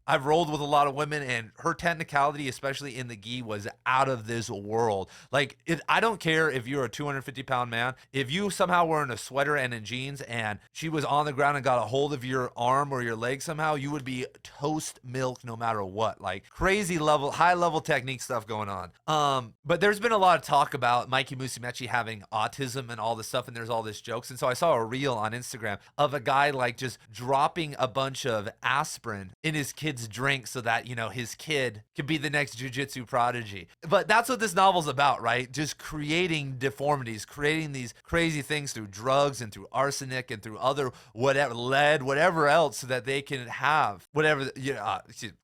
I've rolled with a lot of women, and her technicality, especially in the gi, was out of this world. Like, I don't care if you're a 250-pound man. If you somehow were in a sweater and in jeans, and she was on the ground and got a hold of your arm or your leg somehow, you would be toast milk no matter what. Like, crazy level, high level technique stuff going on. But there's been a lot of talk about Mikey Musumeci having autism and all this stuff, and there's all this jokes. And so I saw a reel on Instagram of a guy like just dropping a bunch of aspirin in his kid's drink so that, you know, his kid could be the next jujitsu prodigy. But that's what this novel's about, right? Just creating deformities, creating these crazy things through drugs and through arsenic and through other whatever, lead, whatever else, so that they can have whatever, you know,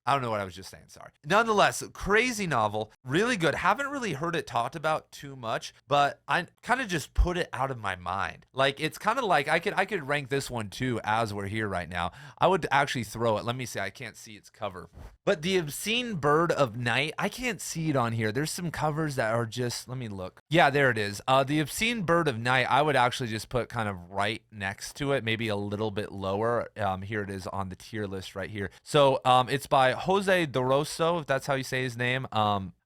I don't know what I was just saying, sorry. Nonetheless, crazy novel, really good. Haven't really heard it talked about too much, but I kind of just put it out of my mind. Like, it's kind of like I could rank this one too as we're here right now. I would actually throw it. Let me see. I can't see its cover. But The Obscene Bird of Night, I can't see it on here. There's some covers that are just, let me look. Yeah, there it is. The Obscene Bird of Night, I would actually just put kind of right next to it, maybe a little bit lower. Here it is on the tier list right here. So it's by Jose Doroso, if that's how you say his name.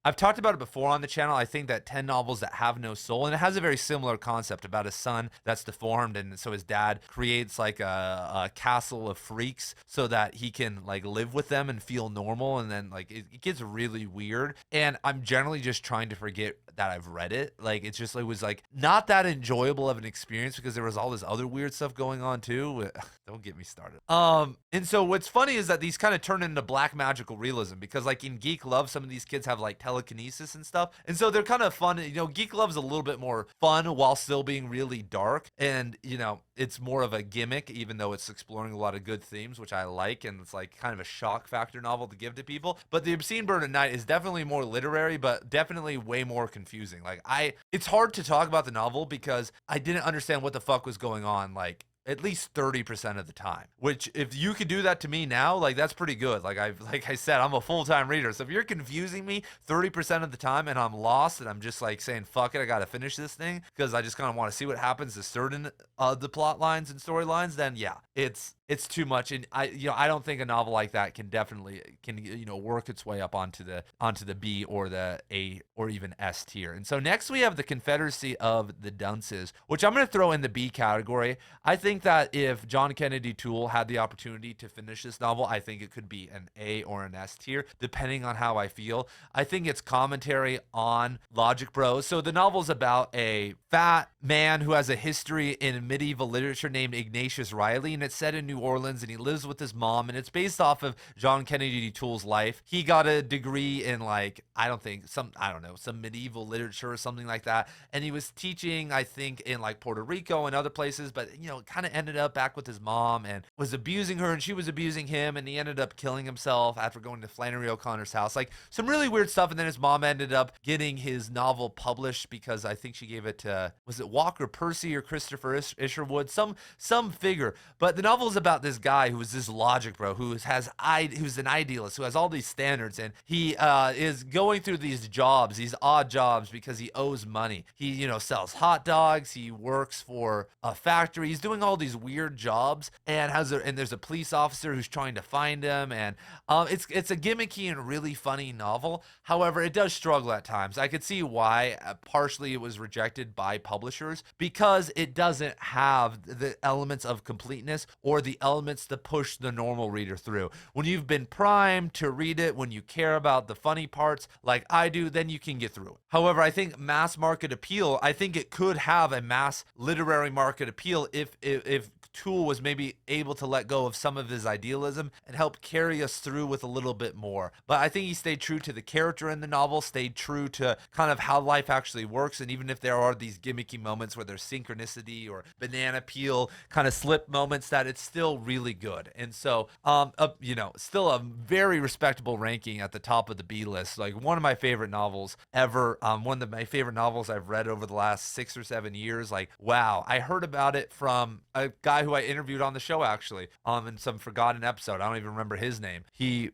I've talked about it before on the channel. I think that 10 novels that have no soul, and it has a very similar concept about a son that's deformed, and so his dad creates like a castle of freaks so that he can like live with them and feel normal, and then like it gets really weird. And I'm generally just trying to forget that I've read it. Like, it's just, it was like not that enjoyable of an experience because there was all this other weird stuff going on too. Don't get me started. And so what's funny is that these kind of turn into black magical realism, because like in Geek Love, some of these kids have like telekinesis and stuff, and so they're kind of fun. You know, Geek Love's a little bit more fun while still being really dark, and you know, it's more of a gimmick, even though it's exploring a lot of good themes, which I like, and it's like kind of a shock factor novel to give to people. But The Obscene Bird at Night is definitely more literary, but definitely way more confusing. Like, it's hard to talk about the novel because I didn't understand what the fuck was going on, like, at least 30% of the time, which if you could do that to me now, like, that's pretty good. Like I said, I'm a full-time reader. So if you're confusing me 30% of the time and I'm lost and I'm just like saying, fuck it, I got to finish this thing because I just kind of want to see what happens to certain the plot lines and storylines, then yeah, it's too much. And I don't think a novel like that can work its way up onto the B or the A or even S tier. And so next we have The Confederacy of the Dunces, which I'm going to throw in the B category. I think that if John Kennedy Toole had the opportunity to finish this novel, I think it could be an A or an S tier, depending on how I feel. I think it's commentary on Logic Bros. So the novel's about a fat man who has a history in medieval literature named Ignatius Riley, and it's set in New Orleans, and he lives with his mom, and it's based off of John Kennedy Toole's life. He got a degree in some medieval literature or something like that, and he was teaching, I think, in like Puerto Rico and other places, but kind of ended up back with his mom and was abusing her, and she was abusing him, and he ended up killing himself after going to Flannery O'Connor's house. Like, some really weird stuff. And then his mom ended up getting his novel published because I think she gave it to, was it Walker Percy or Christopher Isherwood, some figure. But the novel is about this guy who is this logic bro who's an idealist, who has all these standards, and he is going through these jobs, these odd jobs, because he owes money. He sells hot dogs, he works for a factory, he's doing all these weird jobs, and there's a police officer who's trying to find him, and it's a gimmicky and really funny novel. However, it does struggle at times. I could see why partially it was rejected by publishers, because it doesn't have the elements of completeness or the elements to push the normal reader through. When you've been primed to read it, when you care about the funny parts like I do, then you can get through it. However, I think mass market appeal, I think it could have a mass literary market appeal if Toole was maybe able to let go of some of his idealism and help carry us through with a little bit more. But I think he stayed true to the character in the novel, stayed true to kind of how life actually works. And even if there are these gimmicky moments where there's synchronicity or banana peel kind of slip moments, that it's still really good. And so, still a very respectable ranking at the top of the B list. Like, one of my favorite novels ever. One of my favorite novels I've read over the last 6 or 7 years. Like, wow, I heard about it from a guy guy who I interviewed on the show, actually, in some forgotten episode. I don't even remember his name. He,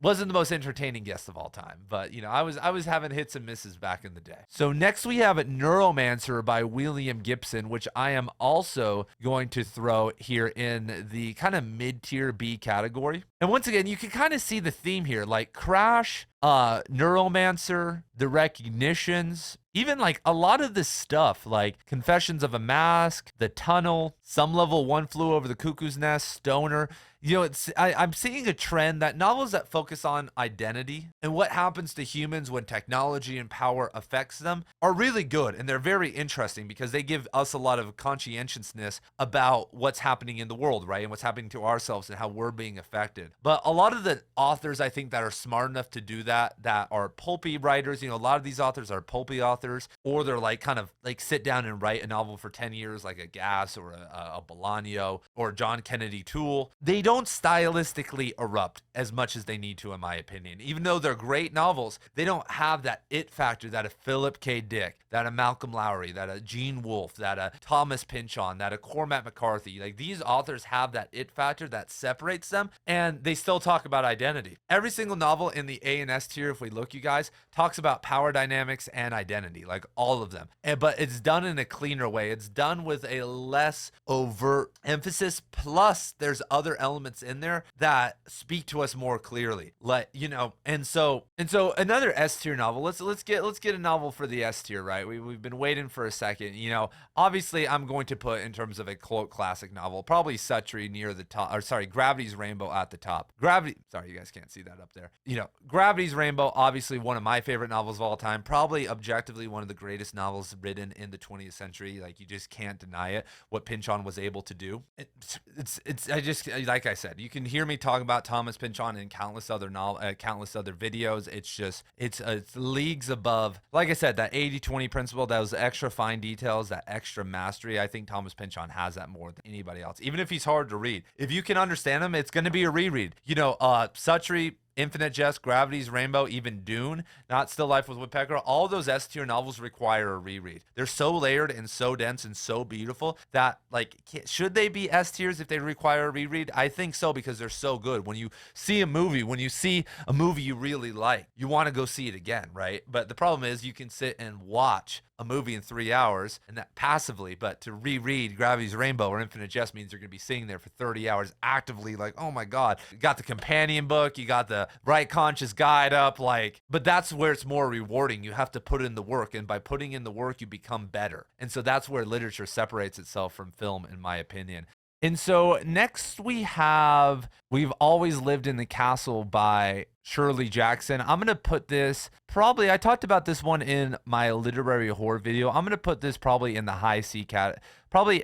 wasn't the most entertaining guest of all time, but I was having hits and misses back in the day. So next we have Neuromancer by William Gibson, which I am also going to throw here in the kind of mid-tier B category. And once again, you can kind of see the theme here, like Crash, Neuromancer, The Recognitions, even like a lot of this stuff, like Confessions of a Mask, The Tunnel, Some Level One Flew Over the Cuckoo's Nest, Stoner. I'm seeing a trend that novels that focus on identity and what happens to humans when technology and power affects them are really good, and they're very interesting because they give us a lot of conscientiousness about what's happening in the world, right? And what's happening to ourselves and how we're being affected. But a lot of the authors, I think, that are smart enough to do that are pulpy writers. A lot of these authors are pulpy authors, or they're like kind of like sit down and write a novel for 10 years, like a Gass or a Bolaño or John Kennedy Toole. They don't stylistically erupt as much as they need to, in my opinion. Even though they're great novels, they don't have that it factor that a Philip K. Dick, that a Malcolm Lowry, that a Gene Wolfe, that a Thomas Pynchon, that a Cormac McCarthy. Like, these authors have that it factor that separates them, and they still talk about identity. Every single novel in the A and S tier, if we look, you guys, talks about power dynamics and identity, like all of them. But it's done in a cleaner way. It's done with a less overt emphasis. Plus, there's other elements in there that speak to us more clearly, like, and so another S tier novel. Let's get a novel for the S tier, right? We've been waiting for a second. Obviously I'm going to put, in terms of a cult classic novel, probably Suttree near the top, or sorry, Gravity's Rainbow at the top. Sorry, you guys can't see that up there. Gravity's Rainbow, obviously one of my favorite novels of all time, probably objectively one of the greatest novels written in the 20th century. Like, you just can't deny it, what Pynchon was able to do. I just, like I said, you can hear me talk about Thomas Pynchon in countless other videos. It's leagues above, like I said, that 80-20 principle, those extra fine details, that extra mastery. I think Thomas Pynchon has that more than anybody else. Even if he's hard to read, if you can understand him, it's going to be a reread. Suttree, Infinite Jest, Gravity's Rainbow, even Dune, Not Still Life with Woodpecker, all those S tier novels require a reread. They're so layered and so dense and so beautiful that, like, should they be S tiers if they require a reread? I think so, because they're so good. When you see a movie you really like, you want to go see it again, right? But the problem is you can sit and watch a movie in 3 hours, and that passively, but to reread Gravity's Rainbow or Infinite Jest means you're going to be sitting there for 30 hours actively, like, oh my God, you got the companion book, you got the Right Conscious Guide up, but that's where it's more rewarding. You have to put in the work, and by putting in the work, you become better. And so that's where literature separates itself from film, in my opinion. And so next we have We've Always Lived in the Castle by Shirley Jackson. I'm going to put this probably, I talked about this one in my literary horror video. I'm going to put this probably in the high C probably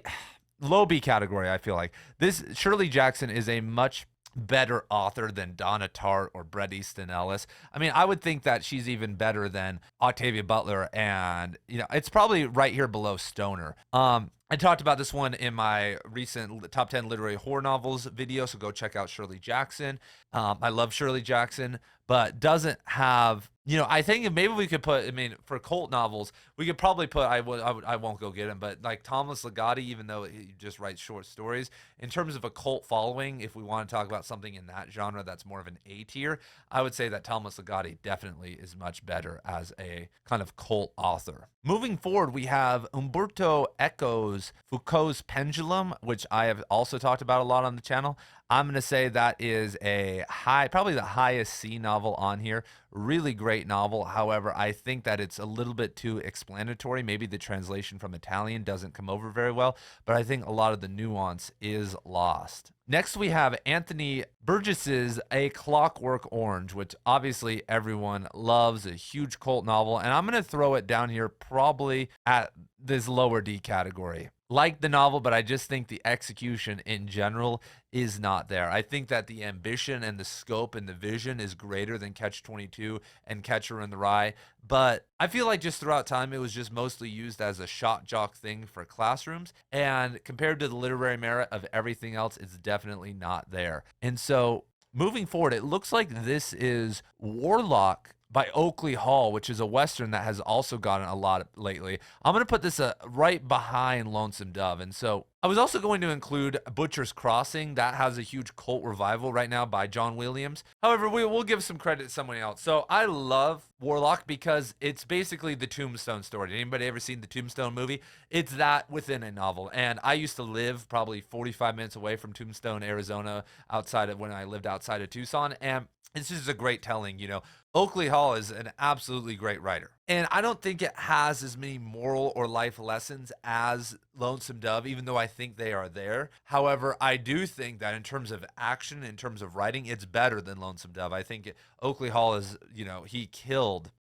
low B category, I feel like. This Shirley Jackson is a much better author than Donna Tartt or Bret Easton Ellis. I mean, I would think that she's even better than Octavia Butler, and it's probably right here below Stoner. I talked about this one in my recent top 10 literary horror novels video, so go check out Shirley Jackson. I love Shirley Jackson, but doesn't have, I think maybe we could put, for cult novels, we could probably put, I won't go get him, but like Thomas Ligotti, even though he just writes short stories, in terms of a cult following, if we want to talk about something in that genre that's more of an A tier, I would say that Thomas Ligotti definitely is much better as a kind of cult author. Moving forward, we have Umberto Eco's Foucault's Pendulum, which I have also talked about a lot on the channel. I'm going to say that is a probably the highest C novel on here. Really great novel. However, I think that it's a little bit too explanatory. Maybe the translation from Italian doesn't come over very well, but I think a lot of the nuance is lost. Next, we have Anthony Burgess's A Clockwork Orange, which obviously everyone loves, a huge cult novel, and I'm going to throw it down here probably at this lower D category. Like the novel, but I just think the execution in general is not there. I think that the ambition and the scope and the vision is greater than Catch-22 and Catcher in the Rye, but I feel like just throughout time it was just mostly used as a shock jock thing for classrooms, and compared to the literary merit of everything else, it's definitely not there. And so moving forward, it looks like this is Warlock by Oakley Hall, which is a Western that has also gotten a lot lately. I'm going to put this right behind Lonesome Dove. And so I was also going to include Butcher's Crossing. That has a huge cult revival right now by John Williams. However, we'll give some credit to someone else. So I love Warlock because it's basically the Tombstone story. Did anybody ever seen the Tombstone movie? It's that within a novel. And I used to live probably 45 minutes away from Tombstone, Arizona, outside of when I lived outside of Tucson. And it's just a great telling, you know. Oakley Hall is an absolutely great writer. And I don't think it has as many moral or life lessons as Lonesome Dove, even though I think they are there. However, I do think that in terms of action, in terms of writing, it's better than Lonesome Dove. I think Oakley Hall is, you know, he killed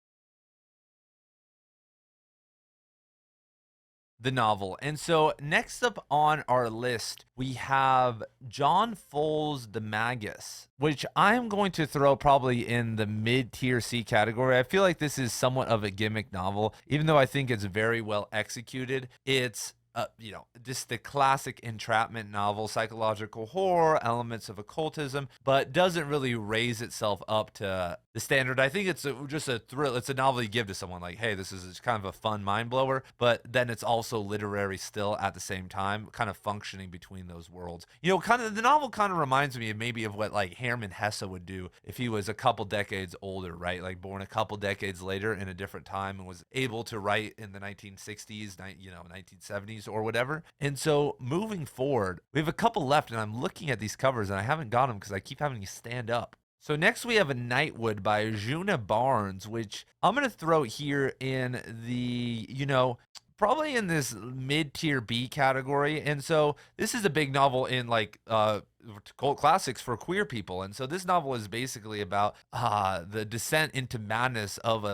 the novel. And so next up on our list, we have John Fowles the Magus, which I'm going to throw probably in the mid-tier C category. I feel like this is somewhat of a gimmick novel, even though I think it's very well executed. It's you know, just the classic entrapment novel, psychological horror, elements of occultism, but doesn't really raise itself up to the standard. I think it's just a thrill. It's a novel you give to someone like, hey, this is kind of a fun mind blower, but then it's also literary still at the same time, kind of functioning between those worlds. You know, kind of the novel kind of reminds me of maybe of what like Hermann Hesse would do if he was a couple decades older, right? Like born a couple decades later in a different time and was able to write in the 1960s, you know, 1970s or whatever. And so moving forward, we have a couple left, and I'm looking at these covers and I haven't got them because I keep having to stand up. So next we have a Nightwood by Juna Barnes, which I'm going to throw here in the, you know, probably in this mid-tier B category. And so this is a big novel in like cult classics for queer people. And so this novel is basically about the descent into madness of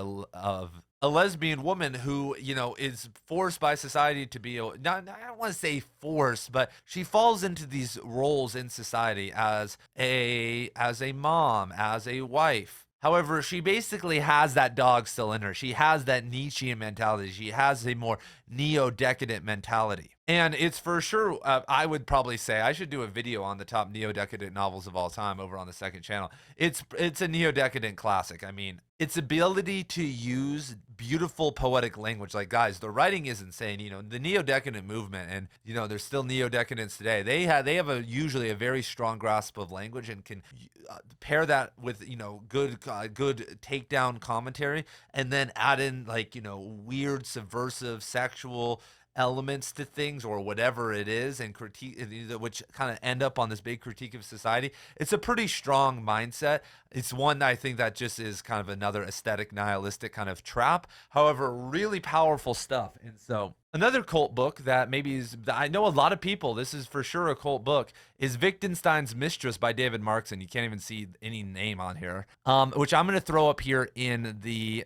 a lesbian woman who, you know, is forced by society to be not I don't want to say forced, but she falls into these roles in society as a mom, as a wife. However, she basically has that dog still in her. She has that Nietzschean mentality. She has a more neo-decadent mentality. And it's for sure, I would probably say, I should do a video on the top neo-decadent novels of all time over on the second channel. It's a neo-decadent classic. I mean, its ability to use beautiful poetic language. Like, guys, the writing is insane. You know, the neo-decadent movement, and, you know, there's still neo-decadents today. They have usually a very strong grasp of language and can pair that with, you know, good takedown commentary, and then add in, like, you know, weird subversive sexual elements to things or whatever it is, and critique, which kind of end up on this big critique of society. It's a pretty strong mindset. It's one that I think that just is kind of another aesthetic nihilistic kind of trap. However, really powerful stuff. And so another cult book that maybe is, I know a lot of people, this is for sure a cult book, is Wittgenstein's Mistress by David Markson. You can't even see any name on here, which I'm going to throw up here in the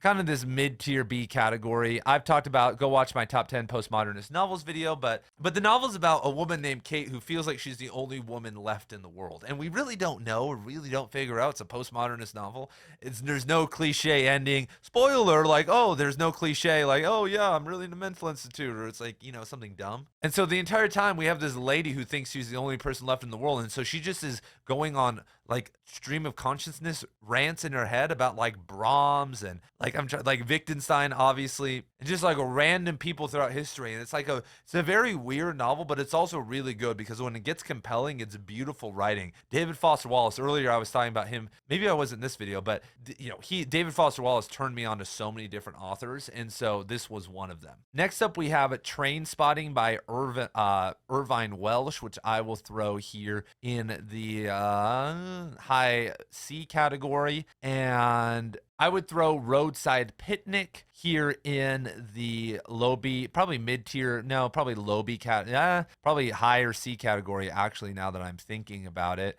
kind of this mid-tier B category. I've talked about, go watch my top 10 postmodernist novels video, but the novel's about a woman named Kate who feels like she's the only woman left in the world. And we really don't know, or really don't figure out. It's a postmodernist novel. There's no cliche ending. Spoiler, like, oh, there's no cliche, like, oh yeah, I'm really in a mental institute, or it's like, you know, something dumb. And so the entire time we have this lady who thinks she's the only person left in the world. And so she just is going on like stream of consciousness rants in her head about like Brahms and like like Wittgenstein, obviously, and just like random people throughout history. And it's a very weird novel, but it's also really good because when it gets compelling, it's beautiful writing. David Foster Wallace, earlier I was talking about him, maybe I wasn't in this video, but you know, David Foster Wallace turned me on to so many different authors, and so this was one of them. Next up we have Train Spotting by Irvine Welsh, which I will throw here in the high C category, and I would throw Roadside Picnic here in the low B, probably mid-tier, no, probably low B probably higher C category, actually, now that I'm thinking about it.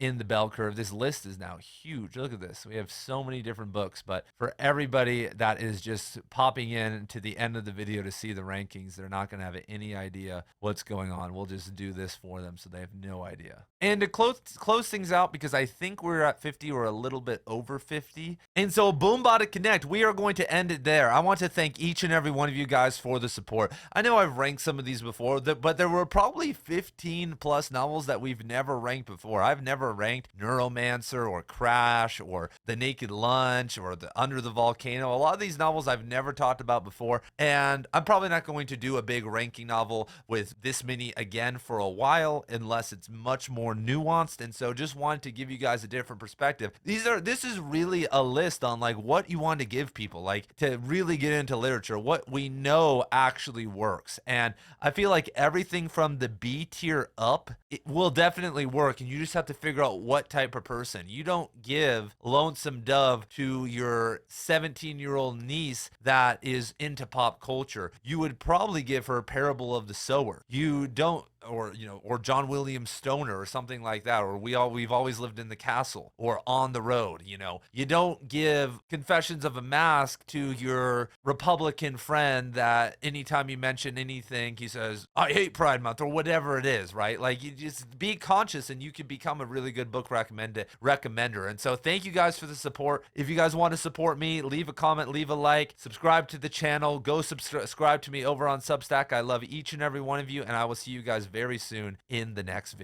In the bell curve, this list is now huge. Look at this. We have so many different books, but for everybody that is just popping in to the end of the video to see the rankings, they're not going to have any idea what's going on. We'll just do this for them so they have no idea. And to close things out, because I think we're at 50 or a little bit over 50. And so Boombada Connect, we are going to end it there. I want to thank each and every one of you guys for the support. I know I've ranked some of these before, but there were probably 15 plus novels that we've never ranked before. I've never ranked, Neuromancer or Crash or The Naked Lunch or The Under the Volcano. A lot of these novels I've never talked about before, and I'm probably not going to do a big ranking novel with this many again for a while unless it's much more nuanced. And so just wanted to give you guys a different perspective. This is really a list on like what you want to give people, like to really get into literature, what we know actually works. And I feel like everything from the B tier up, it will definitely work, and you just have to figure out what type of person. You don't give Lonesome Dove to your 17-year-old niece that is into pop culture. You would probably give her Parable of the Sower. You don't, or John William Stoner or something like that, or we've always lived in the castle, or On the Road. You don't give Confessions of a Mask to your Republican friend that anytime you mention anything, he says, I hate Pride Month, or whatever it is, right? Like, you just be conscious and you can become a really good book recommender. And so thank you guys for the support. If you guys want to support me, leave a comment, leave a like, subscribe to the channel, go subscribe to me over on Substack. I love each and every one of you, and I will see you guys very soon in the next video.